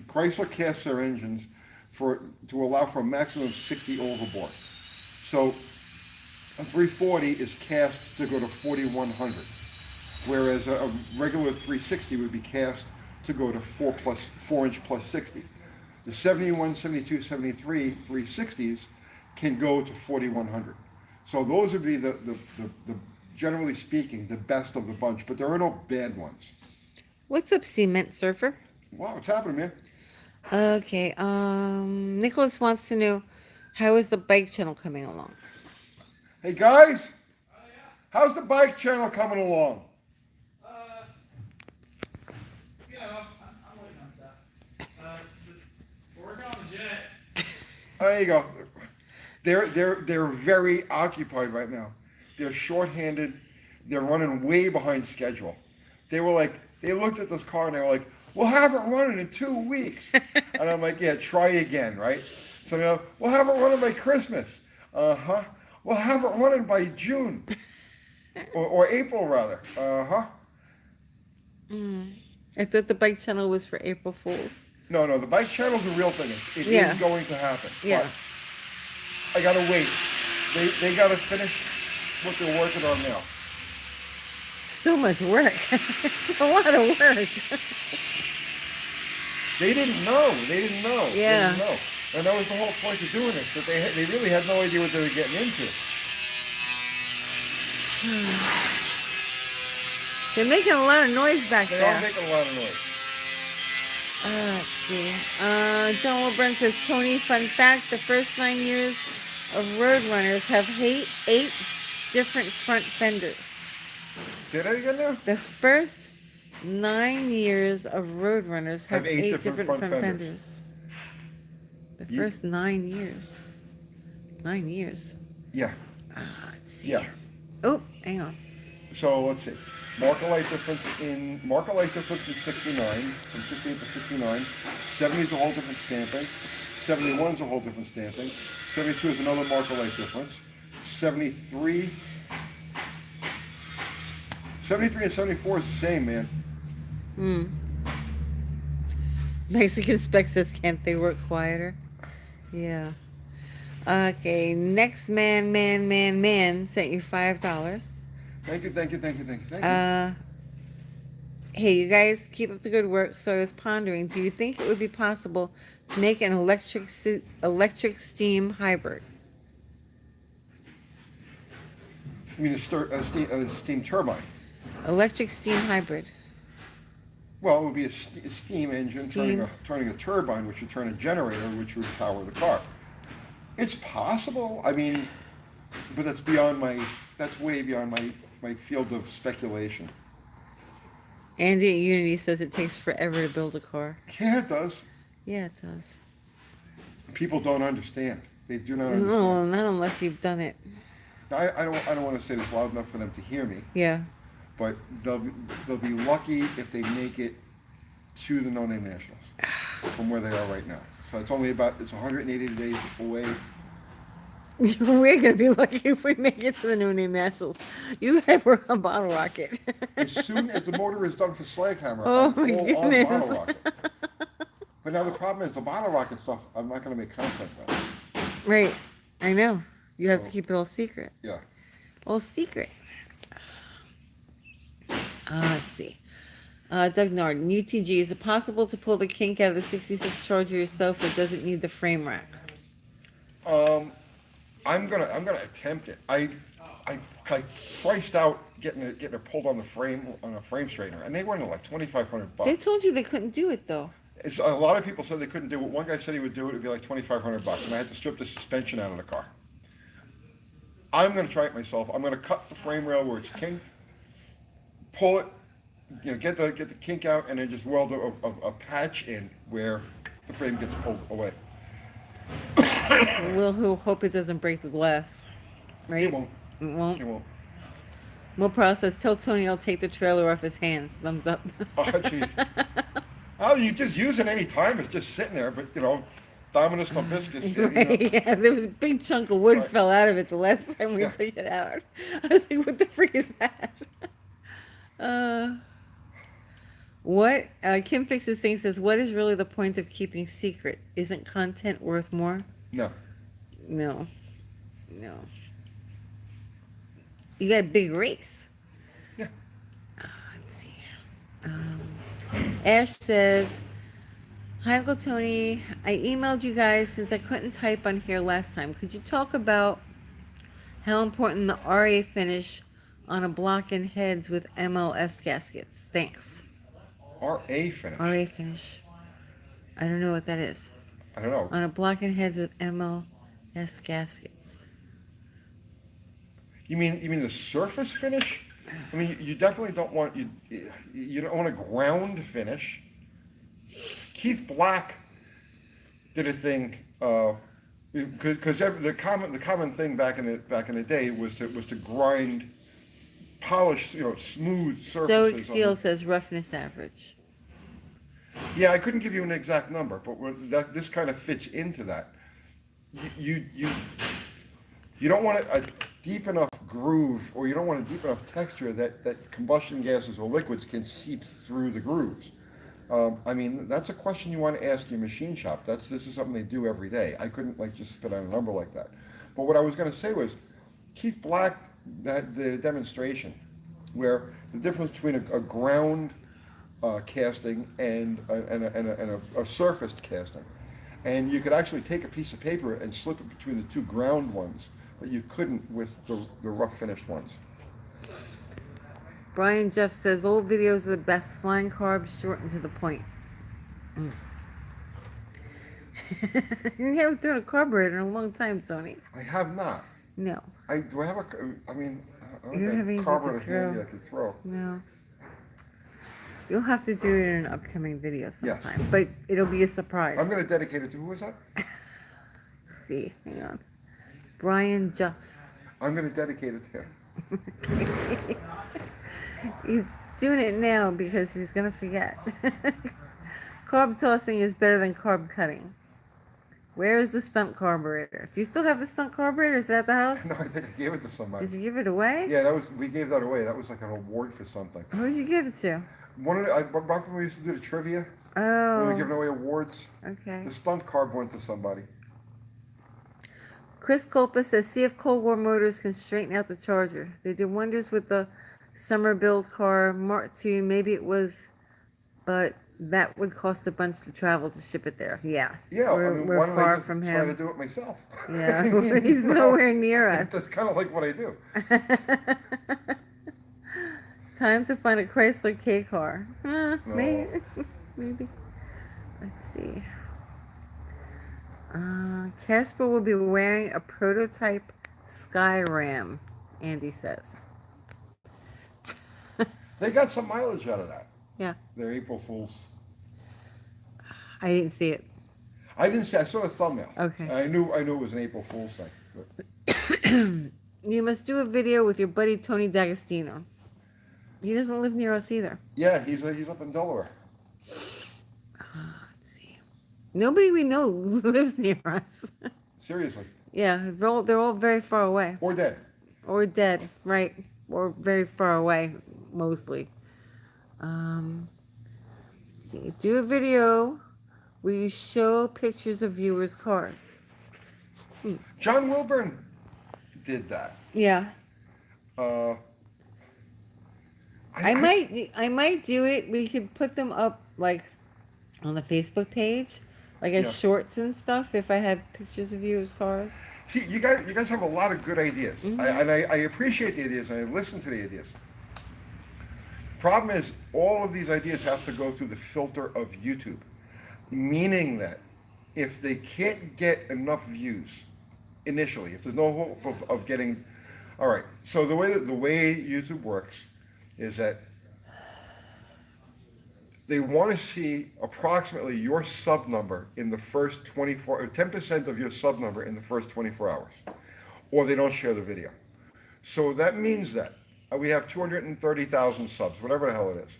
Chrysler casts their engines to allow for a maximum of 60 overbore. So a 340 is cast to go to 4100, whereas a regular 360 would be cast to go to 4 inch plus 60. The 71, 72, 73 360s can go to 4100. So those would be the generally speaking, the best of the bunch, but there are no bad ones. What's up, Cement Surfer? Wow, what's happening, man? Okay, Nicholas wants to know, how is the bike channel coming along? Hey guys, how's the bike channel coming along? You know, I'm waiting on stuff. We're working on the jet. There you go. They're very occupied right now. They're short-handed. They're running way behind schedule. They looked at this car and they were like, "We'll have it running in 2 weeks." And I'm like, "Yeah, try again, right?" So you know, we'll have it running by Christmas. We'll have it running by June or April rather. I thought the bike channel was for April Fools. No, the bike channel's a real thing. It Yeah. is going to happen. Yeah. But I gotta wait. They gotta finish what they're working on now. So much work. It's a lot of work. They didn't know. Yeah. They didn't know. And that was the whole point of doing this, that they really had no idea what they were getting into. They're making a lot of noise back They there. are making a lot of noise. Let's see. John Wilburn says, Tony, fun fact, the first 9 years of Roadrunners have 8 different front fenders. Say that again now? The first 9 years of Roadrunners have 8 different front fenders. The first 9 years. 9 years. Yeah. Let's see. Yeah. Oh, hang on. So let's see. Marker light difference in 69, from 68 to 69. 70 is a whole different stamping. 71 is a whole different stamping. 72 is another marker light difference. 73 and 74 is the same, man. Mexican Spec says, can't they work quieter? Yeah. Okay, next man sent you $5. Thank you. Hey, you guys, keep up the good work. So I was pondering, do you think it would be possible to make an electric steam hybrid? You mean a steam turbine? Electric steam hybrid. Well, it would be a steam engine turning a turbine, which would turn a generator, which would power the car. It's possible. I mean, but that's way beyond my field of speculation. Andy at Unity says it takes forever to build a car. Yeah, it does. Yeah, it does. People don't understand. They do not understand. No, not unless you've done it. Now, I don't want to say this loud enough for them to hear me, Yeah. but they'll be lucky if they make it to the No Name Nationals from where they are right now. So it's 180 days away. We're going to be lucky if we make it to the No Name Nationals. You guys work on Bottle Rocket. As soon as the motor is done for Slaghammer, Oh, I'm my full on goodness. Bottle Rocket. But now the problem is the Bottle Rocket stuff, I'm not going to make content about. Right. I know. You have to So- keep it all secret. Yeah. All secret. Let's see. Doug Norden, UTG, is it possible to pull the kink out of the 66 Charger yourself, or does it need the frame rack? I'm gonna attempt it. I priced out getting it pulled on a frame straightener, and they went to like $2,500. They told you they couldn't do it, though. A lot of people said they couldn't do it. One guy said he would do it. It'd be like $2,500, and I had to strip the suspension out of the car. I'm gonna try it myself. I'm gonna cut the frame rail where it's kinked, pull it, get the kink out, and then just weld a patch in where the frame gets pulled away. We'll hope it doesn't break the glass. right? won't. It won't. He won't. Mopral says, tell Tony I'll take the trailer off his hands. Thumbs up. Oh, jeez. Oh, you just use it any time. It's just sitting there, but Dominus Nabiscus. Right, yeah, there was a big chunk of wood Right. fell out of it the last time we Yeah. took it out. I was like, what the freak is that? What? Kim Fixes Things says, what is really the point of keeping secret? Isn't content worth more? No. No. No. You got a big race. Yeah. Let's see. Ash says, hi, Uncle Tony. I emailed you guys since I couldn't type on here last time. Could you talk about how important the RA finish on a block and heads with MLS gaskets? Thanks. RA finish. RA finish. I don't know what that is. I don't know. On a block and heads with MLS gaskets. You mean the surface finish? I mean, you definitely don't want you don't want a ground finish. Keith Black did a thing because the common thing back in the day was to grind, polish, smooth surfaces. Stoic Steel says roughness average. Yeah, I couldn't give you an exact number, but this kind of fits into that. You don't want a deep enough groove, or you don't want a deep enough texture that combustion gases or liquids can seep through the grooves. I mean, that's a question you want to ask your machine shop. This is something they do every day. I couldn't just spit out a number like that. But what I was going to say was, Keith Black had the demonstration where the difference between a ground casting and a surfaced casting. And you could actually take a piece of paper and slip it between the two ground ones, but you couldn't with the rough finished ones. Brian Jeff says old videos are the best. Flying carbs, short and to the point. You haven't thrown a carburetor in a long time, Tony. I have not. No. Do I have I mean, I You don't have anything carburetor to throw. handy I could throw. No. You'll have to do it in an upcoming video Yes. sometime, but it'll be a surprise. I'm going to dedicate it to, who was that? Let's see, hang on. Brian Jeffs. I'm going to dedicate it to him. He's doing it now because he's gonna forget. Carb tossing is better than carb cutting. Where is the stunt carburetor? Do you still have the stunt carburetor? Is it at the house? No, I think I gave it to somebody. Did you give it away? Yeah, we gave that away. That was like an award for something. Who did you give it to? Back when we used to do the trivia, we were giving Oh, away awards. okay. The stunt carb went to somebody. Chris Culpa says, see if Cold War Motors can straighten out the Charger. They did wonders with the summer build car, Mark II, maybe it was, but that would cost a bunch to travel to ship it there. Yeah. Yeah, We're why don't far I just from try to him. do it myself? Yeah, I mean, he's nowhere near us. That's kind of like what I do. Time to find a Chrysler K car. No. Maybe. Maybe. Let's see. Casper will be wearing a prototype Skyram, Andy says. They got some mileage out of that. Yeah, They're April Fools. I didn't see it. I didn't say. I saw the thumbnail. Okay. I knew it was an April Fool's thing. But You must do a video with your buddy Tony D'Agostino. He doesn't live near us either. yeah, he's up in Delaware. Let's see. Nobody we know lives near us. Seriously, Yeah, they're all very far away. or dead. Or dead, right? Or very far away, mostly. Let's see. Do a video where you show pictures of viewers' cars. John Wilburn did that. Yeah. I I might do it. We could put them up like on the Facebook page, like as Yeah. shorts and stuff. If I had pictures of viewers' cars. See, you guys have a lot of good ideas, Mm-hmm. I appreciate the ideas, and I listen to the ideas. Problem is, all of these ideas have to go through the filter of YouTube, meaning that if they can't get enough views initially, if there's no hope of getting, all right. So the way YouTube works is that they want to see approximately your sub number in the first 10% of your sub number in the first 24 hours. or they don't share the video. So that means that we have 230,000 subs, whatever the hell it is.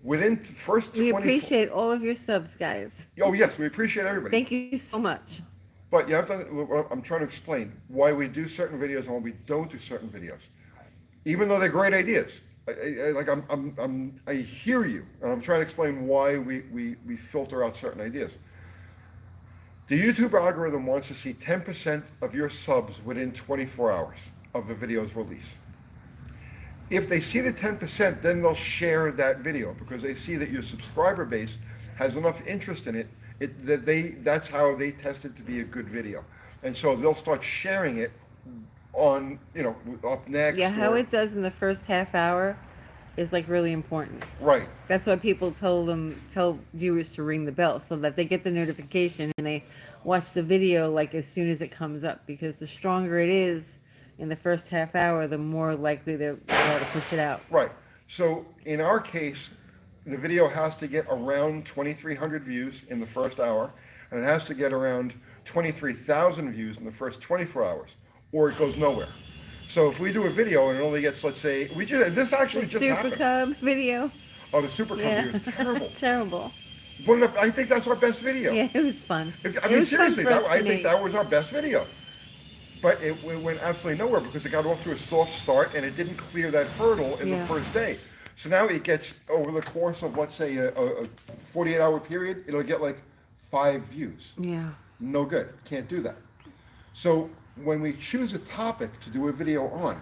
Within the first 24... We appreciate all of your subs, guys. Oh, yes, we appreciate everybody. Thank you so much. But you have to, I'm trying to explain why we do certain videos and why we don't do certain videos. Even though they're great ideas. I hear you, and I'm trying to explain why we filter out certain ideas. The YouTube algorithm wants to see 10% of your subs within 24 hours of the video's release. If they see the 10%, then they'll share that video because they see that your subscriber base has enough interest in it, that's how they test it to be a good video. And so they'll start sharing it on, up next. Yeah, how it does in the first half hour is like really important. Right. That's why people tell viewers to ring the bell so that they get the notification and they watch the video like as soon as it comes up, because the stronger it is in the first half hour, the more likely they're to push it out. Right. So in our case, the video has to get around 2,300 views in the first hour, and it has to get around 23,000 views in the first 24 hours, or it goes nowhere. So if we do a video and it only gets, let's say, this actually just happened. Super Cub video. Oh, the Super Cub video is terrible. Terrible. But I think that's our best video. Yeah, it was fun. Seriously, I think that was our best video. But it went absolutely nowhere because it got off to a soft start and it didn't clear that hurdle in the first day. So now it gets, over the course of, let's say, a 48-hour period, it'll get like 5 views. Yeah. No good. Can't do that. So when we choose a topic to do a video on,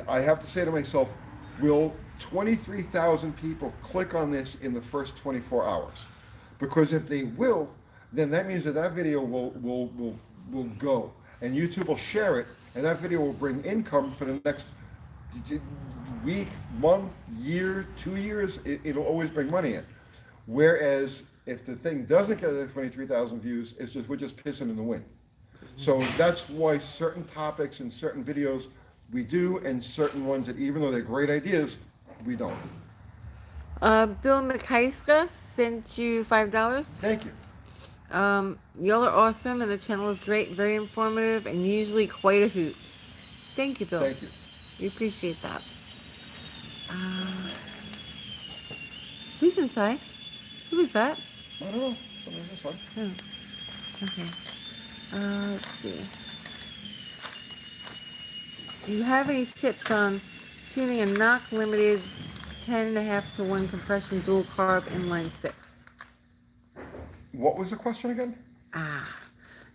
I have to say to myself, will 23,000 people click on this in the first 24 hours? Because if they will, then that means that video will go. And YouTube will share it, and that video will bring income for the next week, month, year, 2 years. It'll always bring money in. Whereas if the thing doesn't get the 23,000 views, we're just pissing in the wind. So that's why certain topics and certain videos we do, and certain ones that, even though they're great ideas, we don't. Bill McKaiska sent you $5. Thank you. Y'all are awesome, and the channel is great, very informative, and usually quite a hoot. Thank you, Bill. Thank you. We appreciate that. Who's inside? Who is that? I don't know. Somebody's inside. Oh, okay. Let's see. Do you have any tips on tuning a knock limited 10.5 to 1 compression dual carb inline 6? What was the question again?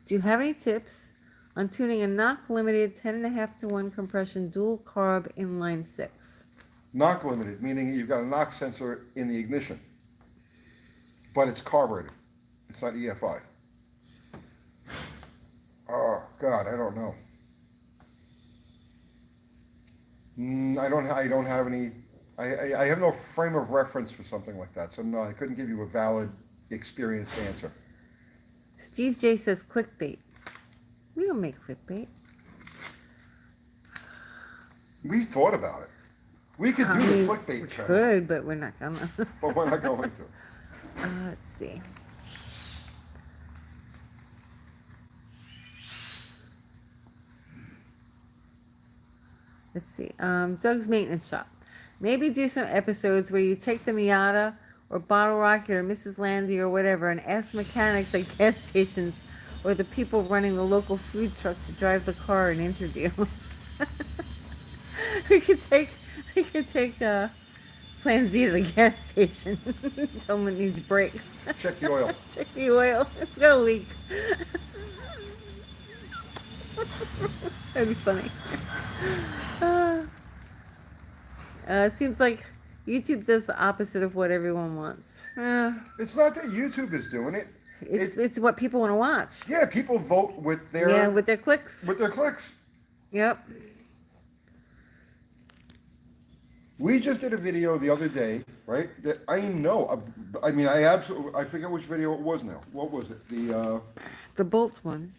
Do you have any tips on tuning a knock limited 10.5 to 1 compression dual carb inline 6? Knock limited, meaning you've got a knock sensor in the ignition, but it's carbureted. It's not EFI. Oh God, I don't know. I don't have any. I have no frame of reference for something like that. So no, I couldn't give you a valid, experienced answer. Steve J says clickbait. We don't make clickbait. We thought about it. We could do the clickbait channel. Could, but we're not gonna. But we're not going to. Let's see. Let's see. Doug's Maintenance Shop. Maybe do some episodes where you take the Miata or Bottle Rocket or Mrs. Landy or whatever and ask mechanics at gas stations or the people running the local food truck to drive the car and interview. we could take Plan Z to the gas station. Tell them it needs brakes. Check the oil. Check the oil. It's got a leak. That'd be funny. Seems like YouTube does the opposite of what everyone wants. It's not that YouTube is doing it. It's what people want to watch. Yeah, people vote with their with their clicks. With their clicks. Yep. We just did a video the other day, right? That I know. I forget which video it was now. What was it? The Bolt one.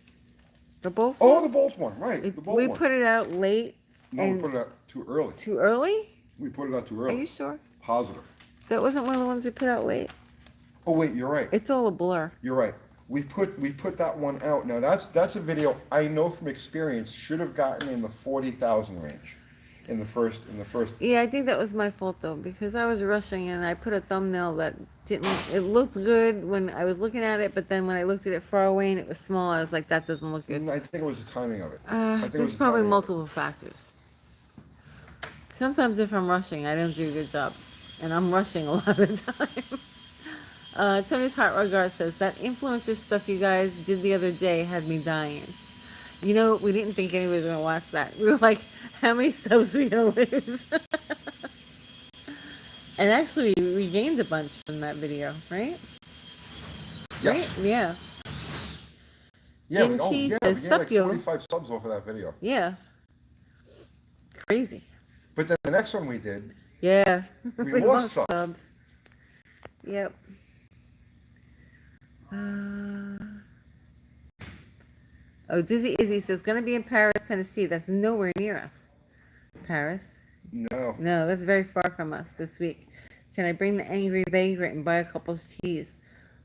The Bolt. Oh, the Bolt one, right? The Bolt we one. put it out late. No, we put it out too early. Too early? We put it out too early. Are you sure? Positive. That wasn't one of the ones we put out late. Oh wait, you're right. It's all a blur. You're right. we put that one out. Now that's a video I know from experience should have gotten in the 40,000 range, in the first. Yeah, I think that was my fault though, because I was rushing and I put a thumbnail that didn't. It looked good when I was looking at it, but then when I looked at it far away and it was small, I was like, that doesn't look good. I think it was the timing of it. I think it was There's the probably timing of it. multiple factors. Sometimes if I'm rushing, I don't do a good job, and I'm rushing a lot of the time. Tony's Heart Regard says that influencer stuff you guys did the other day had me dying. You know, we didn't think anybody was gonna watch that. We were like, how many subs we gonna lose? And actually, we gained a bunch from that video, right? Yes. Right? Yeah. Yeah, Jim Cheese we says, gained sup, like yo. 45 subs off of that video. Yeah. Crazy. But then the next one we did, Yeah. We lost subs. Yep. Oh, Dizzy Izzy says, gonna be in Paris, Tennessee. That's nowhere near us. Paris? no. No, that's very far from us this week. Can I bring the Angry Vagrant and buy a couple of teas?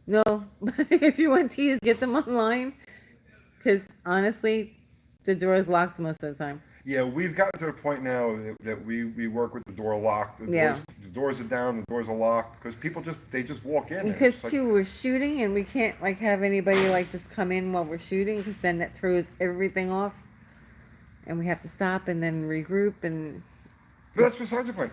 No, but if you want teas, get them online. Because honestly, the door is locked most of the time. Yeah, we've gotten to the point now that we work with the door locked. The doors are down, the doors are locked, because people just walk in. Because It's like, too, we're shooting and we can't like have anybody like just come in while we're shooting, because then that throws everything off, and we have to stop and then regroup and. but that's besides the point.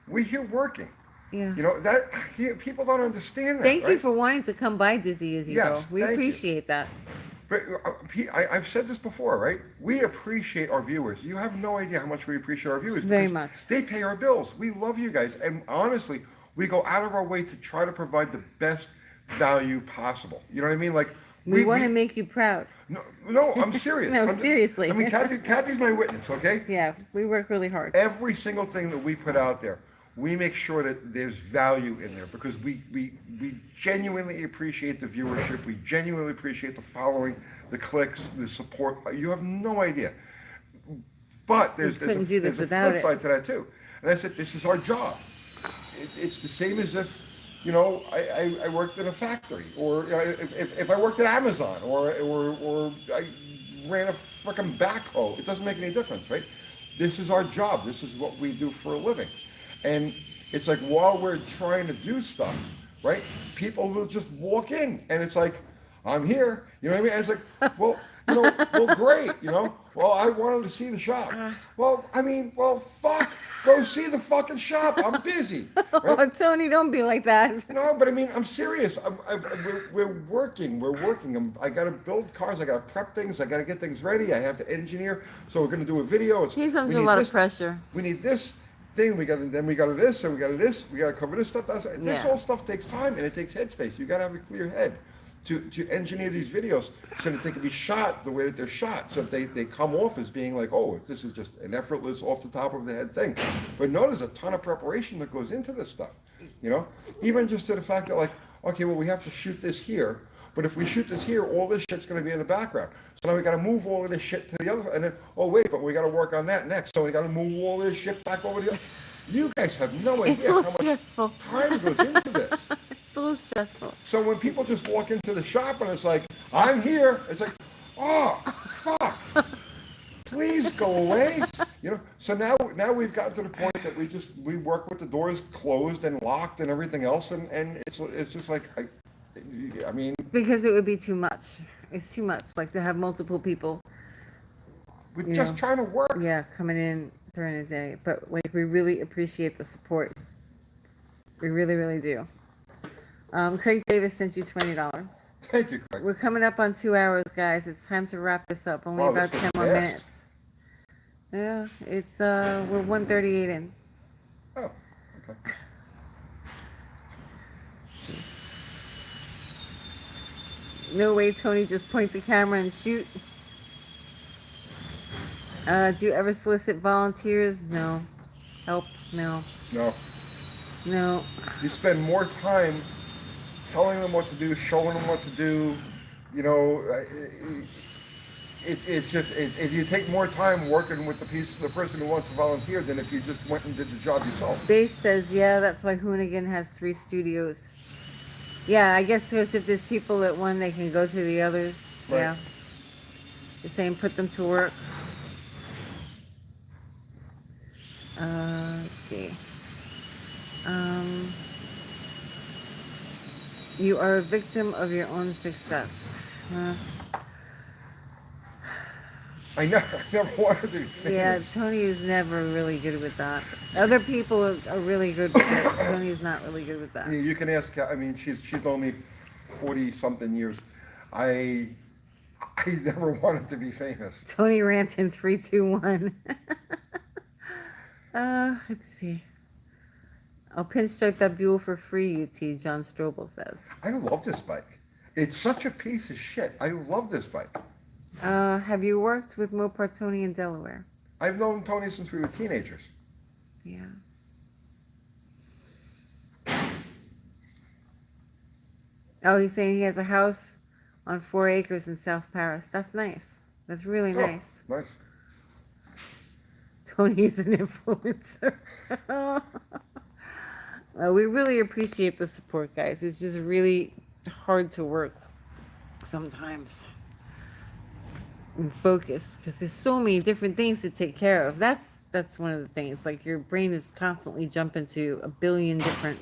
We're here working. Yeah. You know that people don't understand that. Thank you right? for wanting to come by, Dizzy Izzy. Yes, Bro. We thank you. appreciate that. But I've said this before, right? We appreciate our viewers. You have no idea how much we appreciate our viewers. Very because much. They pay our bills. We love you guys. And honestly, we go out of our way to try to provide the best value possible. You know what I mean? Like We want to make you proud. No, I'm serious. No, seriously. I mean, Kathy's my witness, okay? Yeah, we work really hard. Every single thing that we put out there, we make sure that there's value in there because we genuinely appreciate the viewership. We genuinely appreciate the following, the clicks, the support. You have no idea. But there's a flip side to that too. And I said, this is our job. It's the same as if, you know, I worked in a factory, or you know, if I worked at Amazon, or I ran a freaking backhoe. It doesn't make any difference, right? This is our job. This is what we do for a living. And it's like while we're trying to do stuff, right? People will just walk in, and it's like, I'm here. You know what I mean? And it's like, well, you know, well, great. You know, well, I wanted to see the shop. Well, I mean, well, fuck. Go see the fucking shop. I'm busy. Right? Oh, Tony, don't be like that. No, but I mean, I'm serious. We're working. We're working. I got to build cars. I got to prep things. I got to get things ready. I have to engineer. So we're going to do a video. He's under a lot of pressure. We need this thing. We got to this, and we got to this. We got to cover this stuff. This whole stuff takes time, and it takes headspace. You got to have a clear head to engineer these videos so that they can be shot the way that they're shot, so that they come off as being like, oh, this is just an effortless, off the top of the head thing. But no, there's a ton of preparation that goes into this stuff. You know, even just to the fact that like, okay, well, we have to shoot this here, but if we shoot this here, all this shit's going to be in the background. So now we got to move all of this shit to the other, and then, oh wait, but we got to work on that next. So we got to move all this shit back over to the other. You guys have no idea how much time goes into this. It's a little stressful. So when people just walk into the shop and it's like, I'm here, it's like, oh, fuck. Please go away. You know, so now we've gotten to the point that we work with the doors closed and locked and everything else, and it's just like, I mean, because it would be too much. It's too much, like to have multiple people. We're just trying to work. Yeah, coming in during the day. But like, we really appreciate the support. We really, really do. Craig Davis sent you $20. Thank you, Craig. We're coming up on 2 hours, guys. It's time to wrap this up. Only about 10 more minutes. Yeah, it's we're 1:38 in. Oh, okay. No way, Tony, just point the camera and shoot. Do you ever solicit volunteers? No. Help? No. No. No. You spend more time telling them what to do, showing them what to do. You know, it's just you take more time working with the person who wants to volunteer than if you just went and did the job yourself. Base says, yeah, that's why Hoonigan has 3 studios. Yeah, I guess so. If there's people at one, they can go to the other. Right. Yeah. You're saying put them to work. Let's see. Um, you are a victim of your own success. Uh, I never wanted to be yeah, famous. Tony is never really good with that. Other people are really good with it. Tony's not really good with that. You can ask. I mean, she's known me 40-something years. I never wanted to be famous. Tony rants in 3, 2, 1. Let's see. I'll pinstripe that Buell for free, UT, John Strobel says. I love this bike. It's such a piece of shit. I love this bike. Have you worked with Mopar Tony in Delaware? I've known Tony since we were teenagers. Yeah. Oh, he's saying he has a house on 4 acres in South Paris. That's nice. That's really Oh, nice. nice. Tony is an influencer. Well, we really appreciate the support, guys. It's just really hard to work sometimes and focus because there's so many different things to take care of. That's one of the things. Like your brain is constantly jumping to a billion different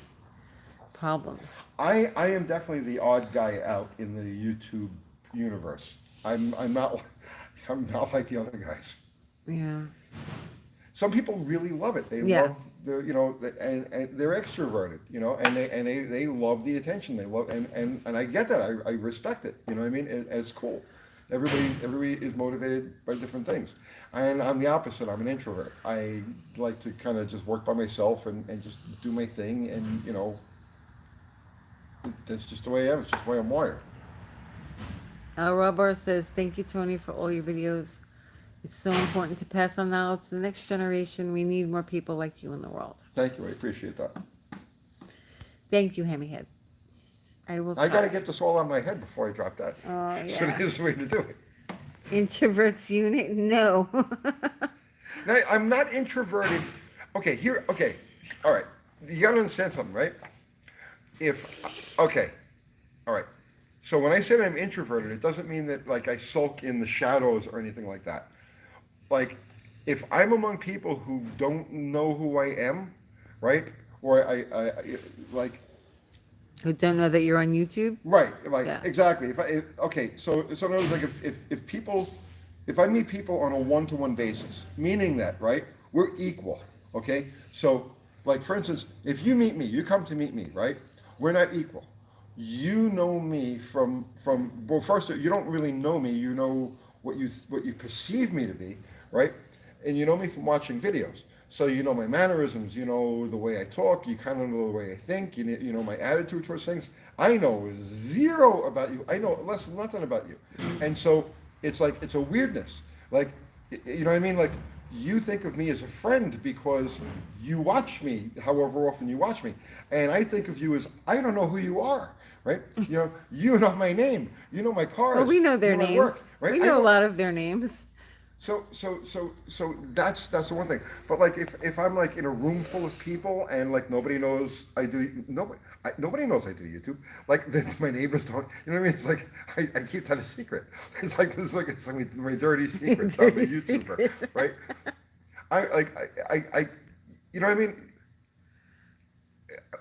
problems. I am definitely the odd guy out in the YouTube universe. I'm not like the other guys. Yeah. Some people really love it. They Yeah. love and they're extroverted, and they love the attention. They love and I get that. I respect it. You know what I mean? It's cool. Everybody is motivated by different things. And I'm the opposite. I'm an introvert. I like to kind of just work by myself and just do my thing, and that's just the way I am. It's just the way I'm wired. Robar says, thank you, Tony, for all your videos. It's so important to pass on knowledge to the next generation. We need more people like you in the world. Thank you. I appreciate that. Thank you, Hemmyhead. I will try. I got to get this all on my head before I drop that. Oh, So yeah. there's a way to do it. Introverts unit? No. Now, I'm not introverted. Okay, all right. You got to understand something, right? All right. So when I say I'm introverted, it doesn't mean that like I sulk in the shadows or anything like that. Like, if I'm among people who don't know who I am, right? Or I like. Who don't know that you're on YouTube? Right, like Yeah. exactly. So in other words, like if I meet people on a one-to-one basis, meaning that, right, we're equal, okay? So, like for instance, if you meet me, you come to meet me, right? We're not equal. You know me from well, first you don't really know me. You know what you perceive me to be, right? And you know me from watching videos. So you know my mannerisms, you know the way I talk, you kind of know the way I think, you know my attitude towards things. I know zero about you. I know nothing about you. And so it's like, it's a weirdness. Like, you know what I mean? Like, you think of me as a friend because you watch me however often you watch me. And I think of you as, I don't know who you are, right? You know my name. You know my cars. Well, we know their you my names. work, right? We know a lot of their names. So that's the one thing. But like if I'm like in a room full of people and like nobody knows nobody knows I do YouTube. Like my neighbors don't. You know what I mean? It's like I keep that a secret. It's like my dirty secret. I'm a YouTuber, right? I you know what I mean?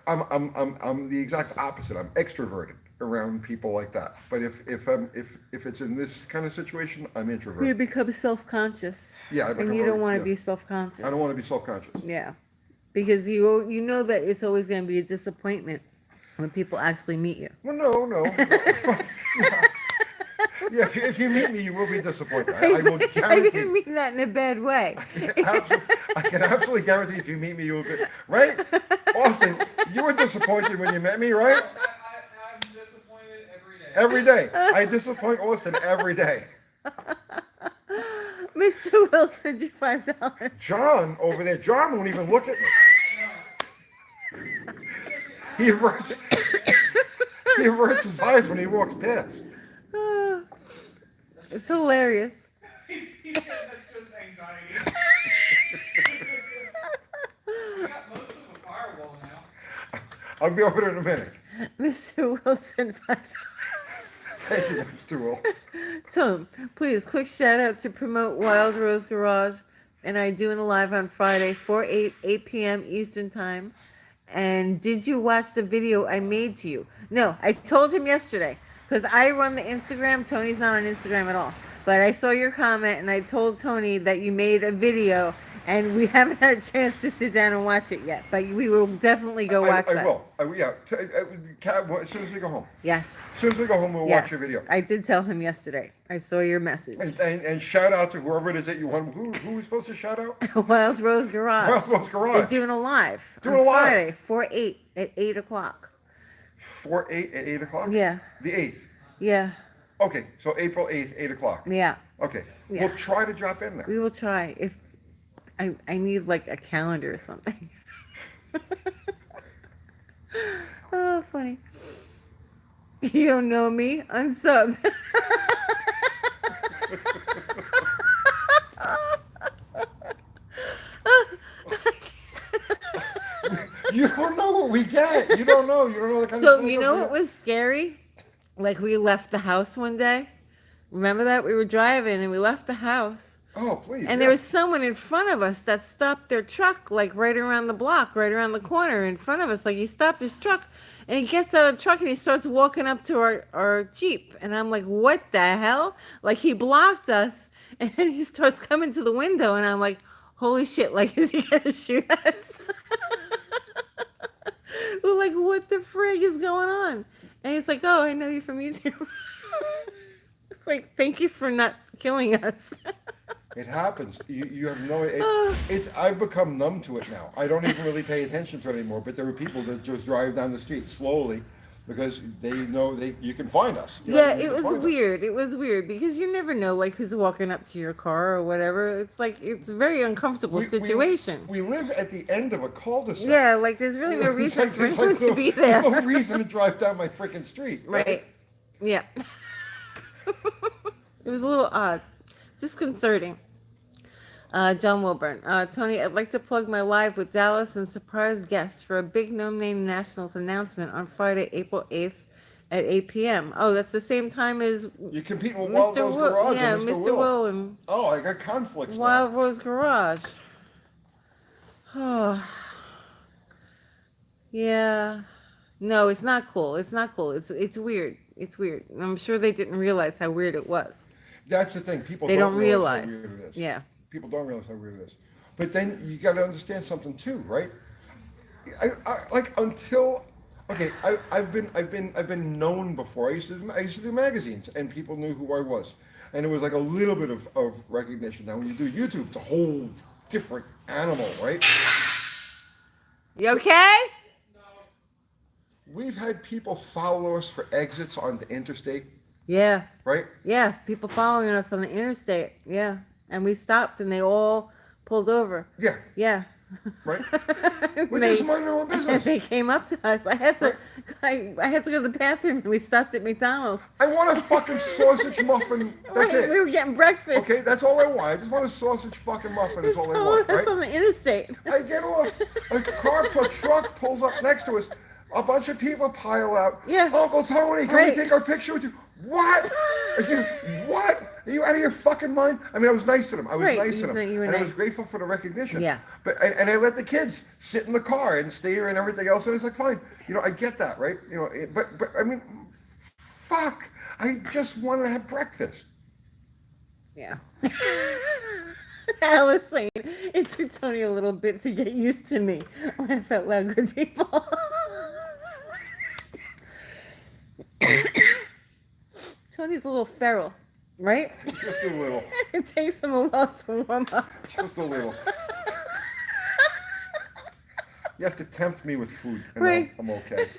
I'm the exact opposite. I'm extroverted around people like that. But if it's in this kind of situation, I'm introverted. You become self-conscious. Yeah, and you don't want to be self-conscious. I don't want to be self-conscious. Yeah, because you know that it's always going to be a disappointment when people actually meet you. Well, no. Yeah, if you meet me, you will be disappointed. I will guarantee. I didn't mean that in a bad way. I can absolutely guarantee if you meet me, you will be right. Austin, you were disappointed when you met me, right? I'm disappointed every day. Every day, I disappoint Austin every day. Mr. Will sent you $5. John over there, John won't even look at me. He averts his eyes when he walks past. It's hilarious. He said that's just anxiety. We got most of the firewall now. I'll be over there in a minute. Mr. Wilson, $5. Thank you, Mr. Will. Tom, please, quick shout out to promote Wild Rose Garage. And I doing a live on Friday, 8 p.m. Eastern Time. And did you watch the video I made to you? No, I told him yesterday. Because I run the Instagram. Tony's not on Instagram at all. But I saw your comment and I told Tony that you made a video. And we haven't had a chance to sit down and watch it yet. But we will definitely go watch that. I will. Yeah. As soon as we go home. Yes. As soon as we go home, we'll watch your video. I did tell him yesterday. I saw your message. And shout out to whoever it is that you want. Who are we supposed to shout out? Wild Rose Garage. Wild Rose Garage. They're doing a live. Doing a live. Friday, 4/8 at 8 o'clock. 4/8 at 8 o'clock? Yeah. The 8th. Yeah. Okay, so April 8th, 8 o'clock. Yeah. Okay. Yeah. We'll try to drop in there. We will try. If I need like a calendar or something. Oh, funny. You don't know me? Unsubbed. You don't know what we get. You don't know. You don't know the kind of So stuff you know we what was scary? Like we left the house one day. Remember that? We were driving and we left the house. Oh, please. And there was someone in front of us that stopped their truck, like right around the block, right around the corner in front of us. Like he stopped his truck and he gets out of the truck and he starts walking up to our Jeep. And I'm like, what the hell? Like he blocked us and then he starts coming to the window and I'm like, holy shit, like is he gonna shoot us? We're like, what the frig is going on? And he's like, oh, I know you from YouTube. Like, thank you for not killing us. It happens. You have no. It's. I've become numb to it now. I don't even really pay attention to it anymore. But there are people that just drive down the street slowly because they know you can find us. Yeah, it was weird. It was weird because you never know, like, who's walking up to your car or whatever. It's like it's a very uncomfortable situation. We live at the end of a cul-de-sac. Yeah, like there's really no reason for anyone to be there. There's no reason to drive down my freaking street. Right. Yeah. It was a little odd, disconcerting. John Wilburn. Tony, I'd like to plug my live with Dallas and surprise guests for a big no-name Nationals announcement on Friday, April 8th at 8 p.m. Oh, that's the same time as You're competing with Wild Rose Garage yeah, and Mr. Mr. Will. and Oh, I got conflicts Wild now. Rose Garage. Oh. Yeah. No, it's not cool. It's not cool. It's weird. It's weird. I'm sure they didn't realize how weird it was. That's the thing. People They don't realize realize. how weird it is. Yeah. People don't realize how weird it is. But then you got to understand something too, right? I've been known before. I used to do magazines, and people knew who I was, and it was like a little bit of recognition. Now when you do YouTube, it's a whole different animal, right? You okay? We've had people follow us for exits on the interstate, Yeah. right? Yeah. People following us on the interstate. Yeah. And we stopped and they all pulled over. Yeah, Yeah. right. We just mind our own And business. they came up to us. I had to go to the bathroom and we stopped at McDonald's. I want a fucking sausage muffin. That's Right, it. we were getting breakfast. Okay, that's all I want. I just want a sausage fucking muffin. That's all I want, That's right? on the interstate. I get off. A truck pulls up next to us. A bunch of people pile out. Yeah. Uncle Tony, can Right. we take our picture with you? What? What? Are you out of your fucking mind? I mean, I was nice to them. I was Right, nice to them. you were And I was nice. grateful for the recognition. Yeah. But and I let the kids sit in the car and stay here and everything else. And it's like, fine. I get that, right? But I mean, fuck. I just want to have breakfast. Yeah. I was saying it took Tony a little bit to get used to me when I felt like good people. Tony's a little feral, right? Just a little. It takes him a while to warm up. Just a little. You have to tempt me with food, and Right. I'm okay.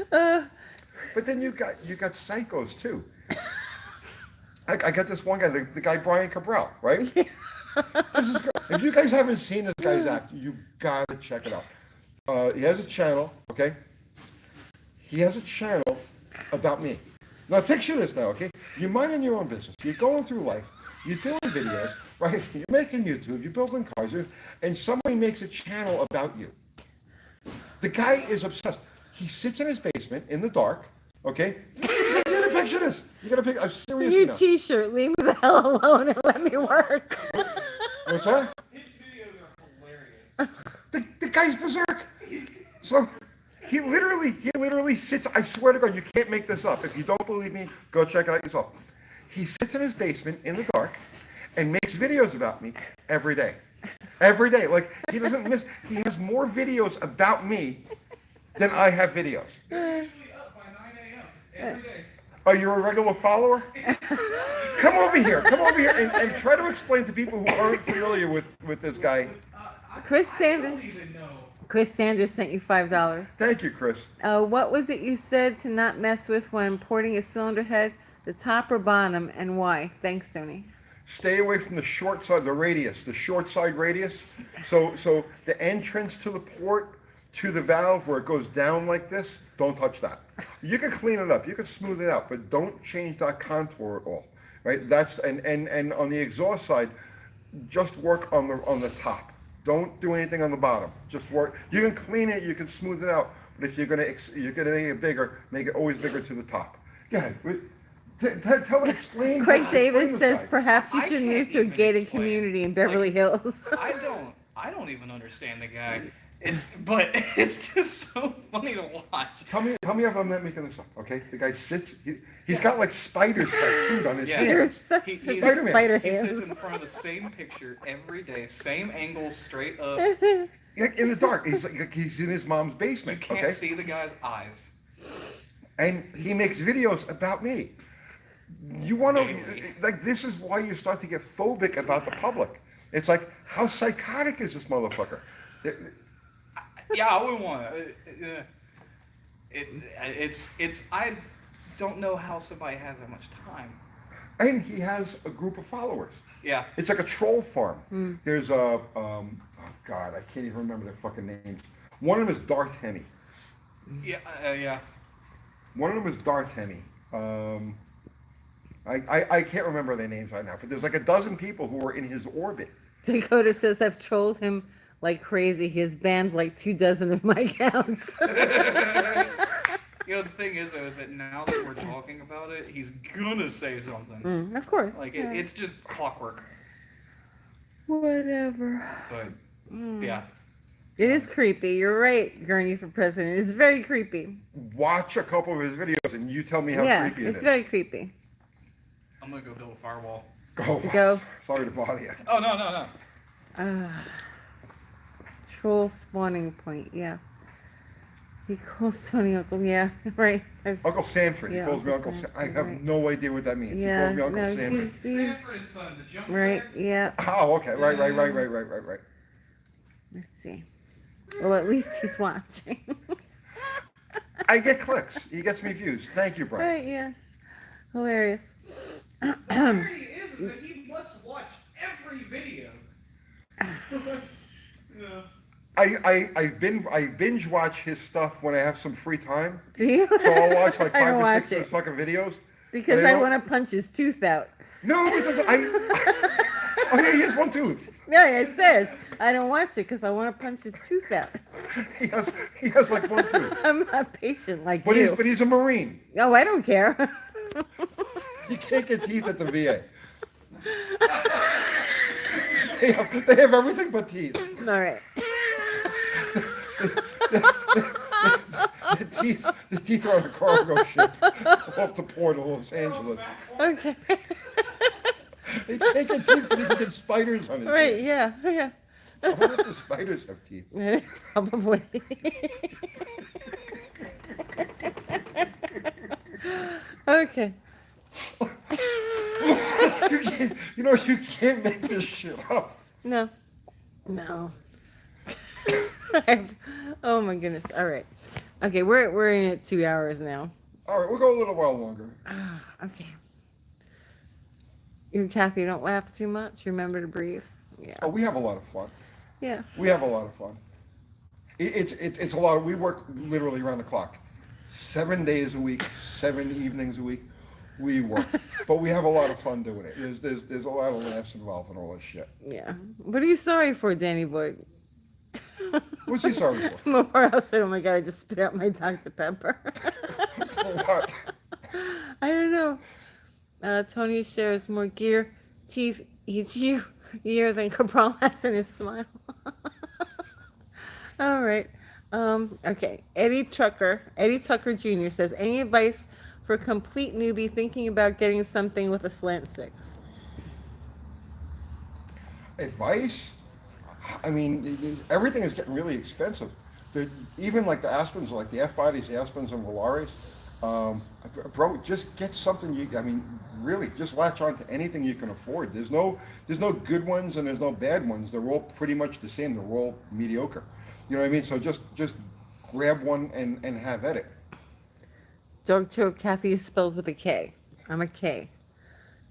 But then you got psychos too. I got this one guy, the guy Brian Cabral, right? This is great. If you guys haven't seen this guy's act, you gotta check it out. He has a channel, okay? He has a channel about me. Now picture this now, okay? You're minding your own business. You're going through life. You're doing videos, right? You're making YouTube. You're building cars, and somebody makes a channel about you. The guy is obsessed. He sits in his basement in the dark. Okay, you gotta picture this. You gotta picture. I'm serious New now. T-shirt. Leave me the hell alone and let me work. What's that? His videos are hilarious. The guy's berserk. So he literally sits. I swear to God, you can't make this up. If you don't believe me, go check it out yourself. He sits in his basement in the dark and makes videos about me every day. Every day. Like, he doesn't miss. He has more videos about me than I have videos. Usually up by 9 a.m. every day. Are you a regular follower? Come over here and try to explain to people who aren't familiar with this guy. Chris I Sanders. don't even know. Chris Sanders sent you $5. Thank you, Chris. What was it you said to not mess with when importing a cylinder head? The top or bottom, and why? Thanks, Tony. Stay away from the short side, the short side radius. So the entrance to the port, to the valve where it goes down like this, don't touch that. You can clean it up, you can smooth it out, but don't change that contour at all, right? That's and on the exhaust side, just work on the top. Don't do anything on the bottom. Just work. You can clean it, you can smooth it out, but if you're gonna make it bigger, make it always bigger to the top. Go ahead. Explain. Craig Davis explain says this guy. perhaps you I should can't move to a even gated explain. community in Beverly Hills. I don't even understand the guy. It's just so funny to watch. Tell me if I'm not making this up, okay? The guy sits, he's got like spiders tattooed on his Yeah. You're hands. such He- a he's- Spider-Man. spider He sits hands. in front of the same picture every day, same angle, straight up. Like, in the dark. He's in his mom's You basement, can't okay? see the guy's eyes. And he makes videos about me. You want to, Daily. like, this is why you start to get phobic about the public. It's like, how psychotic is this motherfucker? Yeah, I would want to. It's. I don't know how somebody has that much time. And he has a group of followers. Yeah. It's like a troll farm. There's a, oh God, I can't even remember their fucking names. One of them is Darth Hemi. Yeah. Yeah. One of them is Darth Hemi. I can't remember their names right now, but there's like a dozen people who are in his orbit. Dakota says I've trolled him like crazy. He has banned like 24 of my accounts. You know, the thing is, though, is that now that we're talking about it, he's gonna say something. Of course. Like, yeah. it's just clockwork. Whatever. But, yeah. It is creepy. You're right, Gurney for president. It's very creepy. Watch a couple of his videos and you tell me how Yeah, creepy it it's is. very creepy. I'm gonna go build a firewall. Go. Sorry to bother you. Oh, no. Troll spawning point. Yeah. He calls Tony Uncle. Yeah, right. Uncle Sanford. He Yeah, calls me Uncle Uncle Sanford. I Sanford, have right. no idea what that means. Yeah, he calls me Uncle no, Sanford. he's Sanford's son, the jump right. Yeah. Oh, okay. Right. Let's see. Well, at least he's watching. I get clicks. He gets me views. Thank you, Brian. Right. Yeah. Hilarious. The irony is that he must watch every video. Yeah. I binge watch his stuff when I have some free time. Do you? So I'll watch like I 5 don't or watch 6 of his it fucking videos. because And I don't- want to punch his tooth out. No, it doesn't. Oh yeah, he has one tooth. Yeah, I said I don't watch it because I want to punch his tooth out. He has like one tooth. I'm not patient like But you. he's a Marine. Oh, I don't care. You can't get teeth at the VA. They have everything but teeth. All right. The teeth are on a cargo ship off the port of Los Angeles. Okay. He can't get teeth, but he can get spiders on his Right. hands. Yeah. I wonder if the spiders have teeth. Yeah. Probably. Okay. You can't make this shit up. No. Oh my goodness. All right. Okay, we're in at 2 hours now. All right, we'll go a little while longer. Okay. You, Kathy, don't laugh too much. Remember to breathe. Yeah. Oh, we have a lot of fun. Yeah. We have a lot of fun. It's a lot. We work literally around the clock, 7 days a week, 7 evenings a week. We work, but we have a lot of fun doing it. There's a lot of laughs involved in all this shit. Yeah. What are you sorry for, Danny Boy? What's he sorry for? Memorial said, "Oh my God, I just spit out my Dr. Pepper." For what? I don't know. Tony shares more gear, teeth each year than Cabral has in his smile. All right. Okay. Eddie Tucker Jr. says, any advice for a complete newbie thinking about getting something with a slant 6? Advice? I mean, everything is getting really expensive. Even like the Aspens, like the F-bodies, the Aspens and Valaris, bro, just get something I mean, really, just latch on to anything you can afford. There's no good ones and there's no bad ones. They're all pretty much the same. They're all mediocre. You know what I mean? So just grab one and have at it. Dog choke Kathy is spelled with a K. I'm a K.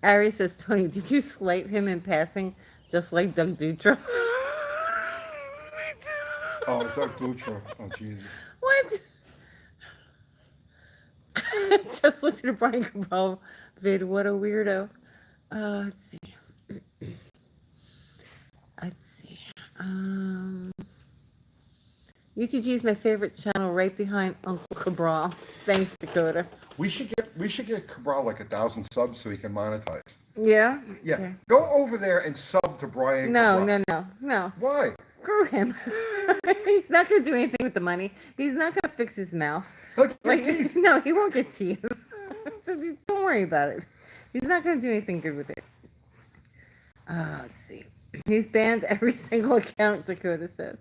Ari says, Tony, did you slight him in passing just like Doug Dutra? Oh, Doug Dutra. Oh, Jesus. What? Just listen to Brian Cabral vid. What a weirdo. Let's see. Let's see. UTG is my favorite channel, right behind Uncle Cabral. Thanks, Dakota. We should get Cabral like 1,000 subs so he can monetize. Yeah. Yeah. Okay. Go over there and sub to Brian Cabral. No. Why? Screw him. He's not going to do anything with the money. He's not going to fix his mouth. Look, No, he won't get teeth. So don't worry about it. He's not going to do anything good with it. Let's see. He's banned every single account, Dakota says.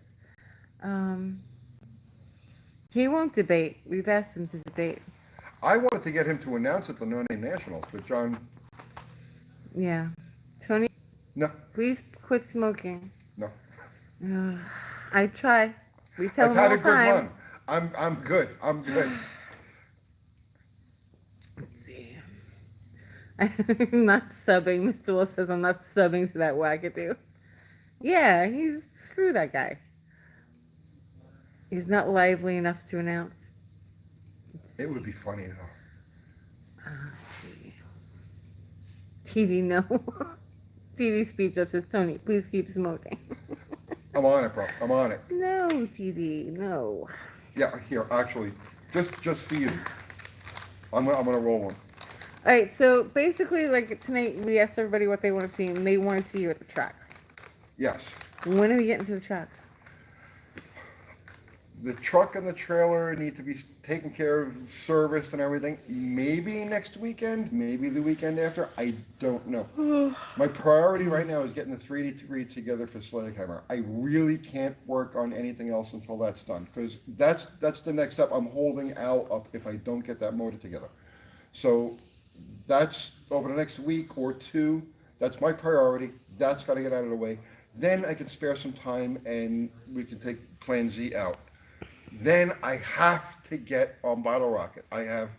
He won't debate. We've asked him to debate. I wanted to get him to announce at the No Name Nationals, but John. Yeah. Tony, No. please quit smoking. No. I try. We tell I've him had all a the time. good run. I'm good. I'm good. Let's see. I'm not subbing. Mr. Will says I'm not subbing to that wackadoo. Yeah, screw that guy. He's not lively enough to announce. It would be funny though. Let's see. TD, no. TD speech up says, Tony, please keep smoking. I'm on it, bro. I'm on it. No, TD, no. Yeah, here, actually, just for you. I'm gonna roll one. All right, so basically, like tonight, we asked everybody what they want to see, and they want to see you at the track. Yes. When are we getting to the track? The truck and the trailer need to be taken care of, serviced and everything. Maybe next weekend, maybe the weekend after. I don't know. My priority right now is getting the 3D3 together for Sledgehammer. I really can't work on anything else until that's done, because that's the next step. I'm holding Al up if I don't get that motor together. So that's over the next week or two. That's my priority. That's got to get out of the way. Then I can spare some time and we can take Plan Z out. Then I have to get on Bottle Rocket. I have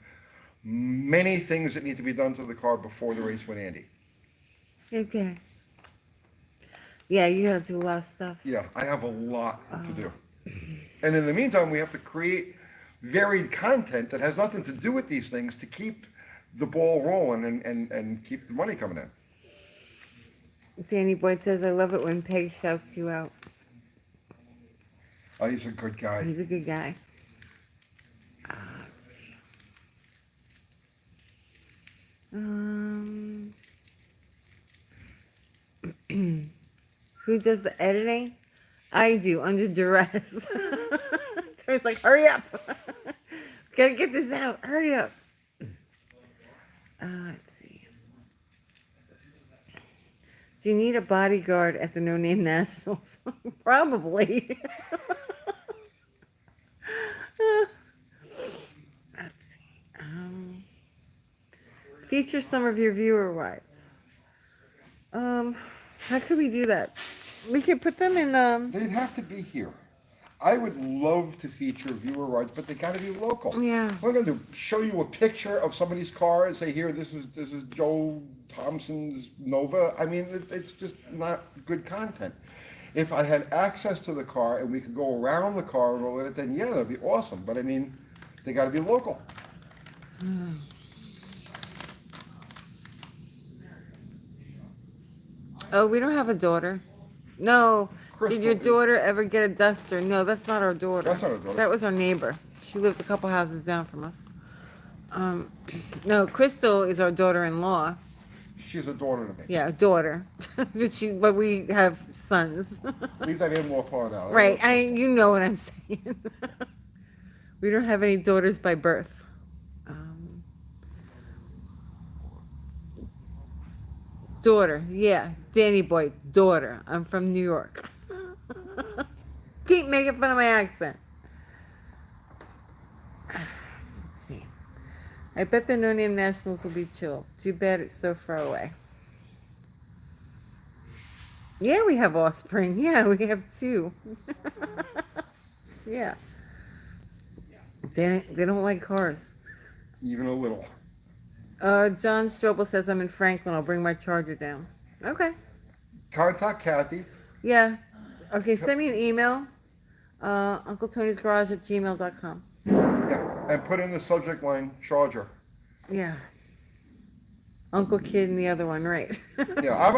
many things that need to be done to the car before the race with Andy. Okay. Yeah, you have to do a lot of stuff. Yeah, I have a lot to do. And in the meantime, we have to create varied content that has nothing to do with these things to keep the ball rolling and keep the money coming in. Danny Boyd says, I love it when Peg shouts you out. Oh, he's a good guy. He's a good guy. Let's see. Who does the editing? I do, under duress. So it's like, hurry up. Gotta get this out. Hurry up. Let's see. Do you need a bodyguard at the No Name Nationals? Probably. Let's see. Feature some of your viewer rides. How could we do that? We could put them in. They'd have to be here. I would love to feature viewer rides, but they got to be local. Yeah. What am I going to do? Show you a picture of somebody's car and say, "Here, this is Joe Thompson's Nova." I mean, it's just not good content. If I had access to the car and we could go around the car and roll it, then yeah, that'd be awesome. But I mean, they got to be local. Oh, we don't have a daughter. No, Crystal, Did your daughter ever get a duster? No, that's not our daughter. That's not our daughter. That was our neighbor. She lives a couple houses down from us. No, Crystal is our daughter-in-law. She's a daughter to me. Yeah, a daughter. But we have sons. Leave that in-law part out. Right, you know what I'm saying. We don't have any daughters by birth. Daughter, yeah. Danny boy, daughter. I'm from New York. Keep making fun of my accent. Let's see. I bet the no-name nationals will be chill. Too bad it's so far away. Yeah, we have offspring. Yeah, we have 2. Yeah. They don't like cars. Even a little. John Strobel says I'm in Franklin. I'll bring my charger down. Okay. Contact Kathy. Yeah. Okay, send me an email. UncleTony'sGarage@gmail.com. Yeah. And put in the subject line, charger. Yeah. Uncle Kid and the other one, right? Yeah, I'm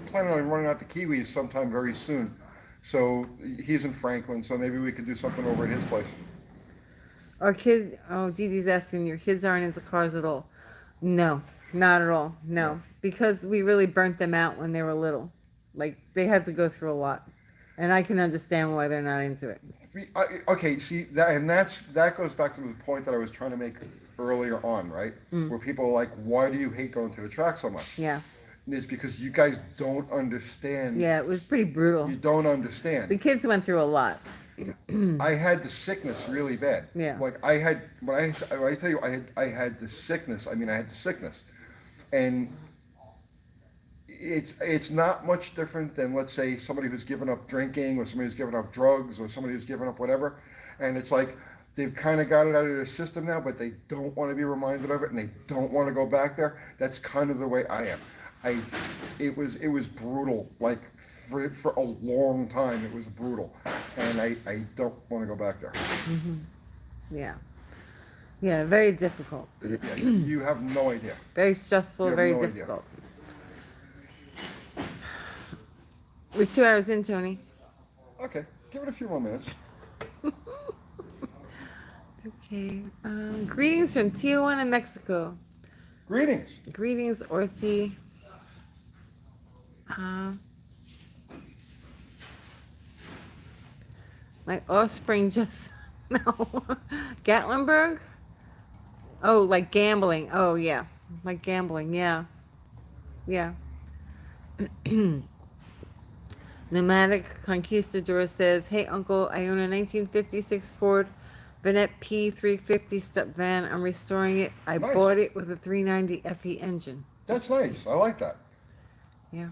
planning on running out to Kiwis sometime very soon. So he's in Franklin, so maybe we could do something over at his place. Our kids, oh, Dee Dee's asking, your kids aren't into cars at all. No, not at all. No, because we really burnt them out when they were little. Like, they had to go through a lot. And I can understand why they're not into it. Okay, see, that goes back to the point that I was trying to make earlier on, right? Where people are like, why do you hate going to the track so much? Yeah. And it's because you guys don't understand. Yeah, it was pretty brutal. You don't understand. The kids went through a lot. I had the sickness really bad. Yeah. Like I had, when I tell you I had the sickness, I mean I had the sickness. And it's not much different than, let's say, somebody who's given up drinking or somebody who's given up drugs or somebody who's given up whatever. And it's like they've kind of got it out of their system now, but they don't want to be reminded of it and they don't want to go back there. That's kind of the way I am. It was brutal. Like for a long time, it was brutal, and I don't want to go back there. Mm-hmm. Yeah. Yeah, very difficult. Yeah, you have no idea. Very stressful, very no difficult. We're 2 hours in, Tony. Okay, give it a few more minutes. Okay. Greetings from Tijuana, Mexico. Greetings. Greetings, Orsi. My offspring just no. Gatlinburg? Oh, like gambling. Oh yeah. Like gambling, yeah. Yeah. Nomadic Conquistador says, hey uncle, I own a 1956 Ford Vanette P350 step van. I'm restoring it. I Nice. bought it with a 390 FE engine. That's nice. I like that. Yeah.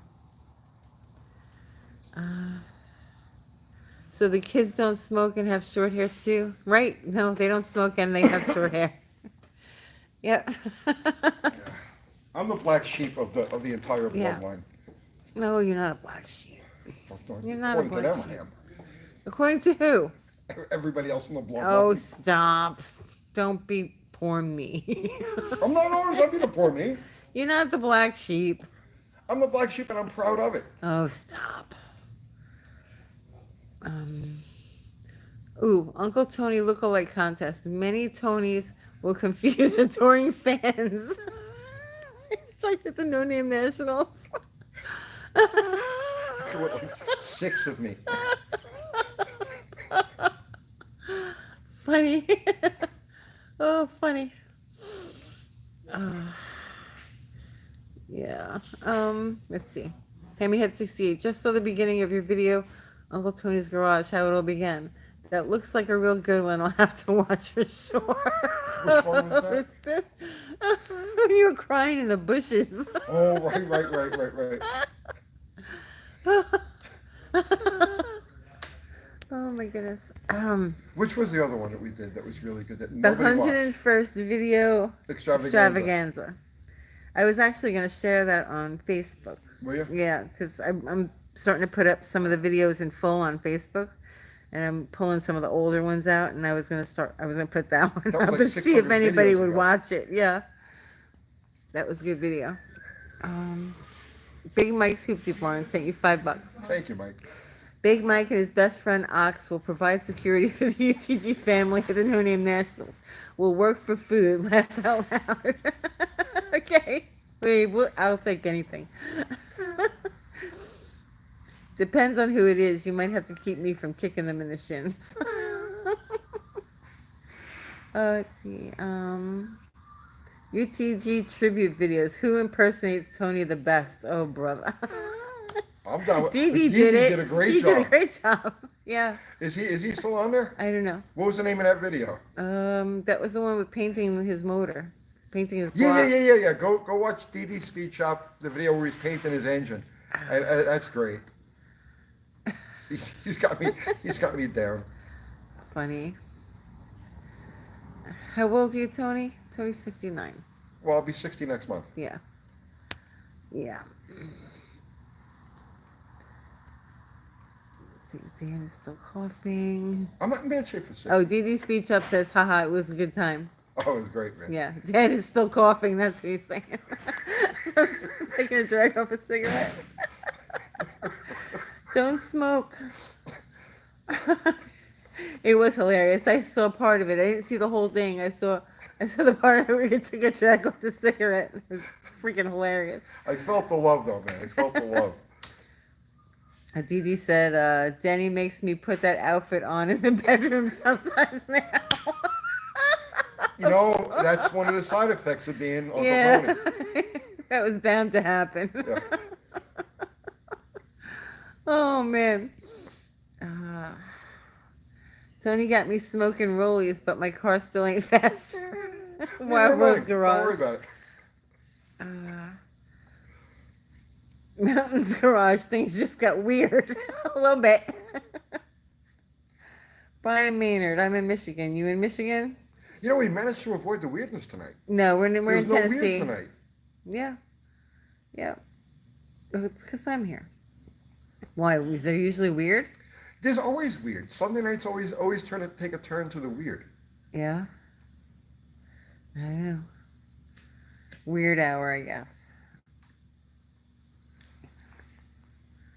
So the kids don't smoke and have short hair too, right? No, they don't smoke and they have short hair. Yep. I'm the black sheep of the entire Yeah. bloodline. No, you're not a black sheep. You're not a According to black them, sheep. I am. According to who? Everybody else in the bloodline. Oh, stop. Don't be poor me. I'm not always happy to poor me. You're not the black sheep. I'm the black sheep and I'm proud of it. Oh, stop. Ooh, Uncle Tony lookalike contest. Many Tonys will confuse adoring fans. It's like at the No Name Nationals. What, like 6 of me. Funny. Oh, funny. Yeah. Let's see. Hammyhead 68. Just saw the beginning of your video, Uncle Tony's Garage, how it all began. That looks like a real good one. I'll have to watch for sure. Which one was that? You were crying in the bushes. Oh, right. Oh my goodness. Which was the other one that we did that was really good that The nobody watched? 101st video extravaganza. I was actually going to share that on Facebook. Were you? Yeah, because I'm starting to put up some of the videos in full on Facebook, and I'm pulling some of the older ones out, and I was going to put that one That was up like and see if 600 anybody videos would ago. watch it. Yeah, that was a good video. Big Mike's Hoopty Barn sent you $5. Thank you, Mike. Big Mike and his best friend Ox will provide security for the UTG family at the No Name Nationals. Will work for food. Laugh out loud. Okay. I'll take anything. Depends on who it is. You might have to keep me from kicking them in the shins. Let's see. UTG tribute videos. Who impersonates Tony the best? Oh, brother. I'm down with Dee did it. did a great He job. did a great job. Yeah. Is he still on there? I don't know. What was the name of that video? That was the one with painting his motor. Painting his Yeah. Go watch DD's Speed Shop, the video where he's painting his engine. And, that's great. He's got me down. Funny. How old are you, Tony? Tony's 59. Well, I'll be 60 next month. Yeah. Yeah. Dan is still coughing. I'm not in bad shape for 60. Oh, DD Speech Up says, haha, it was a good time. Oh, it was great, man. Yeah, Dan is still coughing. That's what he's saying. I'm taking a drag off a cigarette. Don't smoke. It was hilarious. I saw part of it. I didn't see the whole thing. I saw the part where he took a drag off the cigarette. It was freaking hilarious. I felt the love, though, man. I felt the love. Didi said, Denny makes me put that outfit on in the bedroom sometimes now. You know, that's one of the side effects of being Uncle Tony. That was bound to happen. Yeah. Oh, man. Tony got me smoking rollies, but my car still ain't faster. Wild Rose Garage. Don't worry about it. Mountains Garage, things just got weird. A little bit. Brian Maynard, I'm in Michigan. You in Michigan? You know, we managed to avoid the weirdness tonight. No, we're in There's no Tennessee. weird tonight. Yeah. Yeah. Oh, it's because I'm here. Why? Was there usually weird? There's always weird. Sunday nights always take a turn to the weird. Yeah. I don't know. Weird hour, I guess.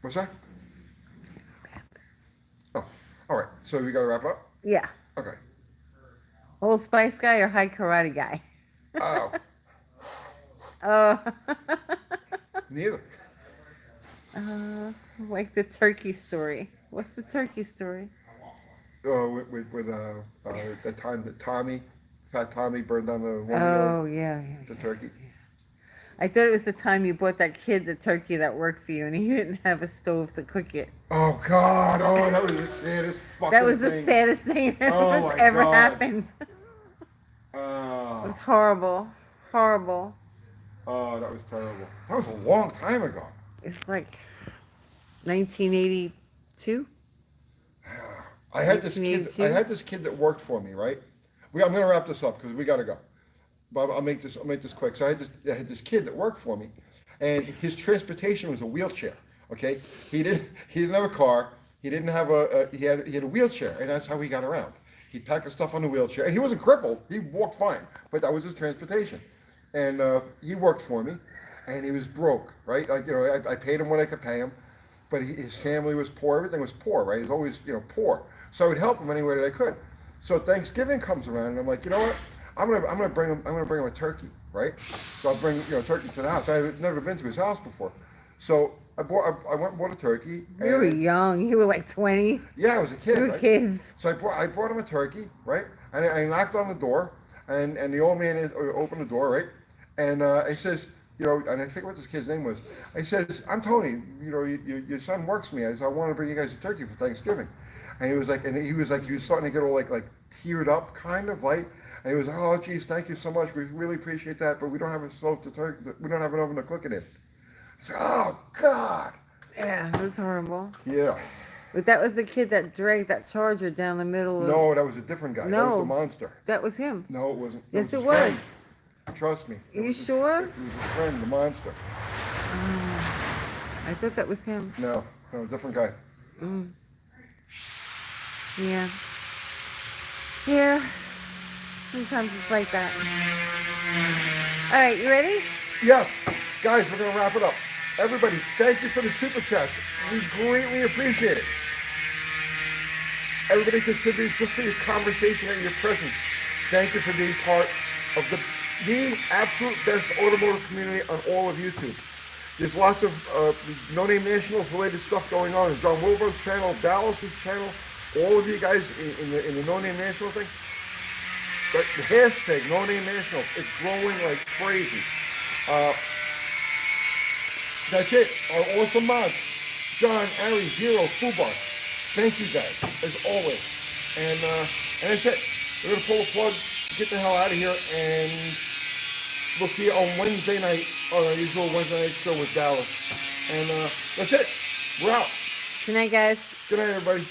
What's that? Oh, all right. So we got to wrap it up? Yeah. Okay. Old Spice guy or high karate guy? Oh, Oh. neither. Like the turkey story. What's the turkey story? With the time that Fat Tommy burned down the woman, Oh, yeah. the turkey. I thought it was the time you bought that kid the turkey that worked for you and he didn't have a stove to cook it. Oh, God. Oh, that was the saddest fucking That was thing. the saddest thing that Oh, has my ever God. happened. It Oh, was horrible. Horrible. oh, that was terrible. That was a long time ago. It's like 1982. I had this kid that worked for me, right? I'm going to wrap this up because we got to go. But I'll make this quick. So I had this kid that worked for me, and his transportation was a wheelchair. Okay, he didn't have a car. He didn't have he had a wheelchair, and that's how he got around. He packed the stuff on the wheelchair, and he wasn't crippled. He walked fine, but that was his transportation. And he worked for me, and he was broke, right? Like, you know, I paid him what I could pay him, but his family was poor. Everything was poor, right? He was always, you know, poor. So I would help him any way that I could. So Thanksgiving comes around, and I'm like, you know what? I'm gonna bring him a turkey, right? So I'll bring, you know, a turkey to the house. I had never been to his house before, so I went and bought a turkey. You were young. You were like 20. Yeah, I was a kid. You were right? kids. So I brought him a turkey, right? And I knocked on the door, and the old man opened the door, right? And he says, you know, and I forget what this kid's name was. He says, I'm Tony. You know, your son works for me. I said, I want to bring you guys a turkey for Thanksgiving. And he was starting to get all like teared up, kind of like. And he was, oh, geez, thank you so much. We really appreciate that, but we don't have a stove we don't have an oven to cook it in. I said, oh, God. Yeah, it was horrible. Yeah. But that was the kid that dragged that charger down the middle of... No, that was a different guy. That No. was the monster. That was him. No, it wasn't. Yes, it his was. friend. Trust me. Are you sure? It was his friend, the monster. I thought that was him. No, different guy. Yeah. Yeah. Sometimes it's like that. All right, you ready? Yes. Guys, we're going to wrap it up. Everybody, thank you for the super chats. We greatly appreciate it. Everybody contributes just for your conversation and your presence. Thank you for being part of the absolute best automotive community on all of YouTube. There's lots of No Name Nationals related stuff going on. John Wilbur's channel, Dallas's channel, all of you guys in the No Name National thing. But the hashtag No Name National is growing like crazy. That's it. Our awesome mods, John, Ari, Zero, Fubar. Thank you guys, as always. And that's it. We're gonna pull the plug, get the hell out of here, and we'll see you on Wednesday night on our usual Wednesday night show with Dallas. And that's it. We're out. Good night, guys. Good night, everybody.